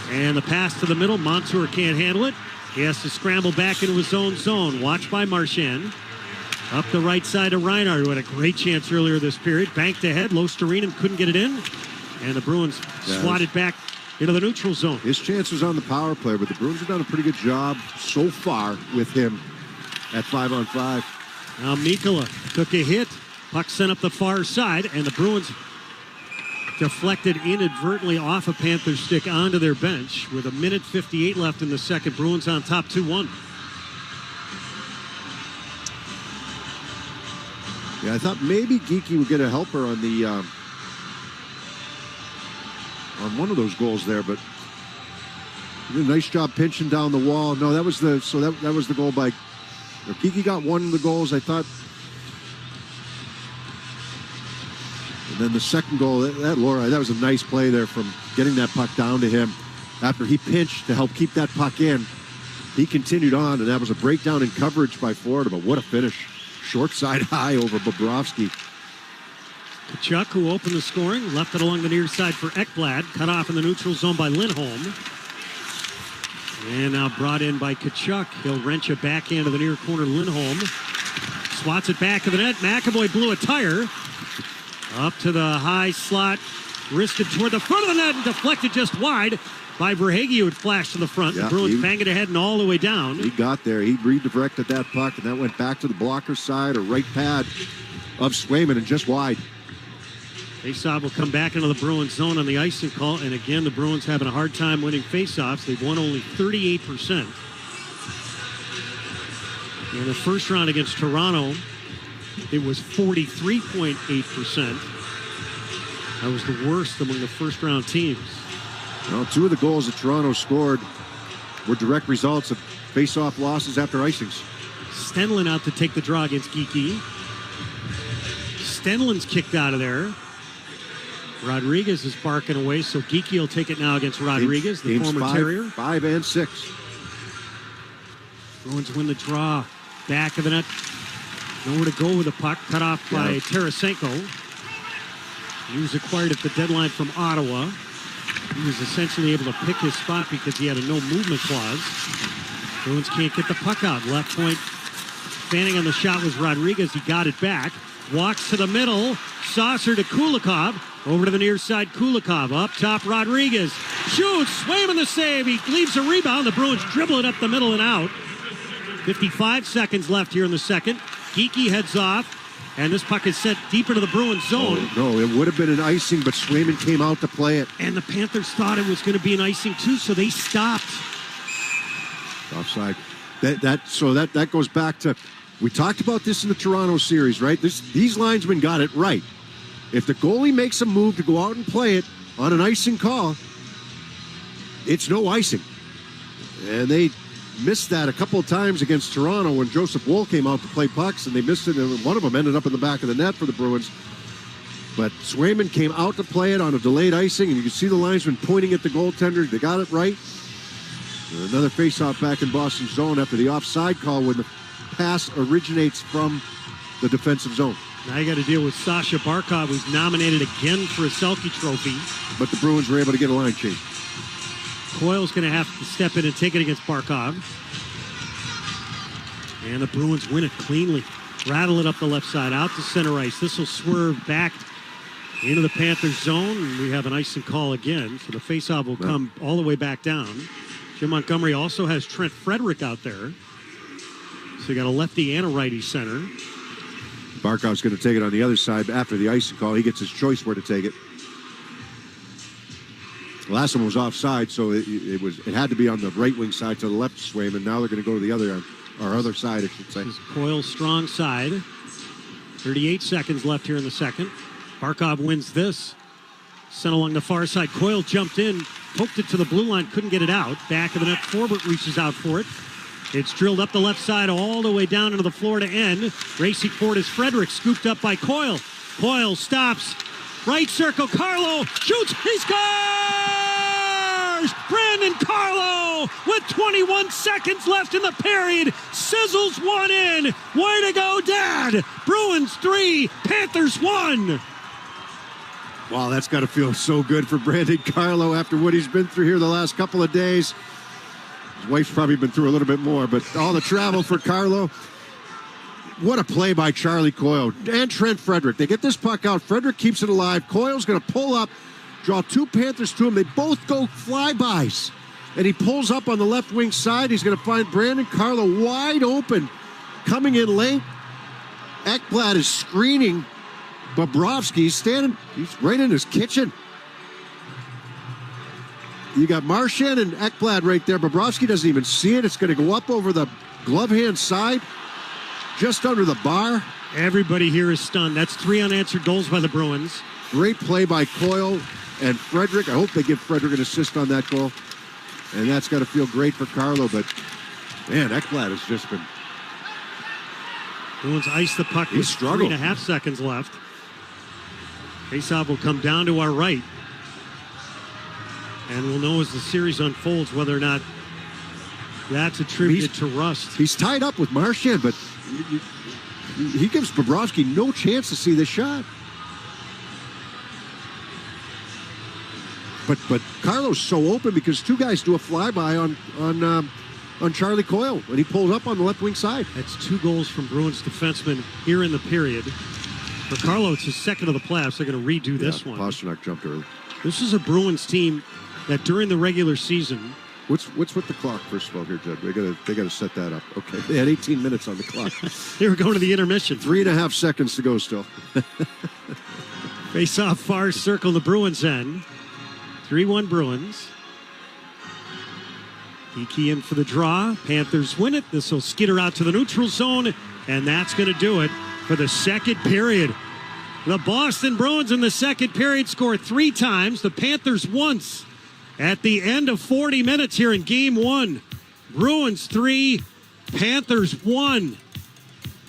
And the pass to the middle. Montour can't handle it. He has to scramble back into his own zone. Watched by Marchand. Up the right side to Reinhart, who had a great chance earlier this period. Banked ahead. Losterinen couldn't get it in. And the Bruins swatted back into the neutral zone. His chance was on the power play, but the Bruins have done a pretty good job so far with him at 5-on-5. Now Mikkola took a hit. Puck sent up the far side, and the Bruins deflected inadvertently off a Panther stick onto their bench with 1:58 left in the second. Bruins on top 2-1. Yeah, I thought maybe Geekie would get a helper on the on one of those goals there, but he did a nice job pinching down the wall. No, that was the that was the goal by Geekie. Got one of the goals, I thought. And then the second goal, that Lohrei, that was a nice play there from getting that puck down to him after he pinched to help keep that puck in. He continued on, and that was a breakdown in coverage by Florida, but what a finish. Short side high over Bobrovsky. Tkachuk, who opened the scoring, left it along the near side for Ekblad. Cut off in the neutral zone by Lindholm. And now brought in by Tkachuk. He'll wrench it back into the near corner. Lindholm swats it back of the net. McAvoy blew a tire. Up to the high slot. Wristed toward the front of the net and deflected just wide by Verhaeghe, who had flashed to the front. Yeah, the Bruins bang it ahead and all the way down. He got there. He redirected that puck, and that went back to the blocker side or right pad of Swayman and just wide. Faceoff will come back into the Bruins zone on the icing call, and again, the Bruins having a hard time winning faceoffs. They've won only 38%. In the first round against Toronto, it was 43.8%. That was the worst among the first-round teams. Well, two of the goals that Toronto scored were direct results of face-off losses after icings. Stenlin out to take the draw against Geekie. Stenlin's kicked out of there. Rodriguez is barking away, so Geekie will take it now against Rodriguez, the former Terrier. 5 and 6. Bruins win the draw. Back of the net. Nowhere to go with the puck. Cut off by Tarasenko. He was acquired at the deadline from Ottawa. He was essentially able to pick his spot because he had a no-movement clause. Bruins can't get the puck out. Left point, fanning on the shot was Rodriguez. He got it back. Walks to the middle. Saucer to Kulikov. Over to the near side, Kulikov. Up top, Rodriguez. Shoots. Swayman the save. He leaves a rebound. The Bruins dribble it up the middle and out. 55 seconds left here in the second. Geekie heads off. And this puck is sent deep into the Bruins zone. Oh, no, it would have been an icing, but Swayman came out to play it. And the Panthers thought it was going to be an icing too, so they stopped. Offside. That goes back to, we talked about this in the Toronto series, right? These linesmen got it right. If the goalie makes a move to go out and play it on an icing call, it's no icing. And they missed that a couple of times against Toronto when Joseph Woll came out to play pucks, and they missed it, and one of them ended up in the back of the net for the Bruins. But Swayman came out to play it on a delayed icing, and you can see the linesman pointing at the goaltender. They got it right. Another faceoff back in Boston's zone after the offside call when the pass originates from the defensive zone. Now you got to deal with Sasha Barkov, who's nominated again for a Selke Trophy. But the Bruins were able to get a line change. Coyle's going to have to step in and take it against Barkov. And the Bruins win it cleanly. Rattle it up the left side, out to center ice. This will swerve back into the Panthers zone. And we have an icing call again. So the faceoff will come all the way back down. Jim Montgomery also has Trent Frederick out there. So you got a lefty and a righty center. Barkov's going to take it on the other side after the icing call. He gets his choice where to take it. The last one was offside, so it had to be on the right wing side to the left Swayman. Now they're going to go to the other side, I should say. This is Coyle's strong side. 38 seconds left here in the second. Barkov wins this. Sent along the far side. Coyle jumped in, poked it to the blue line, couldn't get it out. Back of the net, Forbert reaches out for it. It's drilled up the left side all the way down into the Florida end. Racing forward is Frederick, scooped up by Coyle. Coyle stops. Right circle, Carlo shoots, he scores! Brandon Carlo with 21 seconds left in the period sizzles one in. Way to go, Dad! Bruins 3, Panthers 1. Wow, that's got to feel so good for Brandon Carlo after what he's been through here the last couple of days. His wife's probably been through a little bit more, but all the travel for Carlo. What a play by Charlie Coyle and Trent Frederick. They get this puck out. Frederick keeps it alive. Coyle's going to pull up, draw two Panthers to him. They both go flybys. And he pulls up on the left wing side. He's going to find Brandon Carlo wide open. Coming in late. Ekblad is screening Bobrovsky. He's right in his kitchen. You got Marchand and Ekblad right there. Bobrovsky doesn't even see it. It's going to go up over the glove hand side. Just under the bar. Everybody here is stunned. That's 3 unanswered goals by the Bruins. Great play by Coyle and Frederick. I hope they give Frederick an assist on that goal. And that's got to feel great for Carlo. But, man, Ekblad has just been... Bruins ice the puck with 3.5 seconds left. Faceoff will come down to our right. And we'll know as the series unfolds whether or not that's attributed to rust. He's tied up with Marchand, but he gives Bobrovsky no chance to see the shot. But Carlo's so open because two guys do a flyby on Charlie Coyle when he pulls up on the left wing side. That's 2 goals from Bruins defensemen here in the period. For Carlo, it's his second of the playoffs. They're going to redo this one. Pasternak jumped early. This is a Bruins team that during the regular season... What's with the clock, first of all, here, Judd? They got to set that up. Okay, they had 18 minutes on the clock. They were going to the intermission. 3.5 seconds to go still. Face off far circle, the Bruins end. 3-1 Bruins. Key in for the draw. Panthers win it. This will skitter out to the neutral zone, and that's going to do it for the second period. The Boston Bruins in the second period score 3 times. The Panthers once. At the end of 40 minutes here in Game 1, Bruins 3, Panthers 1.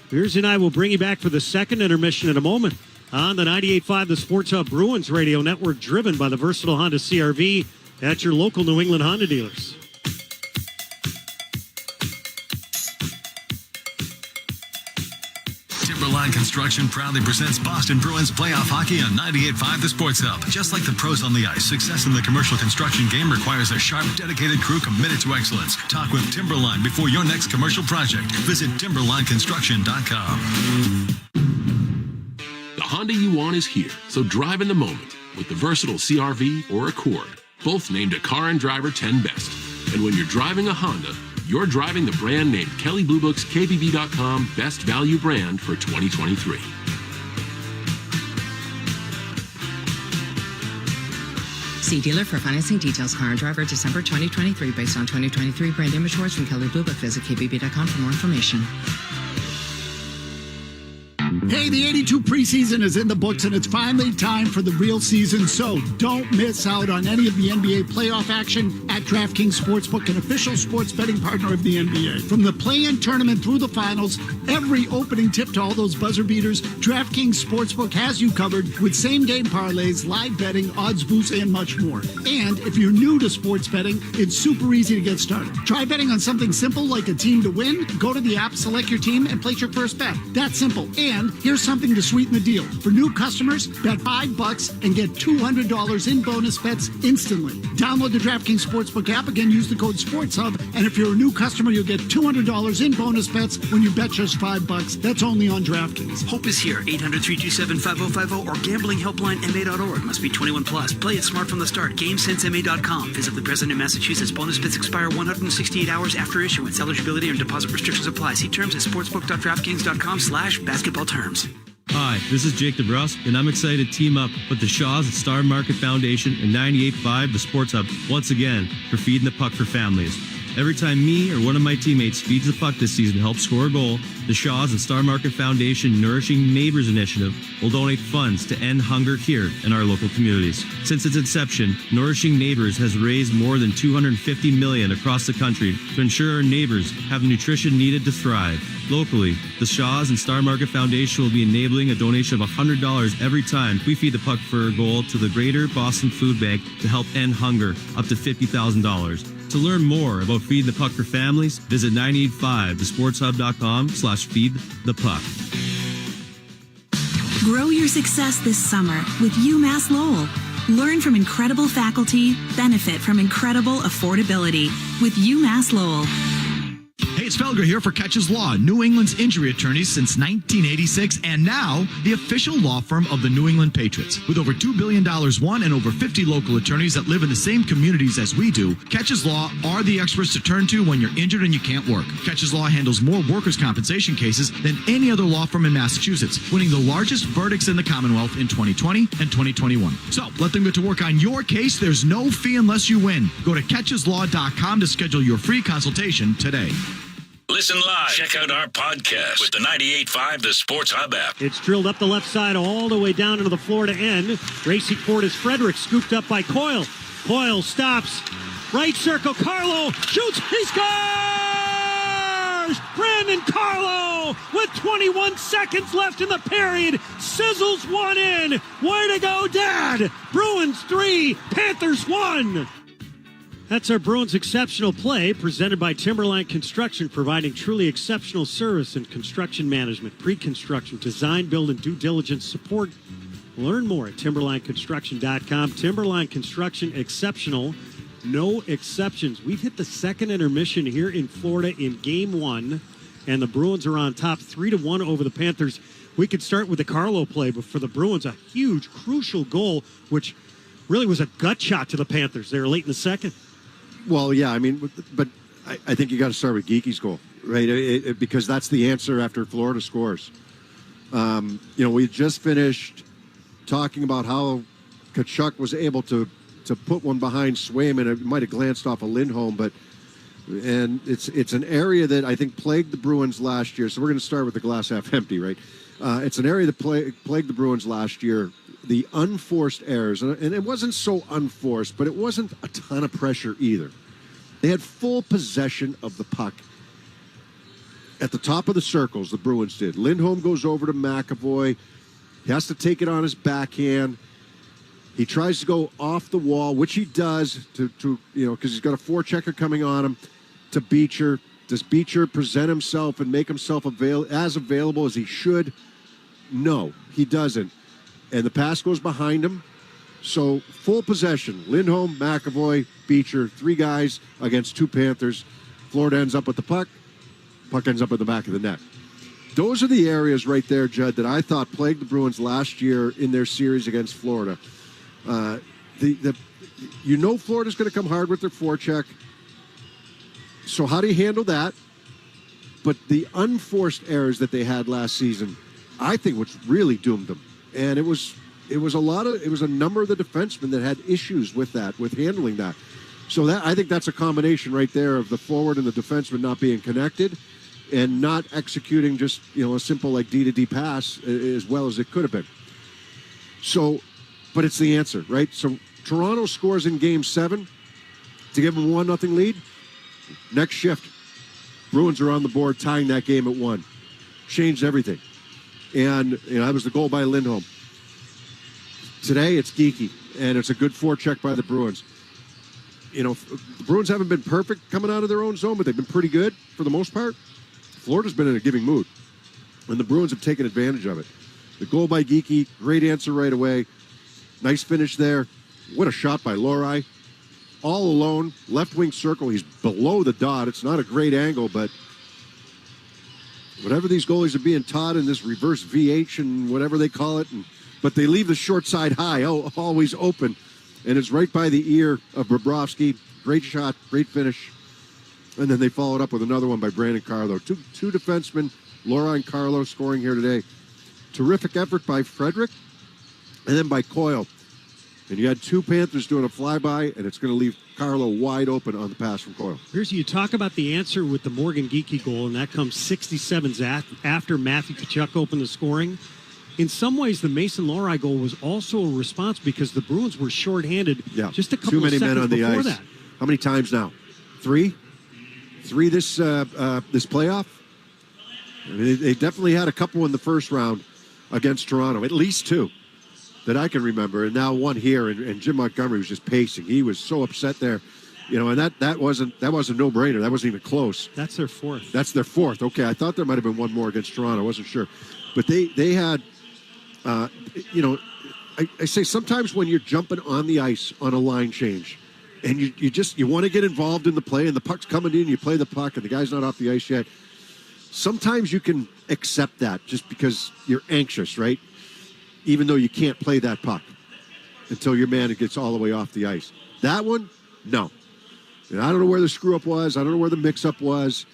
Beers and I will bring you back for the second intermission in a moment on the 98.5 The Sports Hub Bruins Radio Network, driven by the versatile Honda CR-V at your local New England Honda dealers. Timberline Construction proudly presents Boston Bruins playoff hockey on 98.5 The Sports Hub. Just like the pros on the ice, success in the commercial construction game requires a sharp, dedicated crew committed to excellence. Talk with Timberline before your next commercial project. Visit timberlineconstruction.com. The Honda you want is here, so drive in the moment with the versatile CR-V or Accord, both named a Car and Driver 10 Best. And when you're driving a Honda, you're driving the brand named Kelley Blue Book's KBB.com Best Value Brand for 2023. See dealer for financing details. Car and Driver December 2023 based on 2023 brand inventories from Kelley Blue Book. Visit KBB.com for more information. Hey, the 82 preseason is in the books, and it's finally time for the real season, so don't miss out on any of the NBA playoff action at DraftKings Sportsbook, an official sports betting partner of the NBA. From the play-in tournament through the finals, every opening tip to all those buzzer beaters, DraftKings Sportsbook has you covered with same-game parlays, live betting, odds boosts, and much more. And if you're new to sports betting, it's super easy to get started. Try betting on something simple like a team to win. Go to the app, select your team, and place your first bet. That's simple. And here's something to sweeten the deal. For new customers, bet $5 and get $200 in bonus bets instantly. Download the DraftKings Sportsbook app. Again, use the code SportsHub. And if you're a new customer, you'll get $200 in bonus bets when you bet just $5. That's only on DraftKings. Hope is here. 800-327-5050 or gamblinghelplinema.org. Must be 21 plus. Play it smart from the start. GameSenseMA.com. Visit the President of Massachusetts. Bonus bets expire 168 hours after issuance. Eligibility and deposit restrictions apply. See terms at sportsbook.draftkings.com/basketball terms. Hi, this is Jake DeBrusque, and I'm excited to team up with the Shaws at Star Market Foundation and 98.5 The Sports Hub once again for Feeding the Puck for Families. Every time me or one of my teammates feeds the puck this season to help score a goal, the Shaws and Star Market Foundation Nourishing Neighbors Initiative will donate funds to end hunger here in our local communities. Since its inception, Nourishing Neighbors has raised more than $250 million across the country to ensure our neighbors have the nutrition needed to thrive. Locally, the Shaws and Star Market Foundation will be enabling a donation of $100 every time we feed the puck for a goal to the Greater Boston Food Bank to help end hunger, up to $50,000. To learn more about Feed the Puck for families, visit 985thesportshub.com/feedthepuck. Grow your success this summer with UMass Lowell. Learn from incredible faculty, benefit from incredible affordability with UMass Lowell. Hey, it's Felger here for Catches Law, New England's injury attorneys since 1986, and now the official law firm of the New England Patriots. With over $2 billion won and over 50 local attorneys that live in the same communities as we do, Catches Law are the experts to turn to when you're injured and you can't work. Catches Law handles more workers' compensation cases than any other law firm in Massachusetts, winning the largest verdicts in the Commonwealth in 2020 and 2021. So let them get to work on your case. There's no fee unless you win. Go to catcheslaw.com to schedule your free consultation today. Listen live. Check out our podcast with the 98.5 The Sports Hub app. It's drilled up the left side all the way down into the Florida end. Racing forward is Frederick, scooped up by Coyle. Coyle stops. Right circle, Carlo shoots, he scores! Brandon Carlo with 21 seconds left in the period. Sizzles one in. Way to go, Dad! Bruins 3, Panthers 1. That's our Bruins Exceptional Play, presented by Timberline Construction, providing truly exceptional service in construction management, pre-construction, design, build, and due diligence support. Learn more at timberlineconstruction.com. Timberline Construction, exceptional, no exceptions. We've hit the second intermission here in Florida in Game 1, and the Bruins are on top 3-1 over the Panthers. We could start with the Carlo play, but for the Bruins, a huge, crucial goal, which really was a gut shot to the Panthers. They were late in the second. Well, yeah, I mean, but I think you got to start with Geeky's goal, right? Because that's the answer after Florida scores. We just finished talking about how Tkachuk was able to put one behind Swayman. It might have glanced off of Lindholm, and it's an area that I think plagued the Bruins last year. So we're going to start with the glass half empty, right? It's an area that plagued the Bruins last year. The unforced errors, and it wasn't so unforced, but it wasn't a ton of pressure either. They had full possession of the puck. At the top of the circles, the Bruins did. Lindholm goes over to McAvoy. He has to take it on his backhand. He tries to go off the wall, which he does because he's got a forechecker coming on him, to Beecher. Does Beecher present himself and make himself available as he should? No, he doesn't. And the pass goes behind him. So full possession. Lindholm, McAvoy, Beecher, 3 guys against 2 Panthers. Florida ends up with the puck. Puck ends up in the back of the net. Those are the areas right there, Judd, that I thought plagued the Bruins last year in their series against Florida. Florida's going to come hard with their forecheck. So how do you handle that? But the unforced errors that they had last season, I think, what's really doomed them. And it was a number of the defensemen that had issues with handling that. So I think that's a combination right there of the forward and the defenseman not being connected and not executing just, a simple like D-to-D pass as well as it could have been. So, but it's the answer, right? So Toronto scores in Game 7 to give them a 1-0 lead. Next shift, Bruins are on the board tying that game at 1. Changed everything. And that was the goal by Lindholm. Today, it's Geeky, and it's a good forecheck by the Bruins. The Bruins haven't been perfect coming out of their own zone, but they've been pretty good for the most part. Florida's been in a giving mood, and the Bruins have taken advantage of it. The goal by Geeky, great answer right away. Nice finish there. What a shot by Lohrei. All alone, left wing circle. He's below the dot. It's not a great angle, but whatever these goalies are being taught in this reverse VH and whatever they call it, but they leave the short side high, always open, and it's right by the ear of Bobrovsky. Great shot, great finish, and then they followed up with another one by Brandon Carlo. Two defensemen, Lohrei and Carlo, scoring here today. Terrific effort by Frederick, and then by Coyle. And you had 2 Panthers doing a flyby, and it's going to leave Carlo wide open on the pass from Coyle. You talk about the answer with the Morgan Geekie goal, and that comes 67 after Matthew Tkachuk opened the scoring. In some ways, the Mason Lohrei goal was also a response because the Bruins were shorthanded just a couple of seconds men on the before ice. that. How many times now? 3? 3 this playoff? I mean, they definitely had a couple in the first round against Toronto, at least 2 that I can remember, and now 1 here. And Jim Montgomery was just pacing. He was so upset there, and that wasn't a no-brainer. That wasn't even close. That's their 4th. That's their 4th. Okay, I thought there might have been 1 more against Toronto. I wasn't sure, but they had, I say sometimes when you're jumping on the ice on a line change, and you want to get involved in the play, and the puck's coming in, you play the puck, and the guy's not off the ice yet. Sometimes you can accept that just because you're anxious, right? Even though you can't play that puck until your man gets all the way off the ice. That one, no. And I don't know where the screw-up was. I don't know where the mix-up was.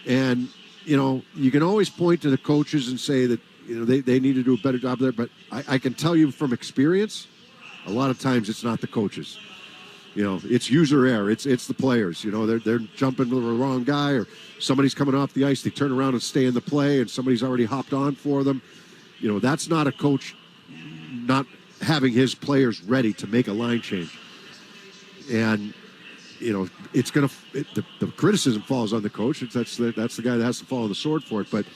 And, you can always point to the coaches and say that, they need to do a better job there. But I can tell you from experience, a lot of times it's not the coaches. It's user error. It's the players. They're jumping to the wrong guy, or somebody's coming off the ice. They turn around and stay in the play, and somebody's already hopped on for them. That's not a coach not having his players ready to make a line change. And, it's going to the criticism falls on the coach. That's the guy that has to fall on the sword for it. But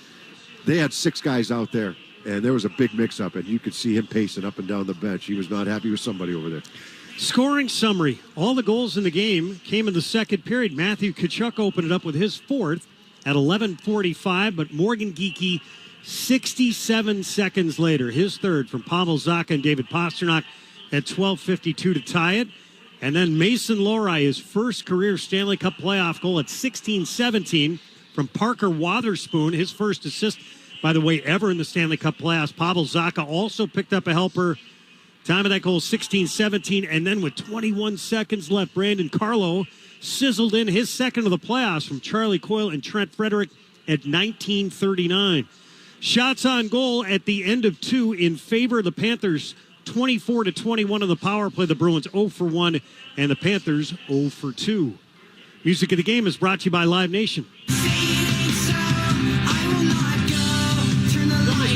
they had 6 guys out there, and there was a big mix-up, and you could see him pacing up and down the bench. He was not happy with somebody over there. Scoring summary. All the goals in the game came in the second period. Matthew Tkachuk opened it up with his 4th at 11:45, but Morgan Geekie 67 seconds later, his 3rd from Pavel Zacha and David Pastrnak at 12:52 to tie it. And then Mason Lohrei, his first career Stanley Cup playoff goal at 16:17 from Parker Wotherspoon, his first assist, by the way, ever in the Stanley Cup playoffs. Pavel Zacha also picked up a helper. Time of that goal, 16:17. And then with 21 seconds left, Brandon Carlo sizzled in his 2nd of the playoffs from Charlie Coyle and Trent Frederick at 19:39. Shots on goal at the end of 2 in favor of the Panthers, 24-21 on the power play. The Bruins 0 for 1, and the Panthers 0 for 2. Music of the Game is brought to you by Live Nation.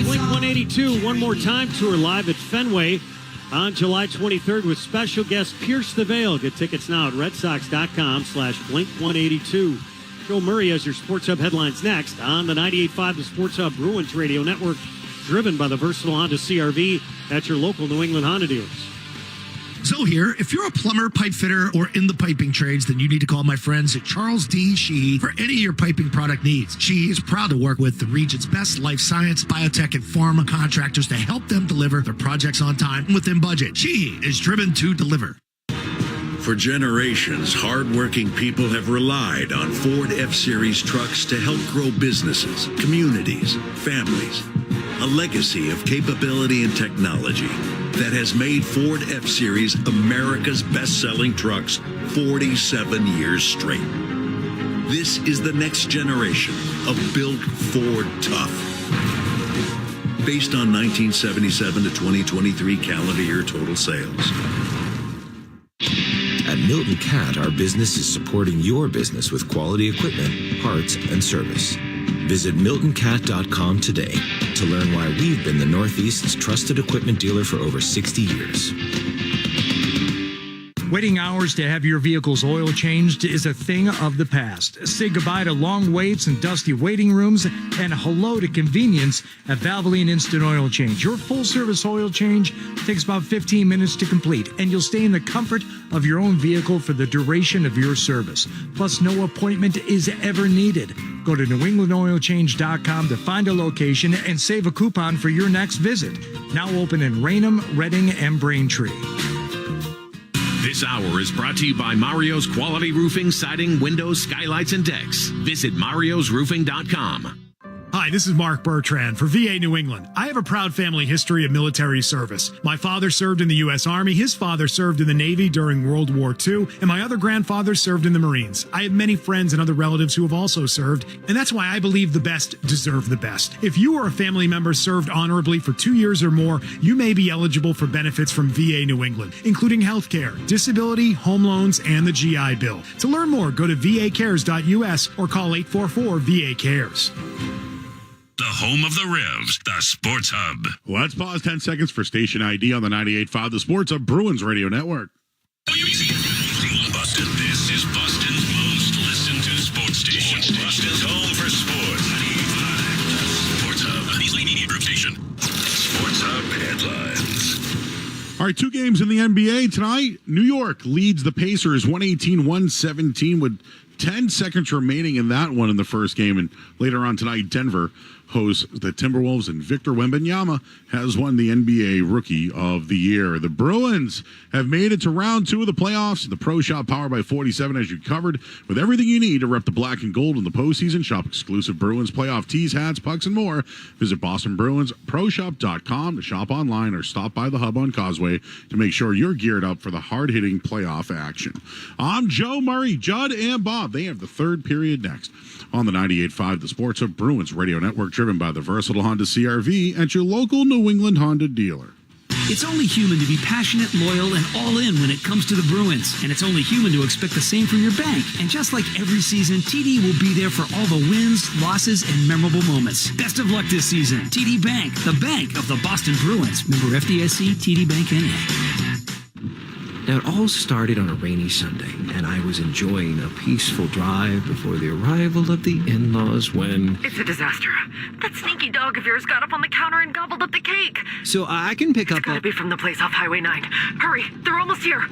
Blink-182 One More Time tour live at Fenway on July 23rd with special guest Pierce the Veil. Get tickets now at redsox.com/Blink-182. Joe Murray has your Sports Hub headlines next on the 98.5 The Sports Hub Bruins Radio Network, driven by the versatile Honda CR-V at your local New England Honda dealers. Zoe here. If you're a plumber, pipe fitter, or in the piping trades, then you need to call my friends at Charles D. Sheehy for any of your piping product needs. Sheehy is proud to work with the region's best life science, biotech, and pharma contractors to help them deliver their projects on time and within budget. Sheehy is driven to deliver. For generations, hardworking people have relied on Ford F-Series trucks to help grow businesses, communities, families. A legacy of capability and technology that has made Ford F-Series America's best-selling trucks 47 years straight. This is the next generation of Built Ford Tough. Based on 1977 to 2023 calendar year total sales. At Milton Cat, our business is supporting your business with quality equipment, parts, and service. Visit MiltonCat.com today to learn why we've been the Northeast's trusted equipment dealer for over 60 years. Waiting hours to have your vehicle's oil changed is a thing of the past. Say goodbye to long waits and dusty waiting rooms, and hello to convenience at Valvoline Instant Oil Change. Your full-service oil change takes about 15 minutes to complete, and you'll stay in the comfort of your own vehicle for the duration of your service. Plus, no appointment is ever needed. Go to NewEnglandOilChange.com to find a location and save a coupon for your next visit. Now open in Raynham, Reading, and Braintree. This hour is brought to you by Mario's Quality Roofing, Siding, Windows, Skylights, and Decks. Visit mariosroofing.com. Hi, this is Mark Bertrand for VA New England. I have a proud family history of military service. My father served in the U.S. Army, his father served in the Navy during World War II, and my other grandfather served in the Marines. I have many friends and other relatives who have also served, and that's why I believe the best deserve the best. If you or a family member served honorably for 2 years or more, you may be eligible for benefits from VA New England, including health care, disability, home loans, and the GI Bill. To learn more, go to vacares.us or call 844-VA-CARES. The home of the Revs, the Sports Hub. Let's pause 10 seconds for station ID on the 98.5, the Sports Hub Bruins Radio Network. Boston, this is Boston's most listened to sports station. Boston's home for sports. 95, Sports Hub, the media group station. Sports Hub headlines. All right, 2 games in the NBA tonight. New York leads the Pacers 118-117 with 10 seconds remaining in that one in the first game. And later on tonight, Denver hosts the Timberwolves, and Victor Wembanyama has won the NBA Rookie of the Year. The Bruins have made it to round 2 of the playoffs. The Pro Shop powered by 47, as you covered, with everything you need to rep the black and gold in the postseason. Shop exclusive Bruins playoff tees, hats, pucks, and more. Visit BostonBruinsProShop.com to shop online or stop by the hub on Causeway to make sure you're geared up for the hard-hitting playoff action. I'm Joe Murray, Judd, and Bob. They have the third period next on the 98.5, the Sports of Bruins Radio Network, driven by the versatile Honda CR-V at your local New England Honda dealer. It's only human to be passionate, loyal, and all in when it comes to the Bruins. And it's only human to expect the same from your bank. And just like every season, TD will be there for all the wins, losses, and memorable moments. Best of luck this season. TD Bank, the bank of the Boston Bruins. Member FDIC, TD Bank N.A. Now, it all started on a rainy Sunday, and I was enjoying a peaceful drive before the arrival of the in-laws when... It's a disaster. That sneaky dog of yours got up on the counter and gobbled up the cake. So I can pick up... It's gotta be from the place off Highway 9. Hurry, they're almost here.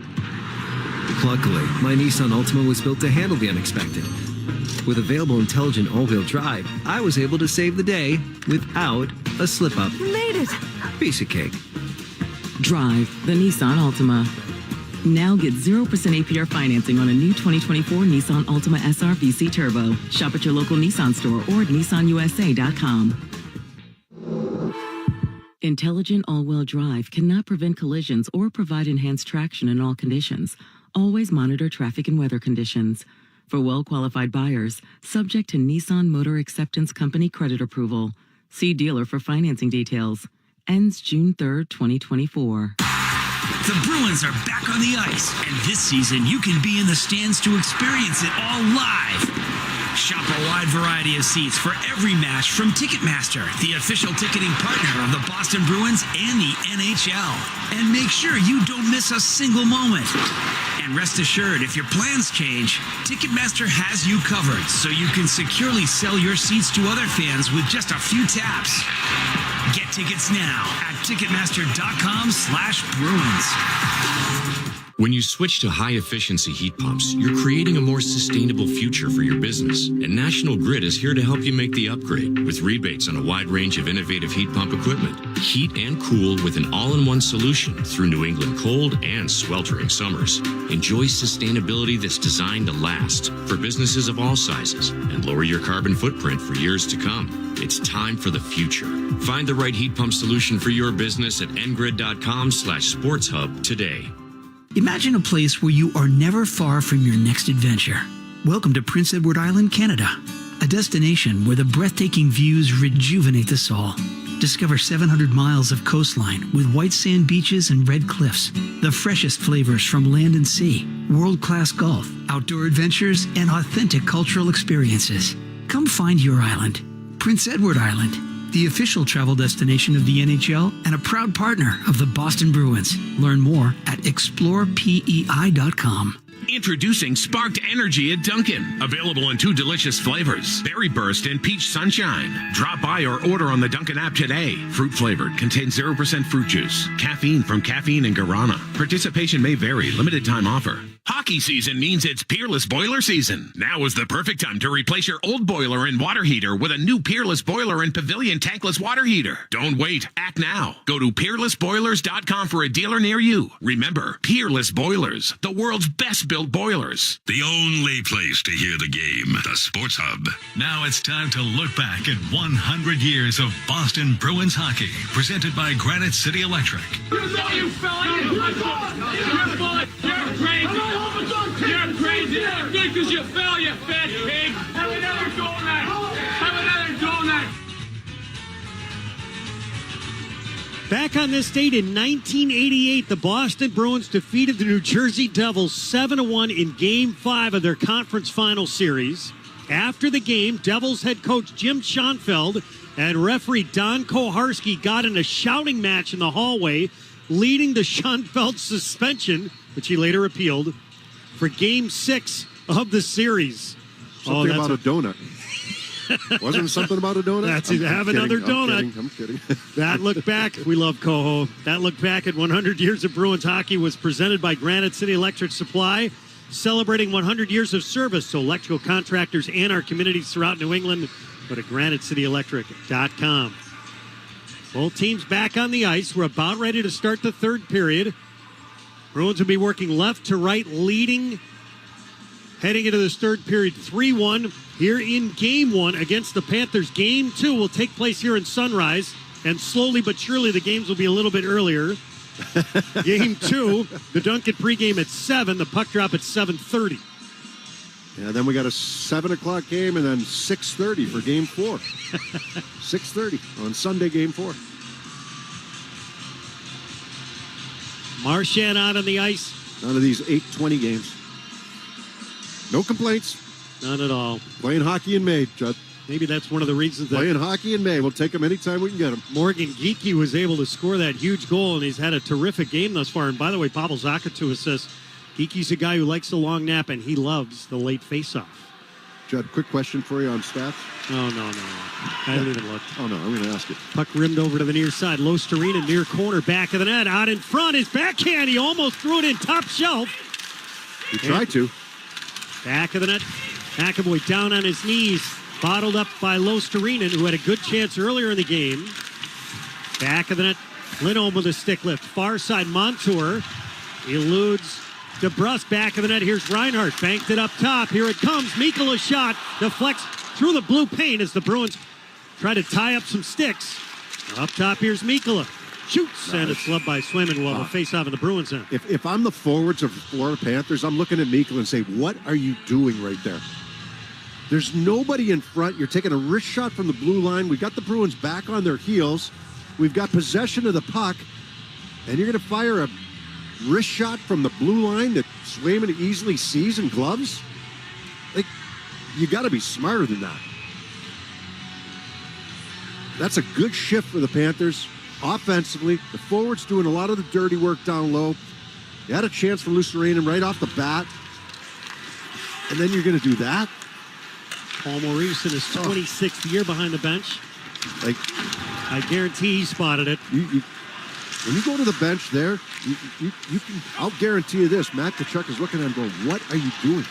Luckily, my Nissan Altima was built to handle the unexpected. With available intelligent all-wheel drive, I was able to save the day without a slip-up. You made it. Piece of cake. Drive the Nissan Altima. Now get 0% APR financing on a new 2024 Nissan Altima SR VC Turbo. Shop at your local Nissan store or at nissanusa.com. Intelligent all-wheel drive cannot prevent collisions or provide enhanced traction in all conditions. Always monitor traffic and weather conditions. For well-qualified buyers, subject to Nissan Motor Acceptance Company credit approval. See dealer for financing details. Ends June 3rd, 2024. The Bruins are back on the ice, and this season you can be in the stands to experience it all live. Shop a wide variety of seats for every match from Ticketmaster, the official ticketing partner of the Boston Bruins and the NHL. And make sure you don't miss a single moment. And rest assured, if your plans change, Ticketmaster has you covered so you can securely sell your seats to other fans with just a few taps. Get tickets now at Ticketmaster.com/Bruins. When you switch to high-efficiency heat pumps, you're creating a more sustainable future for your business. And National Grid is here to help you make the upgrade with rebates on a wide range of innovative heat pump equipment. Heat and cool with an all-in-one solution through New England cold and sweltering summers. Enjoy sustainability that's designed to last for businesses of all sizes and lower your carbon footprint for years to come. It's time for the future. Find the right heat pump solution for your business at ngrid.com/sportshub today. Imagine a place where you are never far from your next adventure. Welcome to Prince Edward Island, Canada, a destination where the breathtaking views rejuvenate the soul. Discover 700 miles of coastline with white sand beaches and red cliffs, the freshest flavors from land and sea, world-class golf, outdoor adventures, and authentic cultural experiences. Come find your island. Prince Edward Island, the official travel destination of the NHL and a proud partner of the Boston Bruins. Learn more at explorepei.com. Introducing Sparked Energy at Dunkin'. Available in 2 delicious flavors, Berry Burst and Peach Sunshine. Drop by or order on the Dunkin' app today. Fruit flavored, contains 0% fruit juice. Caffeine from caffeine and guarana. Participation may vary. Limited time offer. Hockey season means it's Peerless Boiler season. Now is the perfect time to replace your old boiler and water heater with a new Peerless Boiler and Pavilion tankless water heater. Don't wait. Act now. Go to peerlessboilers.com for a dealer near you. Remember, Peerless Boilers, the world's best built boilers. The only place to hear the game, the Sports Hub. Now it's time to look back at 100 years of Boston Bruins hockey, presented by Granite City Electric. You fella! You're crazy! You're crazy! Good because you fell, you fat pig! Have another donut! Have another donut! Back on this date in 1988, the Boston Bruins defeated the New Jersey Devils 7-1 in Game 5 of their conference final series. After the game, Devils head coach Jim Schoenfeld and referee Don Koharski got in a shouting match in the hallway, leading to Schoenfeld's suspension, which he later appealed, for Game 6 of the series. Something about a donut. Wasn't it something about a donut? That's it. Have another donut. I'm kidding. That look back, we love Coho. That look back at 100 years of Bruins hockey was presented by Granite City Electric Supply, celebrating 100 years of service to electrical contractors and our communities throughout New England. Go to granitecityelectric.com. Both teams back on the ice. We're about ready to start the third period. Bruins will be working left to right, leading, heading into this third period 3-1 here in Game 1 against the Panthers. Game 2 will take place here in Sunrise, and slowly but surely the games will be a little bit earlier. Game 2, the Duncan pregame at 7, the puck drop at 7:30. Yeah, then we got a 7 o'clock game and then 6:30 for Game 4. 6:30 on Sunday, Game 4. Marchand out on the ice. None of these 8:20 games. No complaints. None at all. Playing hockey in May, Judd. Maybe that's one of the reasons that playing hockey in May. We'll take them anytime we can get them. Morgan Geekie was able to score that huge goal, and he's had a terrific game thus far. And by the way, Pavel Zachatua says Geekie's a guy who likes the long nap, and he loves the late faceoff. Judd, quick question for you on stats. Oh, no. I haven't even looked. Oh, no, I'm going to ask it. Puck rimmed over to the near side. Lostarina, near corner, back of the net. Out in front, his backhand. He almost threw it in top shelf. He tried to. Back of the net. McAvoy down on his knees. Bottled up by Lostarina, who had a good chance earlier in the game. Back of the net. Lindholm with a stick lift. Far side, Montour eludes DeBrusque. Back of the net. Here's Reinhart. Banked it up top. Here it comes. Mikkola shot. Deflects through the blue paint as the Bruins try to tie up some sticks. Up top, here's Mikkola. Shoots, and it's led by Swayman. We'll have a face-off in the Bruins end. If I'm the forwards of the Florida Panthers, I'm looking at Mikkola and say, what are you doing right there? There's nobody in front. You're taking a wrist shot from the blue line. We've got the Bruins back on their heels. We've got possession of the puck. And you're going to fire a wrist shot from the blue line that Swayman easily sees in gloves? Like, you got to be smarter than that. That's a good shift for the Panthers. Offensively, the forwards doing a lot of the dirty work down low. You had a chance for Lostarina right off the bat. And then you're going to do that? Paul Maurice in his 26th year behind the bench. Like, I guarantee he spotted it. When you go to the bench there, you can. I'll guarantee you this: Matt Tkachuk is looking at him going, "What are you doing?"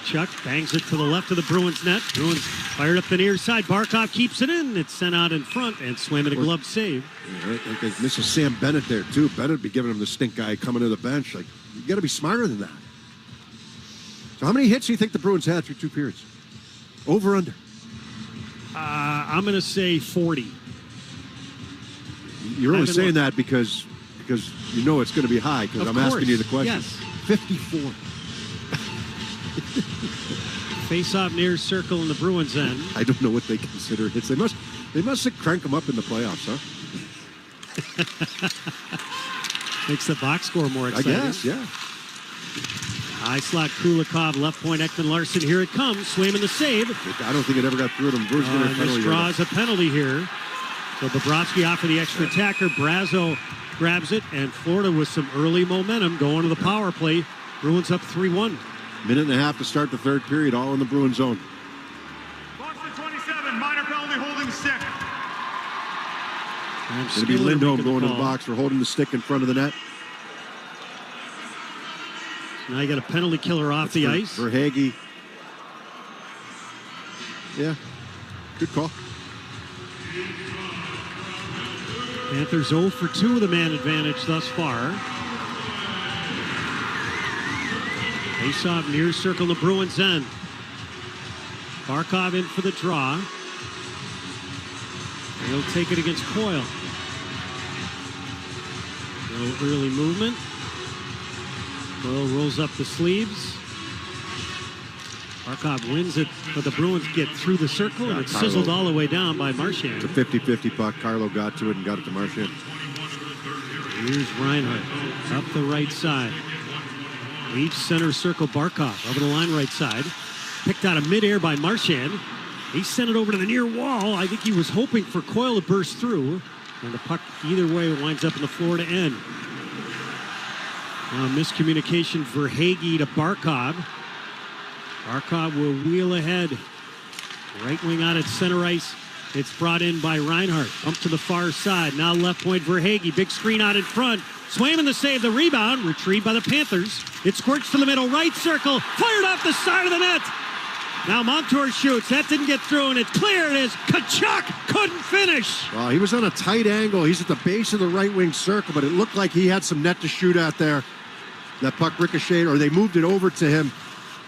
Chuck bangs it to the left of the Bruins net. Bruins fired up the near side. Barkov keeps it in. It's sent out in front, and Swayman a glove save. Yeah, this is Sam Bennett there too. Bennett would be giving him the stink eye coming to the bench. Like, you got to be smarter than that. So how many hits do you think the Bruins had through 2 periods? Over, under? I'm going to say 40. You're only saying that because you know it's going to be high, because I'm asking you the question. Yes. 54. Face-off near circle in the Bruins end. I don't know what they consider hits. They must crank them up in the playoffs, huh? Makes the box score more exciting. I guess, yeah. High slot, Kulikov, left point, Ekman Larson. Here it comes. Swayman the save. I don't think it ever got through them. Bruce this draws a penalty here. So Bobrovsky off for the extra attacker. Brazo grabs it, and Florida with some early momentum going to the power play. Bruins up 3-1. Minute and a half to start the third period, all in the Bruins zone. Boston 27, minor penalty, holding the stick. It's going to be Lindholm going to the box for holding the stick in front of the net. Now you got a penalty killer off the ice. Verhaeghe. Yeah, good call. Panthers 0 for 2 with a man advantage thus far. Face-off near circle the Bruins end. Barkov in for the draw. He'll take it against Coyle. Little early movement. Coyle rolls up the sleeves. Barkov wins it, but the Bruins get through the circle, and it's sizzled all the way down by Marchand. It's a 50-50 puck. Carlo got to it and got it to Marchand. Here's Reinhart up the right side. Leaves center circle Barkov over the line right side. Picked out of midair by Marchand. He sent it over to the near wall. I think he was hoping for Coyle to burst through. And the puck either way winds up in the Florida end. Miscommunication for Verhaeghe to Barkov. Barkov will wheel ahead. Right wing out at center ice. It's brought in by Reinhart. Up to the far side. Now left point Verhaeghe. Big screen out in front. Swayman to save the rebound. Retrieved by the Panthers. It squirts to the middle. Right circle. Fired off the side of the net. Now Montour shoots. That didn't get through, and it's cleared as Tkachuk couldn't finish. Well, he was on a tight angle. He's at the base of the right wing circle, but it looked like he had some net to shoot at there. That puck ricocheted, or they moved it over to him.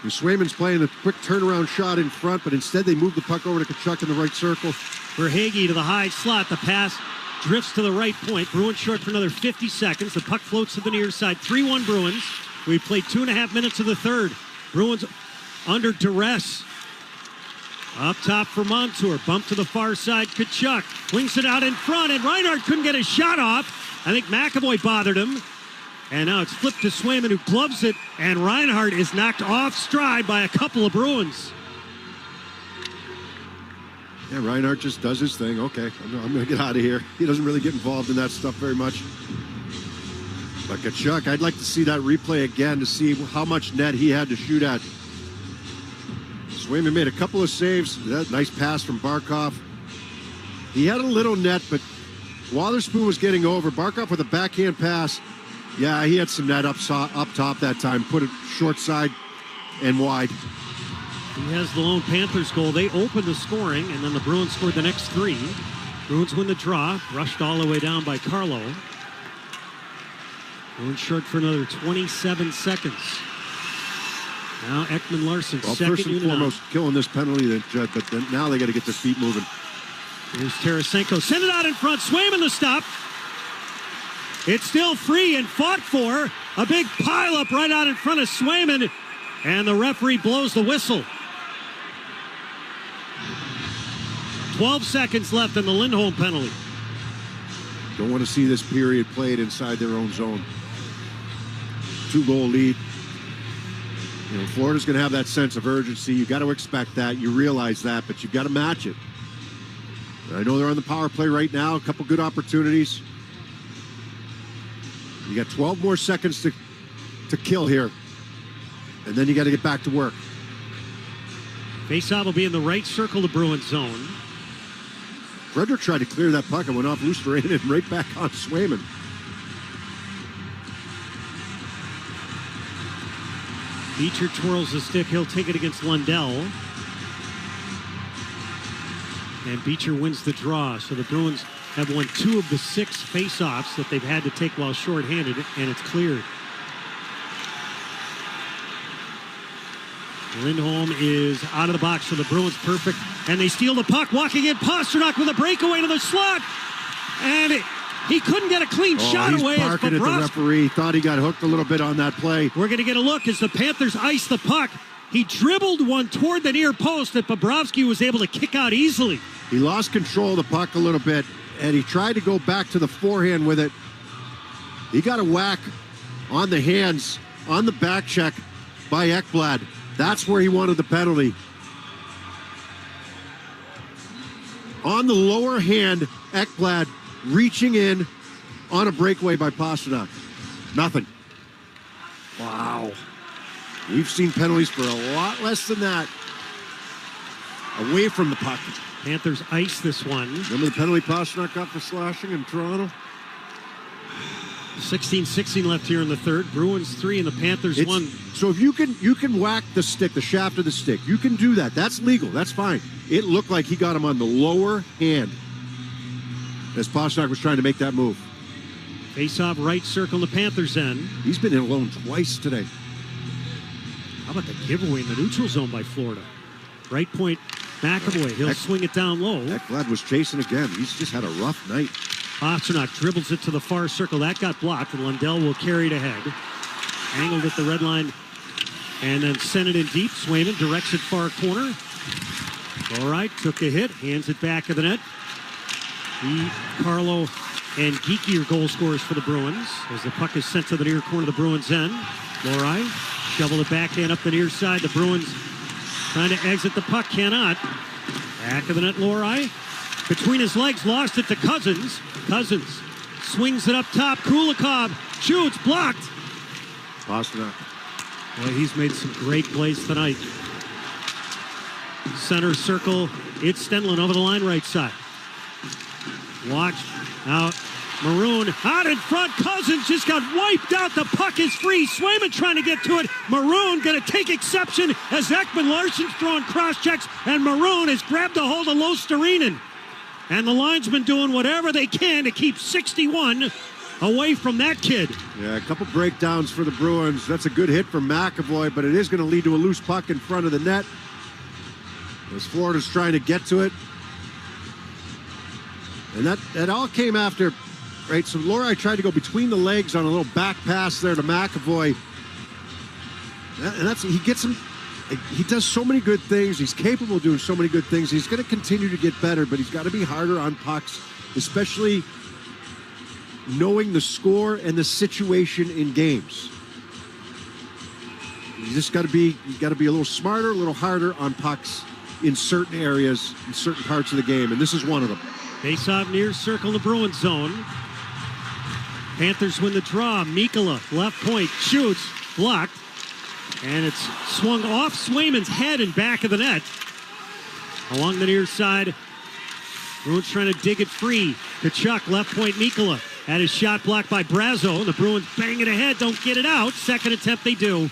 And Swayman's playing a quick turnaround shot in front, but instead they moved the puck over to Tkachuk in the right circle. Verhaeghe to the high slot. The pass drifts to the right point. Bruins short for another 50 seconds. The puck floats to the near side. 3-1 Bruins. We played 2.5 minutes of the third. Bruins under duress. Up top for Montour. Bump to the far side. Tkachuk flings it out in front, and Reinhart couldn't get a shot off. I think McAvoy bothered him. And now it's flipped to Swayman, who gloves it, and Reinhart is knocked off stride by a couple of Bruins. Yeah, Reinhart just does his thing. Okay, I'm going to get out of here. He doesn't really get involved in that stuff very much. But Tkachuk, I'd like to see that replay again to see how much net he had to shoot at. Swayman made a couple of saves. That nice pass from Barkov. He had a little net, but Wotherspoon was getting over. Barkov with a backhand pass. Yeah, he had some net up top that time. Put it short side and wide. He has the lone Panthers goal. They opened the scoring, and then the Bruins scored the next 3. Bruins win the draw. Rushed all the way down by Carlo. Bruins short for another 27 seconds. Now Ekman Larson, second first and unit foremost, killing this penalty, but then now they got to get their feet moving. Here's Tarasenko. Send it out in front. Swayman the stop. It's still free and fought for. A big pileup right out in front of Swayman. And the referee blows the whistle. 12 seconds left in the Lindholm penalty. Don't want to see this period played inside their own zone. 2-goal lead. You know, Florida's going to have that sense of urgency. You got to expect that. You realize that, but you've got to match it. I know they're on the power play right now. A couple good opportunities. You got 12 more seconds to kill here. And then you got to get back to work. Faceoff will be in the right circle, the Bruins zone. Frederick tried to clear that puck and went off Lusteran and right back on Swayman. Beecher twirls the stick. He'll take it against Lundell. And Beecher wins the draw. So the Bruins have won 2 of the 6 faceoffs that they've had to take while shorthanded, and it's cleared. Lindholm is out of the box for the Bruins. Perfect. And they steal the puck. Walking in, Pasternak with a breakaway to the slot. And he couldn't get a clean shot he's away. Barking at the referee. Thought he got hooked a little bit on that play. We're going to get a look as the Panthers ice the puck. He dribbled one toward the near post that Bobrovsky was able to kick out easily. He lost control of the puck a little bit, and he tried to go back to the forehand with it. He got a whack on the hands, on the back check by Ekblad. That's where he wanted the penalty. On the lower hand, Ekblad reaching in on a breakaway by Pasternak. Nothing. Wow. We've seen penalties for a lot less than that. Away from the puck. Panthers ice this one. Remember the penalty Pasternak got for slashing in Toronto? 16-16 left here in the third. Bruins 3 and the Panthers 1. So if you can whack the stick, the shaft of the stick, you can do that. That's legal. That's fine. It looked like he got him on the lower hand as Pastrnak was trying to make that move. Face-off right circle in the Panthers end. He's been in alone twice today. How about the giveaway in the neutral zone by Florida? Right point, McAvoy. He'll swing it down low. Ekblad was chasing again. He's just had a rough night. Pastrnak dribbles it to the far circle. That got blocked, and Lundell will carry it ahead. Angled at the red line, and then sent it in deep. Swayman directs it far corner. All right, took a hit, hands it back of the net. Carlo and Geeky are goal scorers for the Bruins as the puck is sent to the near corner of the Bruins end. Lohrei shoveled it backhand up the near side. The Bruins trying to exit the puck, cannot. Back of the net, Lohrei. Between his legs, lost it to Cousins. Cousins swings it up top. Kulikov shoots, blocked. Pastrnak. Boy, he's made some great plays tonight. Center circle, it's Stanley over the line right side. Watch out. Maroon out in front. Cousins just got wiped out. The puck is free. Swayman trying to get to it. Maroon going to take exception as Ekman Larsson's throwing cross checks, and Maroon has grabbed a hold of Luostarinen. And the linesmen doing whatever they can to keep 61 away from that kid. Yeah, a couple breakdowns for the Bruins. That's a good hit from McAvoy, but it is going to lead to a loose puck in front of the net as Florida's trying to get to it. And that all came after, right? So Lohrei tried to go between the legs on a little back pass there to McAvoy. And he gets him. He does so many good things. He's capable of doing so many good things. He's going to continue to get better, but he's got to be harder on pucks, especially knowing the score and the situation in games. You just got to be a little smarter, a little harder on pucks in certain areas, in certain parts of the game, and this is one of them. Face-off near circle in the Bruins zone. Panthers win the draw. Mikkola, left point, shoots, blocked. And it's swung off Swayman's head and back of the net. Along the near side, Bruins trying to dig it free. Kachuk, left point, Mikkola. Had his shot blocked by Brazo. The Bruins bang it ahead, don't get it out. Second attempt they do.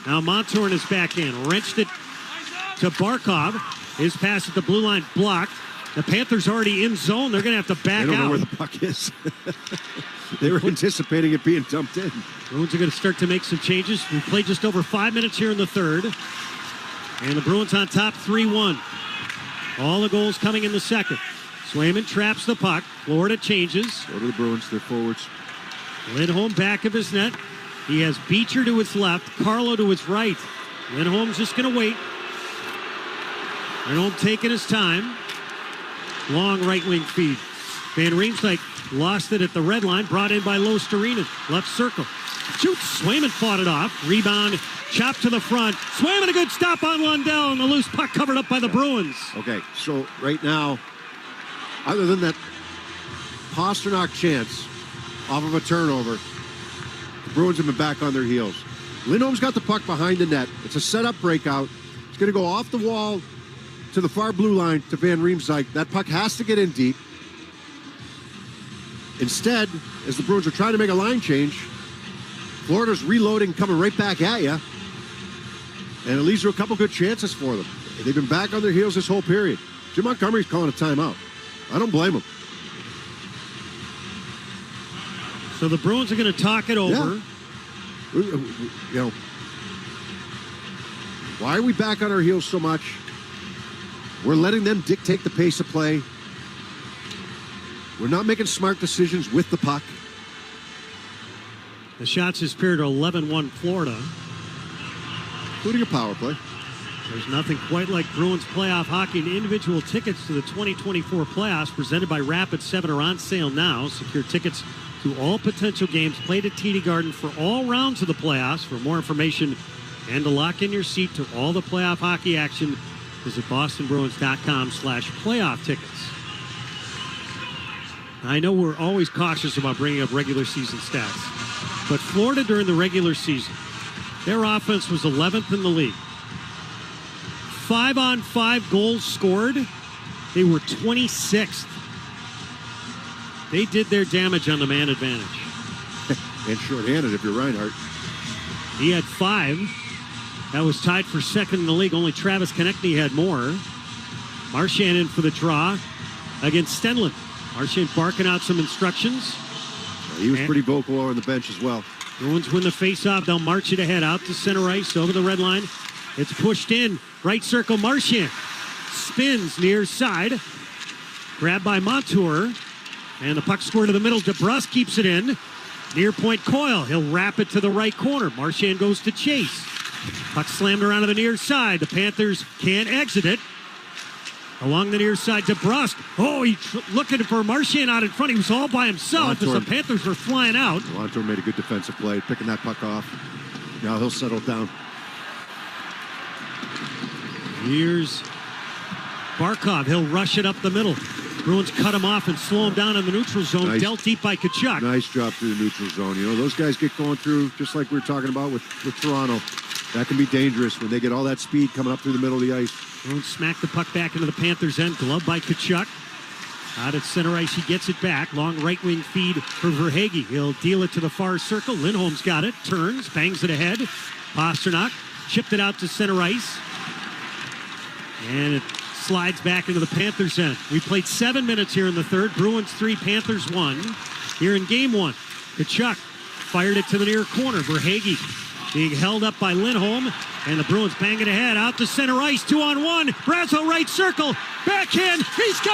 Now Montour in his backhand. Wrenched it to Barkov. His pass at the blue line blocked. The Panthers already in zone. They're going to have to back out. They don't know where the puck is. They were anticipating it being dumped in. Bruins are going to start to make some changes. We played just over 5 minutes here in the third. And the Bruins on top 3-1. All the goals coming in the second. Swayman traps the puck. Florida changes. Go to the Bruins, their forwards. Lindholm back of his net. He has Beecher to his left, Carlo to his right. Lindholm's just going to wait. Lindholm taking his time. Long right wing feed. Van Riemsdyk lost it at the red line, brought in by Luostarinen. Left circle. Shoots. Swayman fought it off. Rebound. Chopped to the front. Swayman a good stop on Lundell, and the loose puck covered up by the Bruins. Okay, so right now, other than that Pastrnak chance off of a turnover, the Bruins have been back on their heels. Lindholm's got the puck behind the net. It's a set-up breakout. It's going to go off the wall to the far blue line to Van Riemsdyk. That puck has to get in deep. Instead, as the Bruins are trying to make a line change, Florida's reloading, coming right back at you. And it leads to a couple good chances for them. They've been back on their heels this whole period. Jim Montgomery's calling a timeout. I don't blame him. So the Bruins are going to talk it over. Yeah. You know, why are we back on our heels so much? We're letting them dictate the pace of play. We're not making smart decisions with the puck. The shots this period are 11-1 Florida. Including a power play. There's nothing quite like Bruins playoff hockey, and individual tickets to the 2024 playoffs presented by Rapid 7 are on sale now. Secure tickets to all potential games played at TD Garden for all rounds of the playoffs. For more information and to lock in your seat to all the playoff hockey action, visit bostonbruins.com/playoff tickets. I know we're always cautious about bringing up regular season stats, but Florida during the regular season, their offense was 11th in the league. 5-on-5 goals scored, they were 26th. They did their damage on the man advantage. And shorthanded if you're Reinhart. He had 5. That was tied for second in the league. Only Travis Konechny had more. Marchand in for the draw against Stanley. Marchand barking out some instructions. He was pretty vocal on the bench as well. Bruins win the faceoff. They'll march it ahead out to center ice over the red line. It's pushed in. Right circle, Marchand. Spins near side. Grabbed by Montour. And the puck square to the middle. DeBrusque keeps it in. Near point Coyle. He'll wrap it to the right corner. Marchand goes to chase. Puck slammed around to the near side. The Panthers can't exit it. Along the near side, DeBrusque. Oh, he's looking for Marchand out in front. He was all by himself as the Panthers were flying out. Montour made a good defensive play, picking that puck off. Now he'll settle down. Here's Barkov. He'll rush it up the middle. Bruins cut him off and slow him down in the neutral zone. Nice. Dealt deep by Tkachuk. Nice job through the neutral zone. You know, those guys get going through, just like we were talking about with Toronto. That can be dangerous when they get all that speed coming up through the middle of the ice. Bruins smack the puck back into the Panthers' end. Glove by Tkachuk. Out at center ice, he gets it back. Long right wing feed for Verhaeghe. He'll deal it to the far circle. Lindholm's got it. Turns, bangs it ahead. Pasternak chipped it out to center ice. And it slides back into the Panthers' end. We played 7 minutes here in the third. Bruins 3, Panthers 1. Here in game 1, Tkachuk fired it to the near corner. Verhaeghe being held up by Lindholm. And the Bruins bang it ahead. Out to center ice. 2-on-1. Brazeau right circle. Backhand. He scores!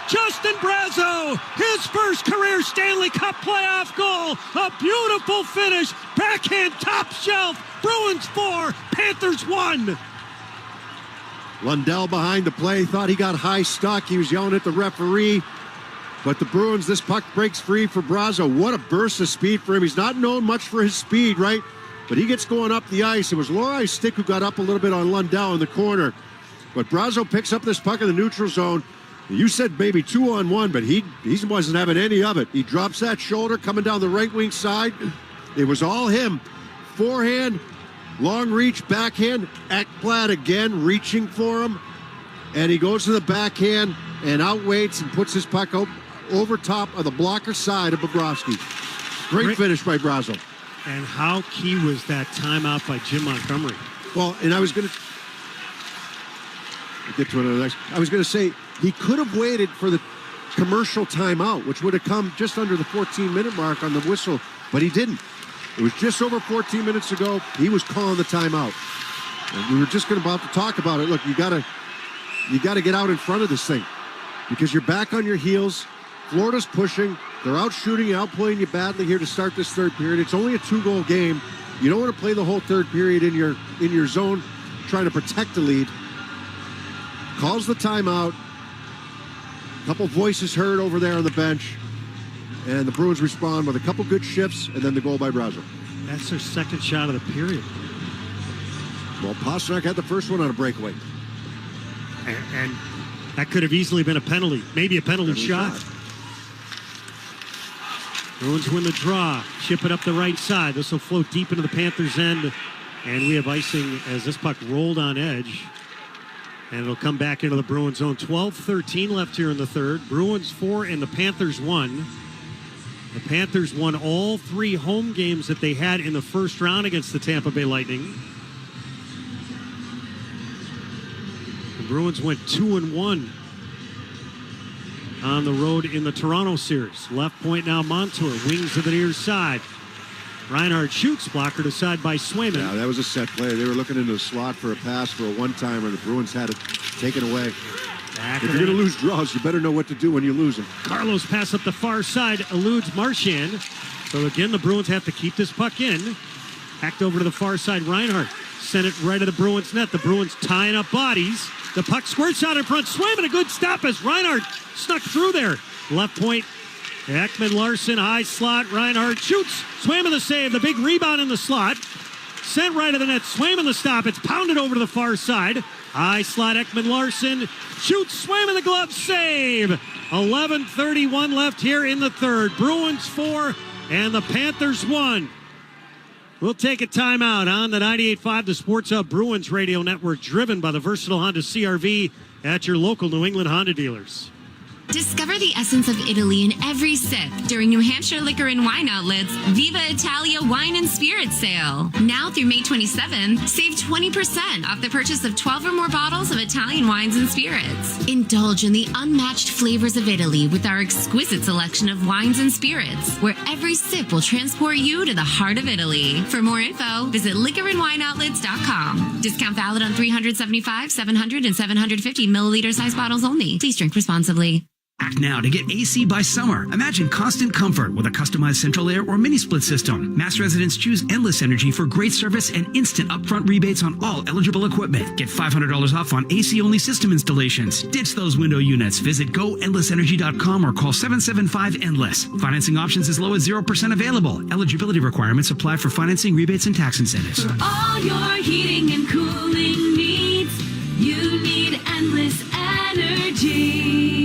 Justin Brazeau. His first career Stanley Cup playoff goal. A beautiful finish. Backhand top shelf. Bruins 4, Panthers 1. Lundell behind the play, thought he got high stuck. He was yelling at the referee. But the Bruins, this puck breaks free for Brazeau. What a burst of speed for him. He's not known much for his speed, right? But he gets going up the ice. It was Lorai's stick who got up a little bit on Lundell in the corner. But Brazeau picks up this puck in the neutral zone. You said maybe 2-on-1, but he wasn't having any of it. He drops that shoulder coming down the right wing side. It was all him. Forehand, long reach, backhand. Ekblad again reaching for him. And he goes to the backhand and outweights and puts his puck over top of the blocker side of Bobrovsky. Great finish by Brazeau. And how key was that timeout by Jim Montgomery? Well, and I was going to get to another next. I was going to say he could have waited for the commercial timeout, which would have come just under the 14-minute mark on the whistle, but he didn't. It was just over 14 minutes ago. He was calling the timeout. And we were just about to talk about it. Look, you got to get out in front of this thing because you're back on your heels. Florida's pushing. They're out shooting, outplaying you badly here to start this third period. It's only a 2-goal game. You don't want to play the whole third period in your zone trying to protect the lead. Calls the timeout. A couple voices heard over there on the bench. And the Bruins respond with a couple good shifts and then the goal by Brazeau. That's their second shot of the period. Well, Pasternak had the first one on a breakaway. And that could have easily been a penalty. Maybe a penalty shot. Bruins win the draw. Chip it up the right side. This will float deep into the Panthers' end. And we have icing as this puck rolled on edge. And it'll come back into the Bruins zone. 12-13 left here in the third. Bruins 4 and the Panthers 1. The Panthers won all 3 home games that they had in the first round against the Tampa Bay Lightning. The Bruins went 2-1 on the road in the Toronto series. Left point now Montour, wings to the near side. Reinhart shoots, blocker to side by Swayman. Yeah, that was a set play. They were looking into the slot for a pass for a one-timer. The Bruins had it taken away. If you're going to lose draws, you better know what to do when you lose them. Carlos pass up the far side, eludes Marchand. So again, the Bruins have to keep this puck in. Hacked over to the far side, Reinhart sent it right to the Bruins net. The Bruins tying up bodies. The puck squirts out in front. Swayman, a good stop as Reinhart snuck through there. Left point, Ekman Larson, high slot. Reinhart shoots. Swayman the save. The big rebound in the slot. Sent right to the net. Swayman the stop. It's pounded over to the far side. High slot, Ekman Larson shoots. Swayman the glove save. 11:31 left here in the third. Bruins 4 and the Panthers 1. We'll take a timeout on the 98.5 The Sports Hub Bruins Radio Network, driven by the versatile Honda CR-V at your local New England Honda dealers. Discover the essence of Italy in every sip during New Hampshire Liquor and Wine Outlet's Viva Italia Wine and Spirit Sale. Now through May 27th, save 20% off the purchase of 12 or more bottles of Italian wines and spirits. Indulge in the unmatched flavors of Italy with our exquisite selection of wines and spirits, where every sip will transport you to the heart of Italy. For more info, visit liquorandwineoutlets.com. Discount valid on 375, 700, and 750 milliliter size bottles only. Please drink responsibly. Act now to get AC by summer. Imagine constant comfort with a customized central air or mini split system. Mass residents choose Endless Energy for great service and instant upfront rebates on all eligible equipment. Get $500 off on AC-only system installations. Ditch those window units. Visit goendlessenergy.com or call 775-ENDLESS. Financing options as low as 0% available. Eligibility requirements apply for financing, rebates, and tax incentives. For all your heating and cooling needs, you need Endless Energy.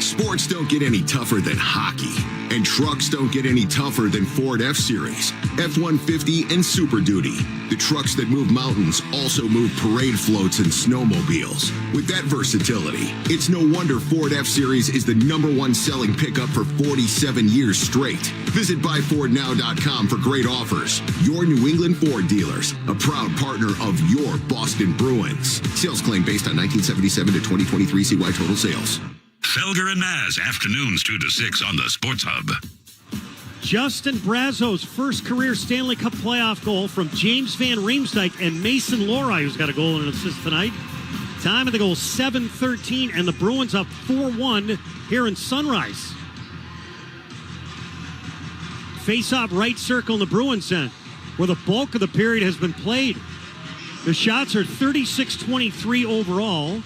Sports don't get any tougher than hockey, and trucks don't get any tougher than Ford F-Series, F-150, and Super Duty. The trucks that move mountains also move parade floats and snowmobiles. With that versatility, it's no wonder Ford F-Series is the #1 selling pickup for 47 years straight. Visit buyfordnow.com for great offers. Your New England Ford dealers, a proud partner of your Boston Bruins. Sales claim based on 1977 to 2023 CY total sales. Felger and Maz, afternoons 2 to 6 on the Sports Hub. Justin Brazo's first career Stanley Cup playoff goal from James Van Riemsdyk and Mason Lohrei, who's got a goal and an assist tonight. Time of the goal, 7:13, and the Bruins up 4-1 here in Sunrise. Face-off right circle in the Bruins end, where the bulk of the period has been played. The shots are 36-23 overall,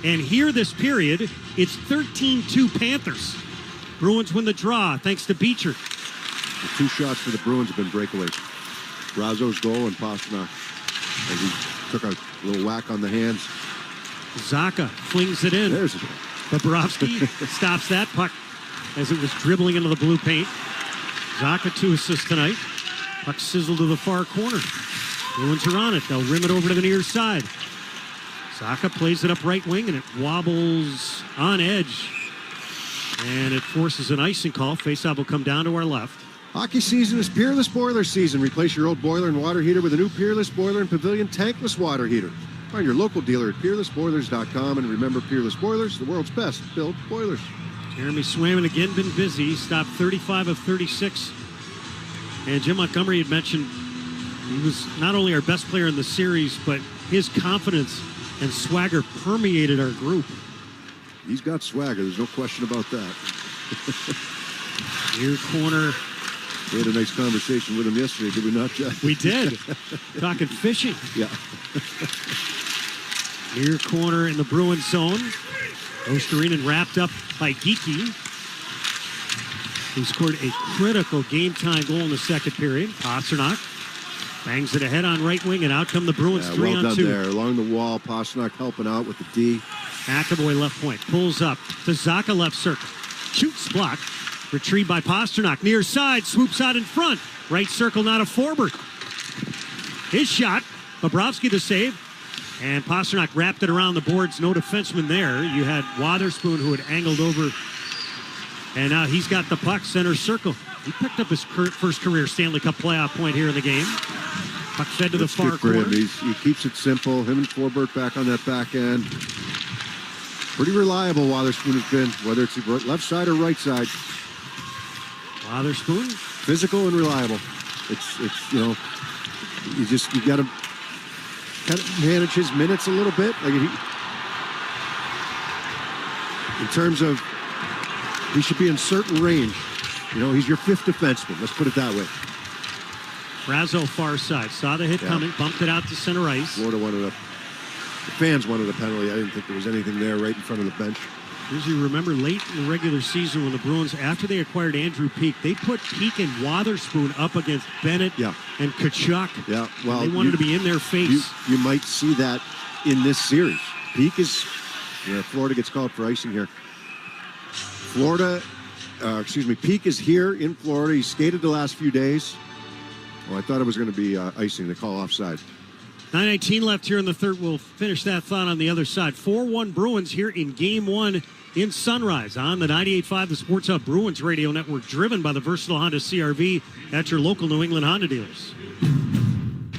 and here this period, it's 13-2 Panthers. Bruins win the draw thanks to Beecher. The two shots for the Bruins have been breakaways. Brazo's goal and Pastrnak, as he took a little whack on the hands. Zacha flings it in. There's it. Bobrovsky stops that puck as it was dribbling into the blue paint. Zacha 2 assists tonight. Puck sizzled to the far corner. Bruins are on it. They'll rim it over to the near side. Zacha plays it up right wing, and it wobbles on edge. And it forces an icing call. Faceoff will come down to our left. Hockey season is Peerless Boiler season. Replace your old boiler and water heater with a new Peerless Boiler and Pavilion tankless water heater. Find your local dealer at peerlessboilers.com, and remember, Peerless Boilers, the world's best built boilers. Jeremy Swayman again been busy. He stopped 35 of 36. And Jim Montgomery had mentioned he was not only our best player in the series, but his confidence and swagger permeated our group. He's got swagger. There's no question about that. Near corner. We had a nice conversation with him yesterday, did we not, Jeff? We did. Talking fishing. Yeah. Near corner in the Bruins zone. Osterinen wrapped up by Geekie, who scored a critical game-time goal in the second period. Pastrnak bangs it ahead on right wing, and out come the Bruins 3-on-2. Well done there. Along the wall, Pastrnak helping out with the D. McAvoy left point, pulls up to Zacha left circle. Shoots blocked. Retrieved by Pastrnak. Near side, swoops out in front. Right circle, not a forward. His shot. Bobrovsky the save. And Pastrnak wrapped it around the boards. No defenseman there. You had Wotherspoon, who had angled over. And now he's got the puck, center circle. He picked up his first career Stanley Cup playoff point here in the game. Puck fed to the far corner. He keeps it simple. Him and Forbert back on that back end. Pretty reliable, Wotherspoon has been, whether it's left side or right side. Wotherspoon, physical and reliable. It's you know, you got to kind of manage his minutes a little bit. Like in terms of, he should be in certain range. You know, he's your fifth defenseman. Let's put it that way. Brazo far side, saw the hit coming, bumped it out to center ice. Florida wanted the fans wanted a penalty. I didn't think there was anything there right in front of the bench. As you remember, late in the regular season when the Bruins, after they acquired Andrew Peeke, they put Peeke and Wotherspoon up against Bennett and Kachuk. Yeah, well, they wanted to be in their face. You might see that in this series. Peeke is, Florida gets called for icing here. Peeke is here in Florida. He skated the last few days. Oh, I thought it was going to be icing. They call offside. 9:19 left here in the third. We'll finish that thought on the other side. 4-1 Bruins here in Game 1 in Sunrise on the 98.5 The Sports Hub Bruins Radio Network, driven by the versatile Honda CR-V at your local New England Honda dealers.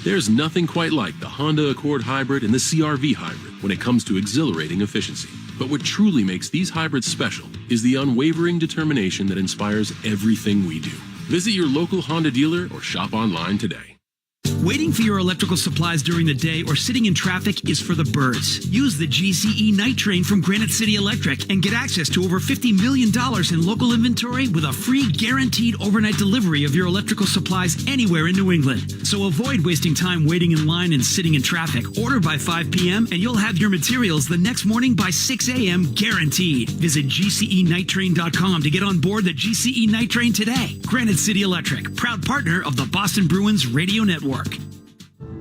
There's nothing quite like the Honda Accord Hybrid and the CR-V Hybrid when it comes to exhilarating efficiency. But what truly makes these hybrids special is the unwavering determination that inspires everything we do. Visit your local Honda dealer or shop online today. Waiting for your electrical supplies during the day or sitting in traffic is for the birds. Use the GCE Night Train from Granite City Electric and get access to over $50 million in local inventory with a free guaranteed overnight delivery of your electrical supplies anywhere in New England. So avoid wasting time waiting in line and sitting in traffic. Order by 5 p.m. and you'll have your materials the next morning by 6 a.m. guaranteed. Visit GCEnighttrain.com to get on board the GCE Night Train today. Granite City Electric, proud partner of the Boston Bruins Radio Network.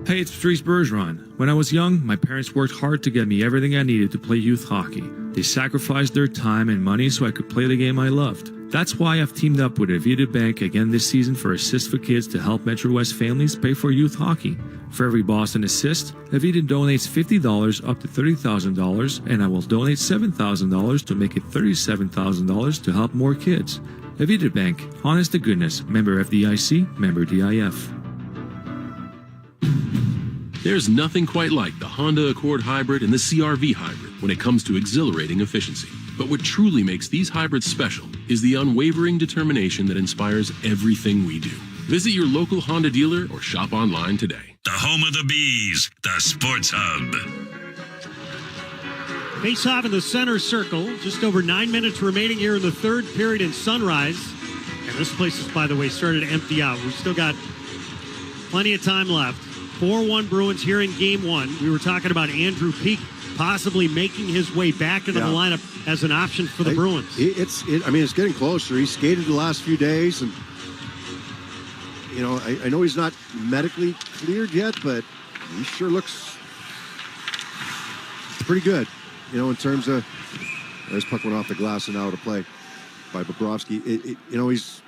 Hey, it's Patrice Bergeron. When I was young, my parents worked hard to get me everything I needed to play youth hockey. They sacrificed their time and money so I could play the game I loved. That's why I've teamed up with Avita Bank again this season for Assist for Kids to help Metro West families pay for youth hockey. For every Boston assist, Avita donates $50 up to $30,000, and I will donate $7,000 to make it $37,000 to help more kids. Avita Bank, honest to goodness, member FDIC, member DIF. There's nothing quite like the Honda Accord Hybrid and the CR-V Hybrid when it comes to exhilarating efficiency. But what truly makes these hybrids special is the unwavering determination that inspires everything we do. Visit your local Honda dealer or shop online today. The home of the Bees, the Sports Hub. Face off in the center circle. Just over 9 minutes remaining here in the third period in Sunrise. And this place is, by the way, started to empty out. We've still got plenty of time left. 4-1 Bruins here in game one. We were talking about Andrew Peak possibly making his way back into the lineup as an option for the Bruins. It's getting closer. He's skated the last few days, and you know, I know he's not medically cleared yet, but he sure looks pretty good. You know, in terms of this puck went off the glass and out of play by Bobrovsky. You know, he's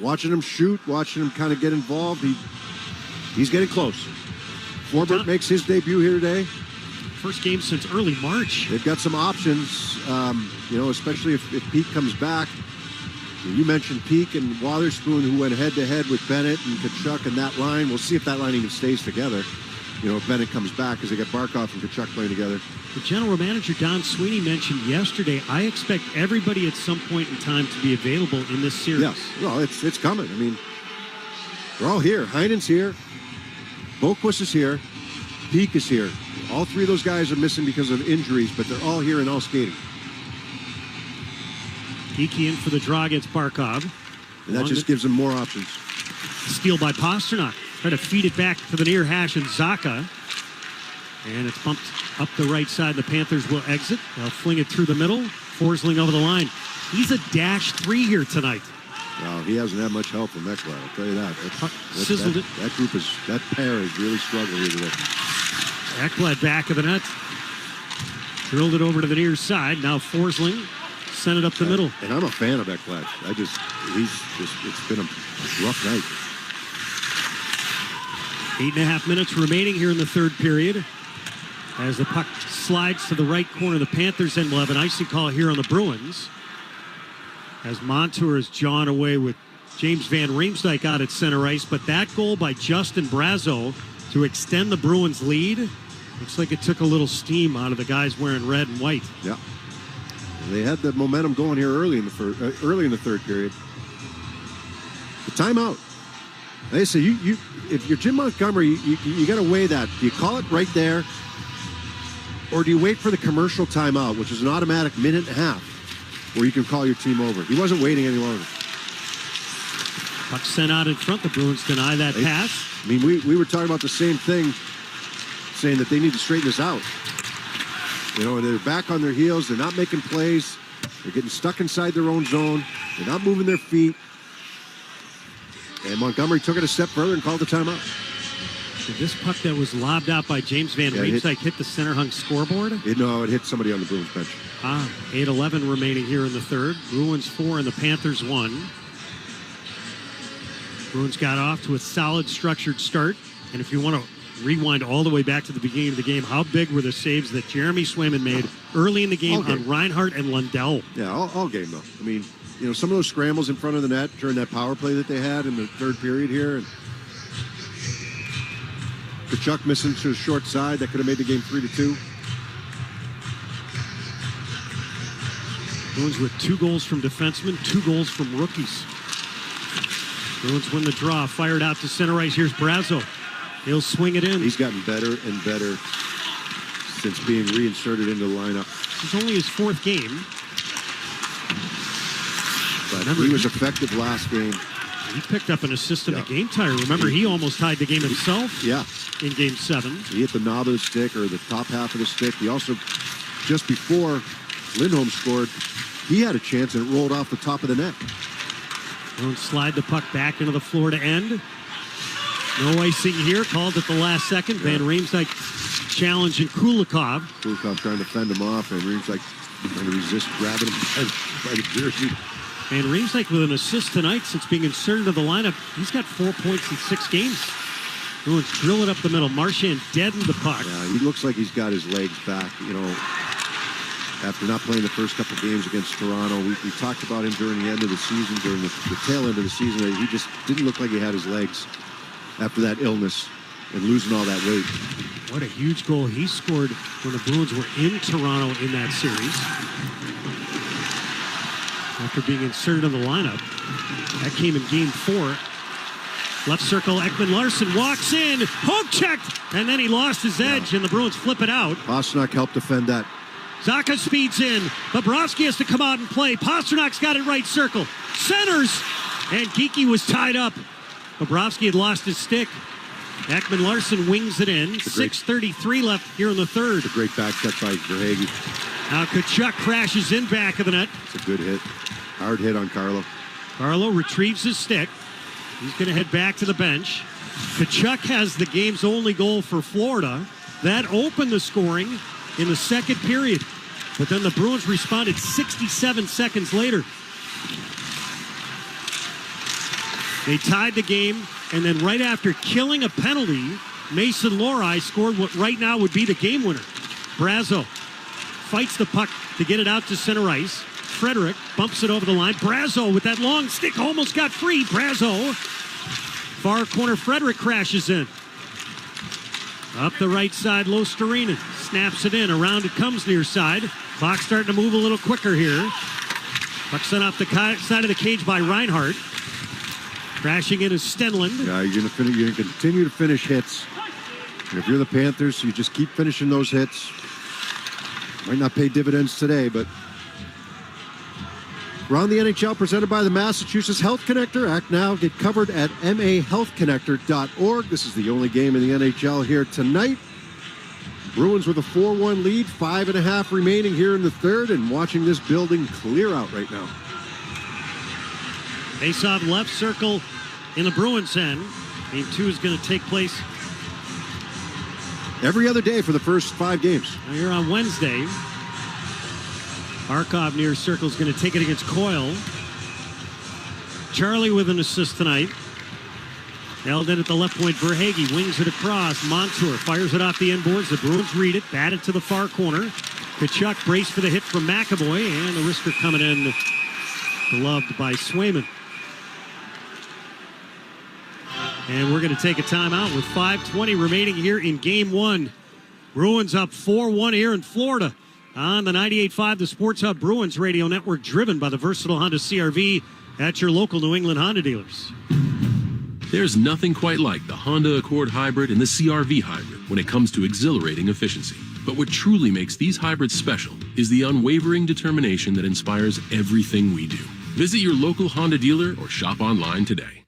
watching him shoot, watching him kind of get involved. He's getting close. Forbert makes his debut here today. First game since early March. They've got some options, you know, especially if Peak comes back. You mentioned Peak and Wotherspoon, who went head-to-head with Bennett and Tkachuk in that line. We'll see if that line even stays together. You know, if Bennett comes back, because they got Barkov and Tkachuk playing together. The general manager, Don Sweeney, mentioned yesterday, I expect everybody at some point in time to be available in this series. Yes, well, it's coming. I mean, they're all here. Heinen's here. Boquist is here. Peak is here. All three of those guys are missing because of injuries, but they're all here and all skating. Peak in for the draw against Barkov. And that just gives them more options. Steal by Pasternak. Try to feed it back to the near hash and Zacha. And it's bumped up the right side. The Panthers will exit. They'll fling it through the middle. Forsling over the line. He's a -3 here tonight. Wow, he hasn't had much help from Ekblad, I'll tell you that. Sizzled it. That pair has really struggled here today. Ekblad back of the net. Drilled it over to the near side. Now Forsling sent it up the middle. And I'm a fan of Ekblad. It's been a rough night. 8.5 minutes remaining here in the third period. As the puck slides to the right corner, the Panthers then will have an icing call here on the Bruins. As Montour is jawing away with James Van Riemsdyk out at center ice. But that goal by Justin Brazeau to extend the Bruins' lead, looks like it took a little steam out of the guys wearing red and white. Yeah. They had the momentum going here early in the third period. The timeout. They say if you're Jim Montgomery, you got to weigh that. Do you call it right there, or do you wait for the commercial timeout, which is an automatic minute and a half, where you can call your team over? He wasn't waiting any longer. Puck sent out in front. The Bruins deny that pass. I mean, we were talking about the same thing, saying that they need to straighten this out. You know, they're back on their heels. They're not making plays. They're getting stuck inside their own zone. They're not moving their feet. And Montgomery took it a step further and called the timeout. Did this puck that was lobbed out by James Van Riemsdyk hit the center-hung scoreboard? No, it hit somebody on the Bruins bench. 8:11 remaining here in the third. Bruins 4 and the Panthers 1. Bruins got off to a solid, structured start. And if you want to rewind all the way back to the beginning of the game. How big were the saves that Jeremy Swayman made early in the game on Reinhart and Lundell? Yeah, all game, though. I mean, some of those scrambles in front of the net during that power play that they had in the third period here. And Tkachuk missing to the short side. That could have made the game 3-2. Bruins with 2 goals from defensemen, 2 goals from rookies. Bruins win the draw, fired out to center ice. Here's Brazo. He'll swing it in. He's gotten better and better since being reinserted into the lineup. This is only his 4th game. But he was effective last game. He picked up an assist in the game tire. Remember, he almost tied the game himself in Game 7. He hit the knob of the stick, or the top half of the stick. He also, just before Lindholm scored, he had a chance and it rolled off the top of the net. Don't slide the puck back into the floor to end. No icing here, called at the last second. Van Riemsdyk challenging Kulikov. Kulikov trying to fend him off, and Riemsdyk trying to resist grabbing him by the jersey. Van Riemsdyk with an assist tonight since being inserted into the lineup. He's got 4 points in 6 games. Bruins drill it up the middle. Marchand deadened the puck. Yeah, he looks like he's got his legs back, after not playing the first couple games against Toronto. We talked about him during the end of the season, during the tail end of the season. He just didn't look like he had his legs after that illness and losing all that weight. What a huge goal he scored when the Bruins were in Toronto in that series. After being inserted in the lineup. That came in Game 4. Left circle, Ekman-Larsson walks in, poke checked, and then he lost his edge, and the Bruins flip it out. Pastrnak helped defend that. Zacha speeds in. Bobrovsky has to come out and play. Pasternak's got it right circle. Centers. And Geekie was tied up. Bobrovsky had lost his stick. Ekman-Larsson wings it in. 6:33 left here in the third. A great back check by Verhaeghe. Now Tkachuk crashes in back of the net. It's a good hit. Hard hit on Carlo. Carlo retrieves his stick. He's going to head back to the bench. Tkachuk has the game's only goal for Florida. That opened the scoring in the second period. But then the Bruins responded 67 seconds later. They tied the game, and then right after killing a penalty, Mason Lohrei scored what right now would be the game winner. Brazo fights the puck to get it out to center ice. Frederick bumps it over the line. Brazo with that long stick almost got free. Brazo, far corner, Frederick crashes in. Up the right side, Lostarinen snaps it in. Around it comes near side. Clock starting to move a little quicker here. Puck sent off the side of the cage by Reinhart. Crashing in is Stenlund. Yeah, you're going to continue to finish hits. And if you're the Panthers, you just keep finishing those hits. Might not pay dividends today, but Around the NHL, presented by the Massachusetts Health Connector. Act now. Get covered at mahealthconnector.org. This is the only game in the NHL here tonight. Bruins with a 4-1 lead, 5.5 remaining here in the third, and watching this building clear out right now. Face-off left circle in the Bruins end. Game 2 is going to take place every other day for the first 5 games. Now here on Wednesday. Barkov near circle is going to take it against Coyle. Charlie with an assist tonight. Held in at the left point. Verhaeghe wings it across. Montour fires it off the end boards. The Bruins read it. Bat it to the far corner. Tkachuk braced for the hit from McAvoy. And the wrister coming in. Gloved by Swayman. And we're going to take a timeout with 5:20 remaining here in Game 1. Bruins up 4-1 here in Florida. On the 98.5, the Sports Hub Bruins radio network, driven by the versatile Honda CR-V at your local New England Honda dealers. There's nothing quite like the Honda Accord Hybrid and the CR-V Hybrid when it comes to exhilarating efficiency. But what truly makes these hybrids special is the unwavering determination that inspires everything we do. Visit your local Honda dealer or shop online today.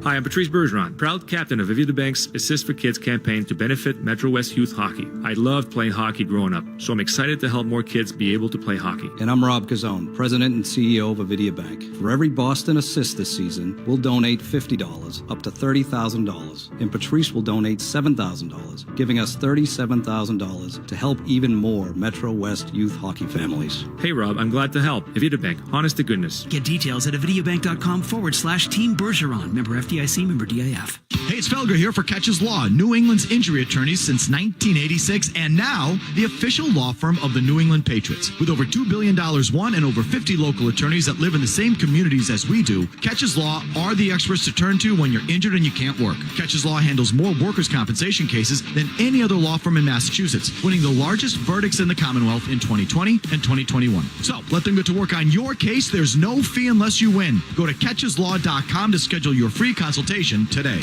Hi, I'm Patrice Bergeron, proud captain of Aviva Bank's Assist for Kids campaign to benefit Metro West youth hockey. I loved playing hockey growing up, so I'm excited to help more kids be able to play hockey. And I'm Rob Cazzone, president and CEO of Aviva Bank. For every Boston assist this season, we'll donate $50 up to $30,000, and Patrice will donate $7,000, giving us $37,000 to help even more Metro West youth hockey families. Hey Rob, I'm glad to help. Aviva Bank, honest to goodness. Get details at avivabank.com/Team Bergeron. Member FDIC, member DIF. Hey, it's Felger here for Catches Law, New England's injury attorneys since 1986, and now the official law firm of the New England Patriots. With over $2 billion won and over 50 local attorneys that live in the same communities as we do, Catches Law are the experts to turn to when you're injured and you can't work. Catches Law handles more workers' compensation cases than any other law firm in Massachusetts, winning the largest verdicts in the Commonwealth in 2020 and 2021. So let them get to work on your case. There's no fee unless you win. Go to catcheslaw.com to schedule your free consultation today.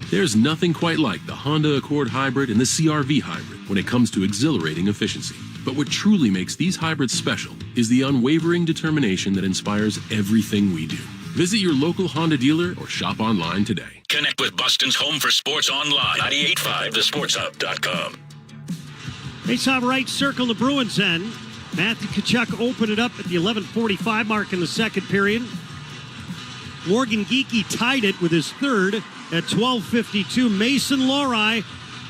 There's nothing quite like the Honda Accord Hybrid and the CR-V Hybrid when it comes to exhilarating efficiency. But what truly makes these hybrids special is the unwavering determination that inspires everything we do. Visit your local Honda dealer or shop online today. Connect with Boston's home for sports online. 98.5 thesportshub.com. Face-off right circle in the Bruins end. Matthew Tkachuk opened it up at the 11:45 mark in the second period. Morgan Geekie tied it with his third at 12:52. Mason Lohrei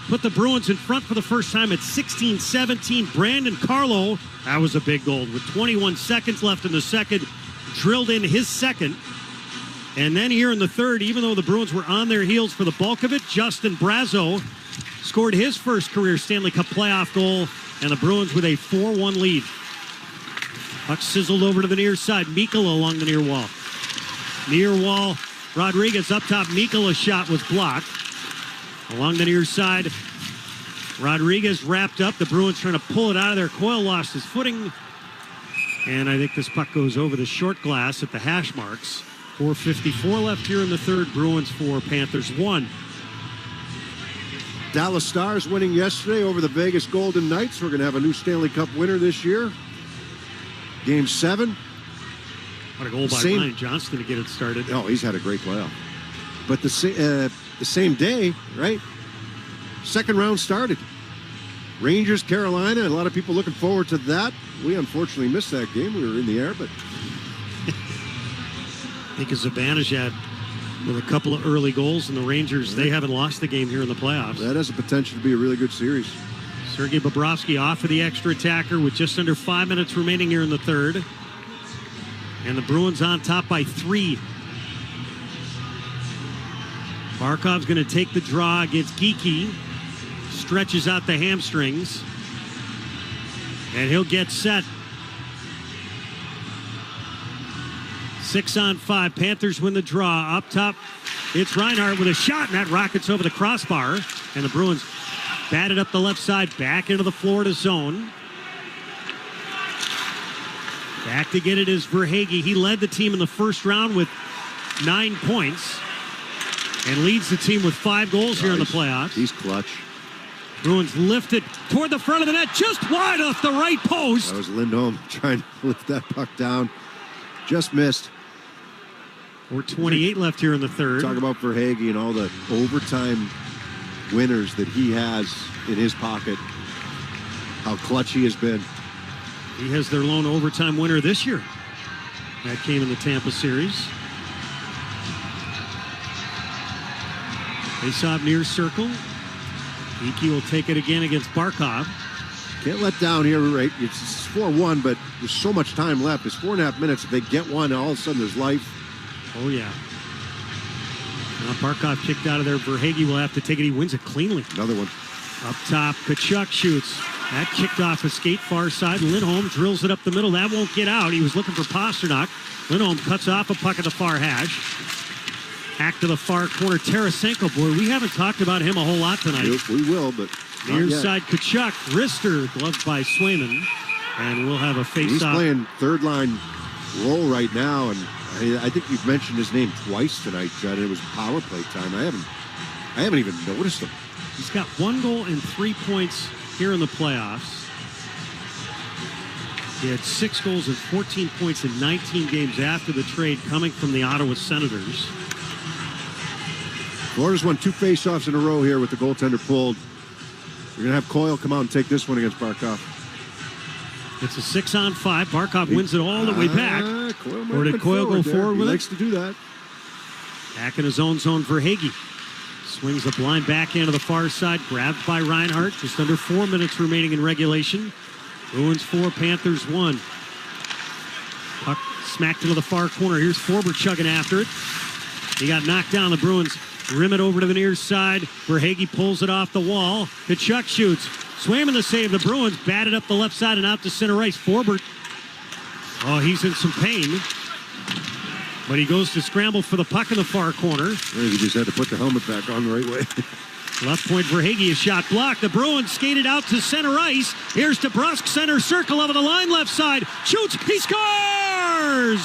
put the Bruins in front for the first time at 16-17. Brandon Carlo, that was a big goal. With 21 seconds left in the second, drilled in his second. And then here in the third, even though the Bruins were on their heels for the bulk of it, Justin Brazeau scored his first career Stanley Cup playoff goal, and the Bruins with a 4-1 lead. Puck sizzled over to the near side. Mikkola along the near wall. Near wall, Rodriguez up top. Mikkola's shot was blocked. Along the near side, Rodriguez wrapped up. The Bruins trying to pull it out of there. Coyle lost his footing. And I think this puck goes over the short glass at the hash marks. 4:54 left here in the third. Bruins 4, Panthers 1. Dallas Stars winning yesterday over the Vegas Golden Knights. We're going to have a new Stanley Cup winner this year. Game 7. What a goal by Ryan Johnston to get it started. Oh, he's had a great playoff. But the same day, right? Second round started. Rangers, Carolina. A lot of people looking forward to that. We unfortunately missed that game. We were in the air, but I think Zibanejad with a couple of early goals, and the Rangers, they haven't lost the game here in the playoffs. That has the potential to be a really good series. Sergei Bobrovsky off of the extra attacker with just under 5 minutes remaining here in the third. And the Bruins on top by 3. Barkov's going to take the draw against Geekie. Stretches out the hamstrings. And he'll get set. 6-on-5. Panthers win the draw. Up top, it's Reinhart with a shot, and that rockets over the crossbar. And the Bruins batted up the left side, back into the Florida zone. Back to get it is Verhaeghe. He led the team in the first round with 9 points and leads the team with 5 goals here in the playoffs. He's clutch. Bruins lift it toward the front of the net, just wide off the right post. That was Lindholm trying to lift that puck down. Just missed. 4:28 left here in the third. Talk about Verhaeghe and all the overtime winners that he has in his pocket. How clutch he has been. He has their lone overtime winner this year. That came in the Tampa series. Face-off near circle. Geekie will take it again against Barkov. Can't let down here, right? It's 4-1, but there's so much time left. It's 4.5 minutes. If they get one, all of a sudden there's life. Oh, yeah. Now Barkov kicked out of there. Verhaeghe will have to take it. He wins it cleanly. Another one. Up top, Tkachuk shoots. That kicked off a skate far side. Lindholm drills it up the middle. That won't get out. He was looking for Pasternak. Lindholm cuts off a puck at the far hash. Hack to the far corner. Tarasenko, boy, we haven't talked about him a whole lot tonight. We will, but near side, Tkachuk. Wrister, gloved by Swayman. And we'll have a face-off. He's playing third-line role right now, and I think you've mentioned his name twice tonight, Judd. It was power play time. I haven't even noticed him. He's got 1 goal and 3 points here in the playoffs. He had 6 goals and 14 points in 19 games after the trade coming from the Ottawa Senators. Florida's won 2 faceoffs in a row here with the goaltender pulled. We're going to have Coyle come out and take this one against Barkov. It's a 6-on-5. Barkov wins it all the way back. Or did Coyle go forward with it? He likes to do that. Back in his own zone for Hagee. Swings the blind backhand to the far side. Grabbed by Reinhart. Just under 4 minutes remaining in regulation. Bruins 4, Panthers 1. Puck smacked into the far corner. Here's Forbert chugging after it. He got knocked down. The Bruins rim it over to the near side. Verhaeghe pulls it off the wall. Tkachuk shoots. Swayman the save. The Bruins batted up the left side and out to center ice. Forbert. Oh, he's in some pain. But he goes to scramble for the puck in the far corner. He just had to put the helmet back on the right way. Left point Verhaeghe, a shot blocked. The Bruins skated out to center ice. Here's DeBrusk, center circle over the line, left side. Shoots, he scores!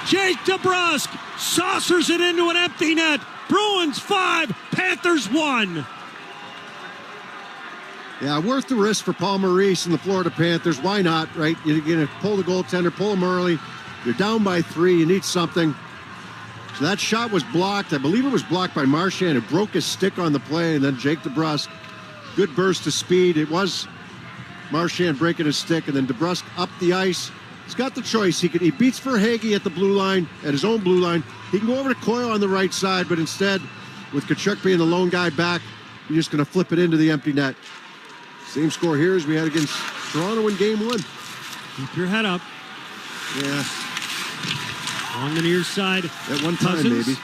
Jake DeBrusk saucers it into an empty net. Bruins 5, Panthers 1. Yeah, worth the risk for Paul Maurice and the Florida Panthers. Why not, right? You're going to pull the goaltender, pull him early. You're down by 3. You need something. So that shot was blocked. I believe it was blocked by Marchand, who broke his stick on the play. And then Jake DeBrusk, good burst of speed. It was Marchand breaking his stick. And then DeBrusk up the ice. He's got the choice. He beats Verhaeghe at the blue line, at his own blue line. He can go over to Coyle on the right side. But instead, with Tkachuk being the lone guy back, you're just going to flip it into the empty net. Same score here as we had against Toronto in Game 1. Keep your head up. Yeah. On the near side. At one time, Cousins. maybe.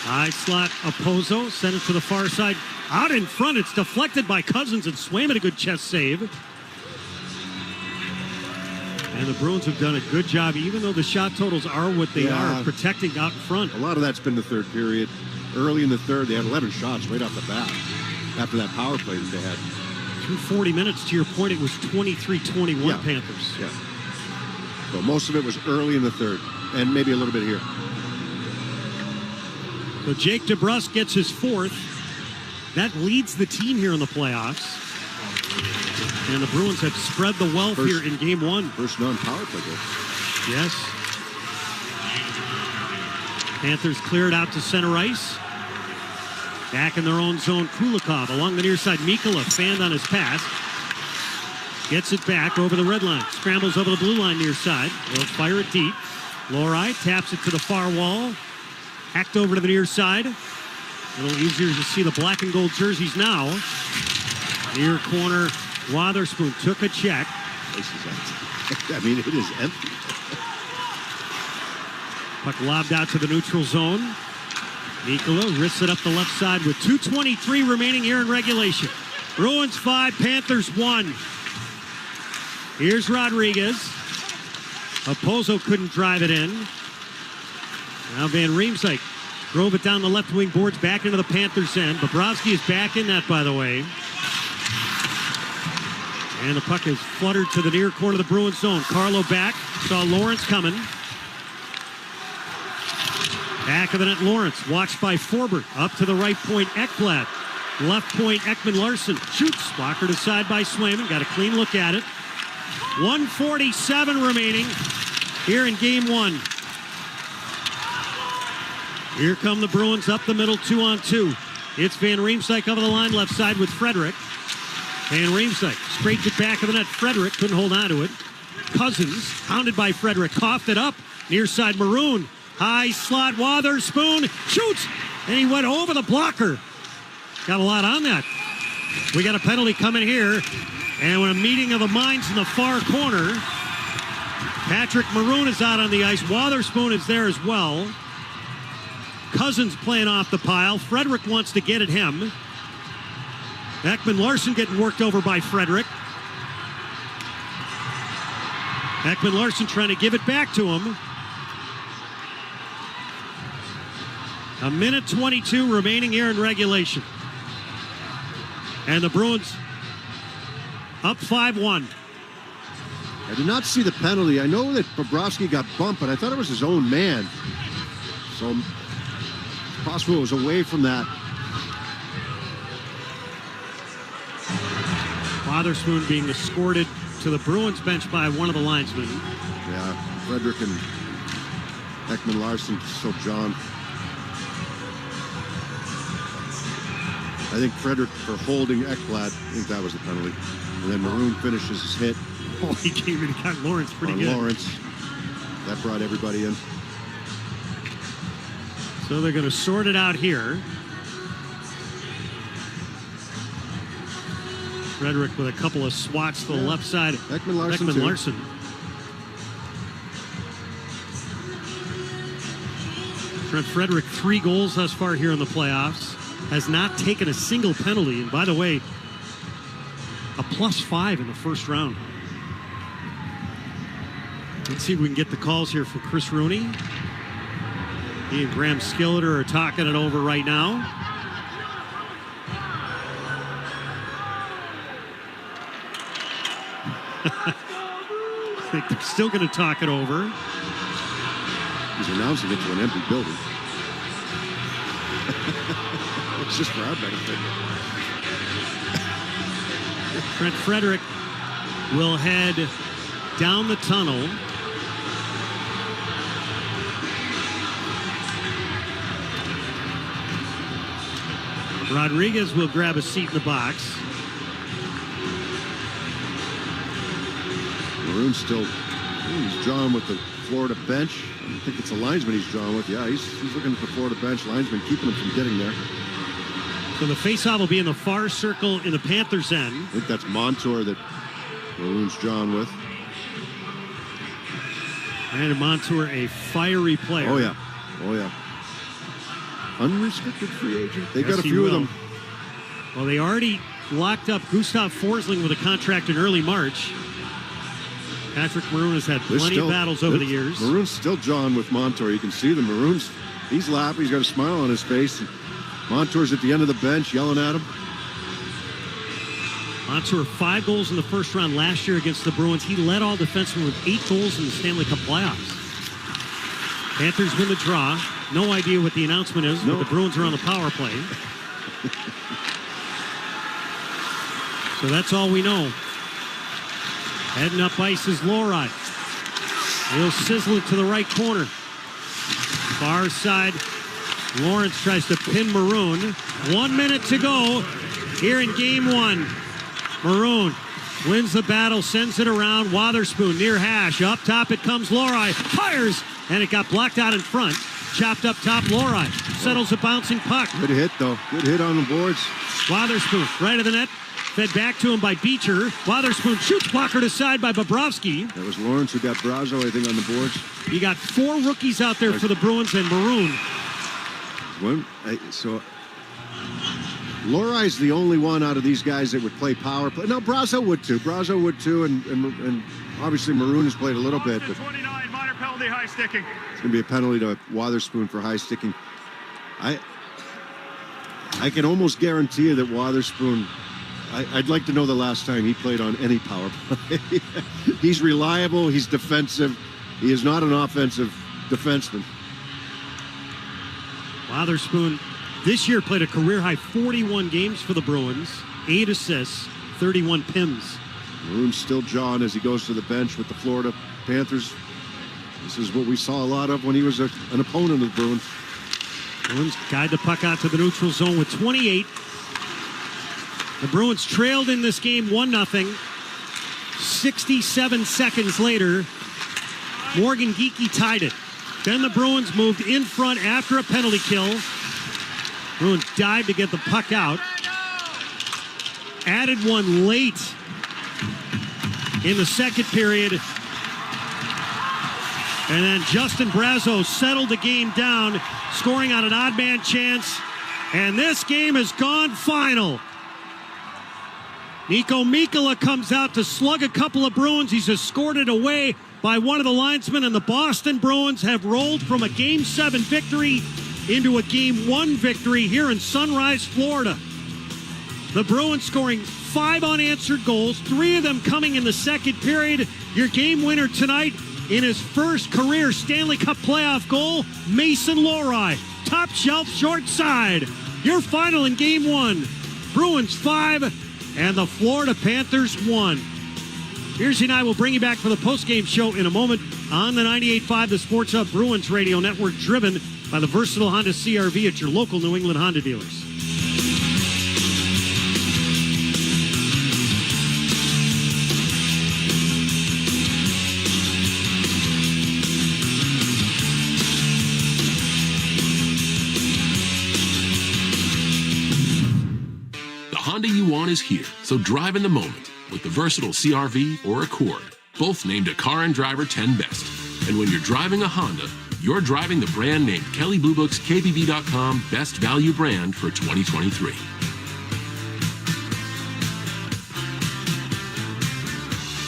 High slot Opozo. Send it to the far side. Out in front. It's deflected by Cousins, and Swayman a good chest save. And the Bruins have done a good job, even though the shot totals are what they are, protecting out in front. A lot of that's been the third period. Early in the third, they had 11 shots right off the bat after that power play that they had. Through 40 minutes, to your point, it was 23-21 Panthers. Yeah. So most of it was early in the third, and maybe a little bit here. So Jake DeBrusk gets his 4th. That leads the team here in the playoffs. And the Bruins have spread the wealth here in Game 1. First non-power play goal. Yes. Panthers cleared out to center ice. Back in their own zone, Kulikov along the near side. Mikula fanned on his pass. Gets it back over the red line. Scrambles over the blue line near side. They'll fire it deep. Lori taps it to the far wall. Hacked over to the near side. A little easier to see the black and gold jerseys now. Near corner, Wotherspoon took a check. This is empty. I mean, it is empty. Puck lobbed out to the neutral zone. Mikula wrists it up the left side with 2:23 remaining here in regulation. Bruins 5, Panthers 1. Here's Rodriguez. Opozo couldn't drive it in. Now Van Riemsdyk drove it down the left wing boards back into the Panthers' end. Bobrovsky is back in that, by the way. And the puck is fluttered to the near corner of the Bruins zone. Carlo back. Saw Lawrence coming. Back of the net, Lawrence. Watched by Forbert. Up to the right point, Ekblad. Left point, Ekman-Larsson. Shoots. Blockered aside by Swayman. Got a clean look at it. 1:47 remaining here in Game 1. Here come the Bruins up the middle, 2-on-2. It's Van Riemsdyk over the line, left side with Frederick. Van Riemsdyk straight to back of the net. Frederick couldn't hold on to it. Cousins, hounded by Frederick, coughed it up. Near side, Maroon. High slot, Wotherspoon. Shoots! And he went over the blocker. Got a lot on that. We got a penalty coming here. And when a meeting of the minds in the far corner, Patrick Maroon is out on the ice. Wotherspoon is there as well. Cousins playing off the pile. Frederick wants to get at him. Ekman-Larsson getting worked over by Frederick. Ekman-Larsson trying to give it back to him. 1:22 remaining here in regulation. And the Bruins up 5-1. I did not see the penalty. I know that Bobrovsky got bumped, but I thought it was his own man. So it's possible it was away from that. Wotherspoon being escorted to the Bruins bench by one of the linesmen. Yeah, Frederick and Ekman-Larsson, so John. I think Frederick for holding Ekblad, I think that was the penalty. And then Maroon finishes his hit. Oh, he came in and got Lawrence pretty on good. Lawrence. That brought everybody in. So they're going to sort it out here. Frederick with a couple of swats to the left side. Ekman-Larsson. Trent Frederick, 3 goals thus far here in the playoffs. Has not taken a single penalty. And by the way, a +5 in the first round. Let's see if we can get the calls here for Chris Rooney. He and Graham Skilleter are talking it over right now. I think they're still going to talk it over. He's announcing it to an empty building. It's just for our benefit. Trent Frederick will head down the tunnel. Rodriguez will grab a seat in the box. Maroon's still, he's drawing with the Florida bench. I don't think it's a linesman he's drawing with. Yeah, he's looking at the Florida bench. Linesman keeping him from getting there. So the faceoff will be in the far circle in the Panthers' end. I think that's Montour that Maroon's drawn with. Brandon Montour, a fiery player. Oh, yeah. Oh, yeah. Unrestricted free agent. They got a few of them. Well, they already locked up Gustav Forsling with a contract in early March. Patrick Maroon has had plenty of battles over the years. Maroon's still John with Montour. You can see the Maroon's, he's laughing. He's got a smile on his face. Montour's at the end of the bench yelling at him. Montour, 5 goals in the first round last year against the Bruins. He led all defensemen with 8 goals in the Stanley Cup playoffs. Panthers win the draw. No idea what the announcement is, but the Bruins are on the power play. So that's all we know. Heading up ice is Loride. He'll sizzle it to the right corner. Far side, Lawrence tries to pin Maroon. 1 minute to go here in game 1. Maroon wins the battle, sends it around. Wotherspoon near hash. Up top it comes Loride. Fires! And it got blocked out in front. Chopped up top, Loride. Settles a bouncing puck. Good hit, though. Good hit on the boards. Wotherspoon, right of the net. Fed back to him by Beecher. Wotherspoon shoots, blockered aside by Bobrovsky. That was Lawrence who got Brazo, I think, on the boards. You got 4 rookies out there for the Bruins and Maroon. So Lori's the only one out of these guys that would play power play. No, Brazo would too. Brazo would too, and obviously Maroon has played a little bit. But 29, minor penalty, high sticking. It's going to be a penalty to Wotherspoon for high sticking. I can almost guarantee you that Wotherspoon, I'd like to know the last time he played on any power play. He's reliable. He's defensive. He is not an offensive defenseman. Wotherspoon this year played a career-high 41 games for the Bruins, 8 assists, 31 PIMs. Maroon's still John as he goes to the bench with the Florida Panthers. This is what we saw a lot of when he was an opponent of the Bruins. Bruins guide the puck out to the neutral zone with 28. The Bruins trailed in this game 1-0. 67 seconds later, Morgan Geekie tied it. Then the Bruins moved in front after a penalty kill. Bruins dived to get the puck out. Added one late in the second period. And then Justin Brazo settled the game down, scoring on an odd man chance. And this game has gone final. Nico Mikkola comes out to slug a couple of Bruins. He's escorted away by one of the linesmen, and the Boston Bruins have rolled from a Game 7 victory into a Game 1 victory here in Sunrise, Florida. The Bruins scoring 5 unanswered goals, 3 of them coming in the second period. Your game winner tonight in his first career Stanley Cup playoff goal, Mason Loride. Top shelf, short side. Your final in Game 1, Bruins 5 and the Florida Panthers 1. Piercy and I will bring you back for the postgame show in a moment on the 98.5 The Sports Hub Bruins Radio Network, driven by the versatile Honda CR-V at your local New England Honda dealers. The Honda you want is here, so drive in the moment with the versatile CR-V or Accord, both named a Car and Driver 10 Best. And when you're driving a Honda, You're driving the brand named Kelley Blue Book's KBB.com Best Value Brand for 2023.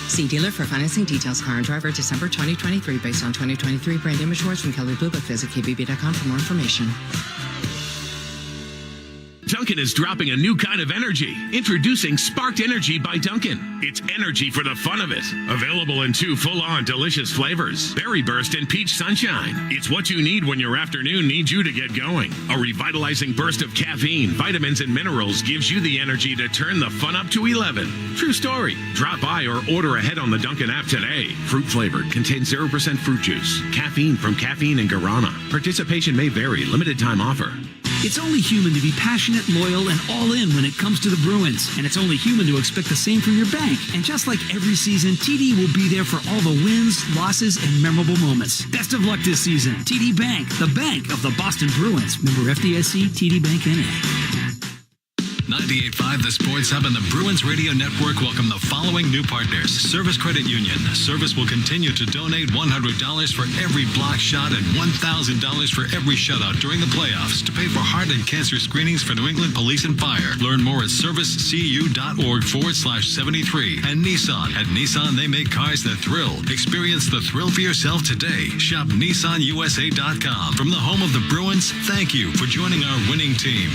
See dealer for financing details. Car and driver December 2023 based on 2023 brand image awards from Kelley Blue Book. Visit KBB.com for more information. Dunkin' is dropping a new kind of energy. Introducing Sparked Energy by Dunkin'. It's energy for the fun of it. Available in 2 full-on delicious flavors. Berry Burst and Peach Sunshine. It's what you need when your afternoon needs you to get going. A revitalizing burst of caffeine, vitamins, and minerals gives you the energy to turn the fun up to 11. True story. Drop by or order ahead on the Dunkin' app today. Fruit flavored. Contains 0% fruit juice. Caffeine from caffeine and guarana. Participation may vary. Limited time offer. It's only human to be passionate, loyal, and all in when it comes to the Bruins. And it's only human to expect the same from your bank. And just like every season, TD will be there for all the wins, losses, and memorable moments. Best of luck this season. TD Bank, the bank of the Boston Bruins. Member FDIC, TD Bank NA. 98.5 The Sports Hub and the Bruins Radio Network welcome the following new partners. Service Credit Union. Service will continue to donate $100 for every block shot and $1,000 for every shutout during the playoffs to pay for heart and cancer screenings for New England Police and Fire. Learn more at servicecu.org/73. And Nissan. At Nissan, they make cars that thrill. Experience the thrill for yourself today. Shop NissanUSA.com. From the home of the Bruins, thank you for joining our winning team.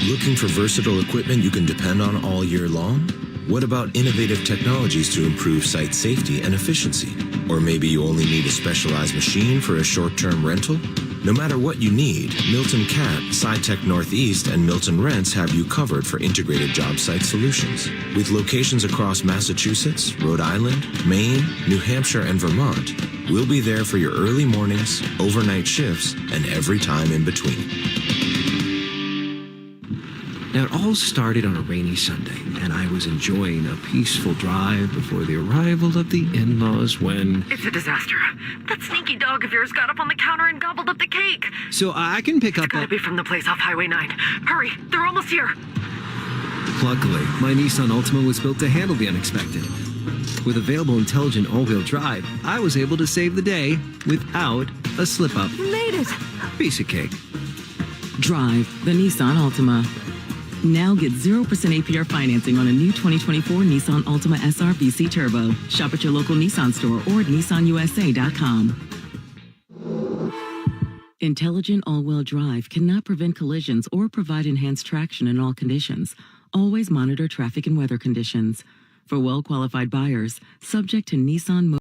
Looking for versatile equipment you can depend on all year long? What about innovative technologies to improve site safety and efficiency? Or maybe you only need a specialized machine for a short-term rental? No matter what you need, Milton Cat, SciTech Northeast, and Milton Rents have you covered for integrated job site solutions. With locations across Massachusetts, Rhode Island, Maine, New Hampshire, and Vermont, we'll be there for your early mornings, overnight shifts, and every time in between. Now, it all started on a rainy Sunday, and I was enjoying a peaceful drive before the arrival of the in-laws when... It's a disaster. That sneaky dog of yours got up on the counter and gobbled up the cake. So I can pick up... It's gotta be from the place off Highway 9. Hurry, they're almost here. Luckily, my Nissan Altima was built to handle the unexpected. With available intelligent all-wheel drive, I was able to save the day without a slip-up. You made it. Piece of cake. Drive the Nissan Altima. Now get 0% APR financing on a new 2024 Nissan Altima SR VC Turbo. Shop at your local Nissan store or at nissanusa.com. Intelligent all-wheel drive cannot prevent collisions or provide enhanced traction in all conditions. Always monitor traffic and weather conditions. For well-qualified buyers, subject to Nissan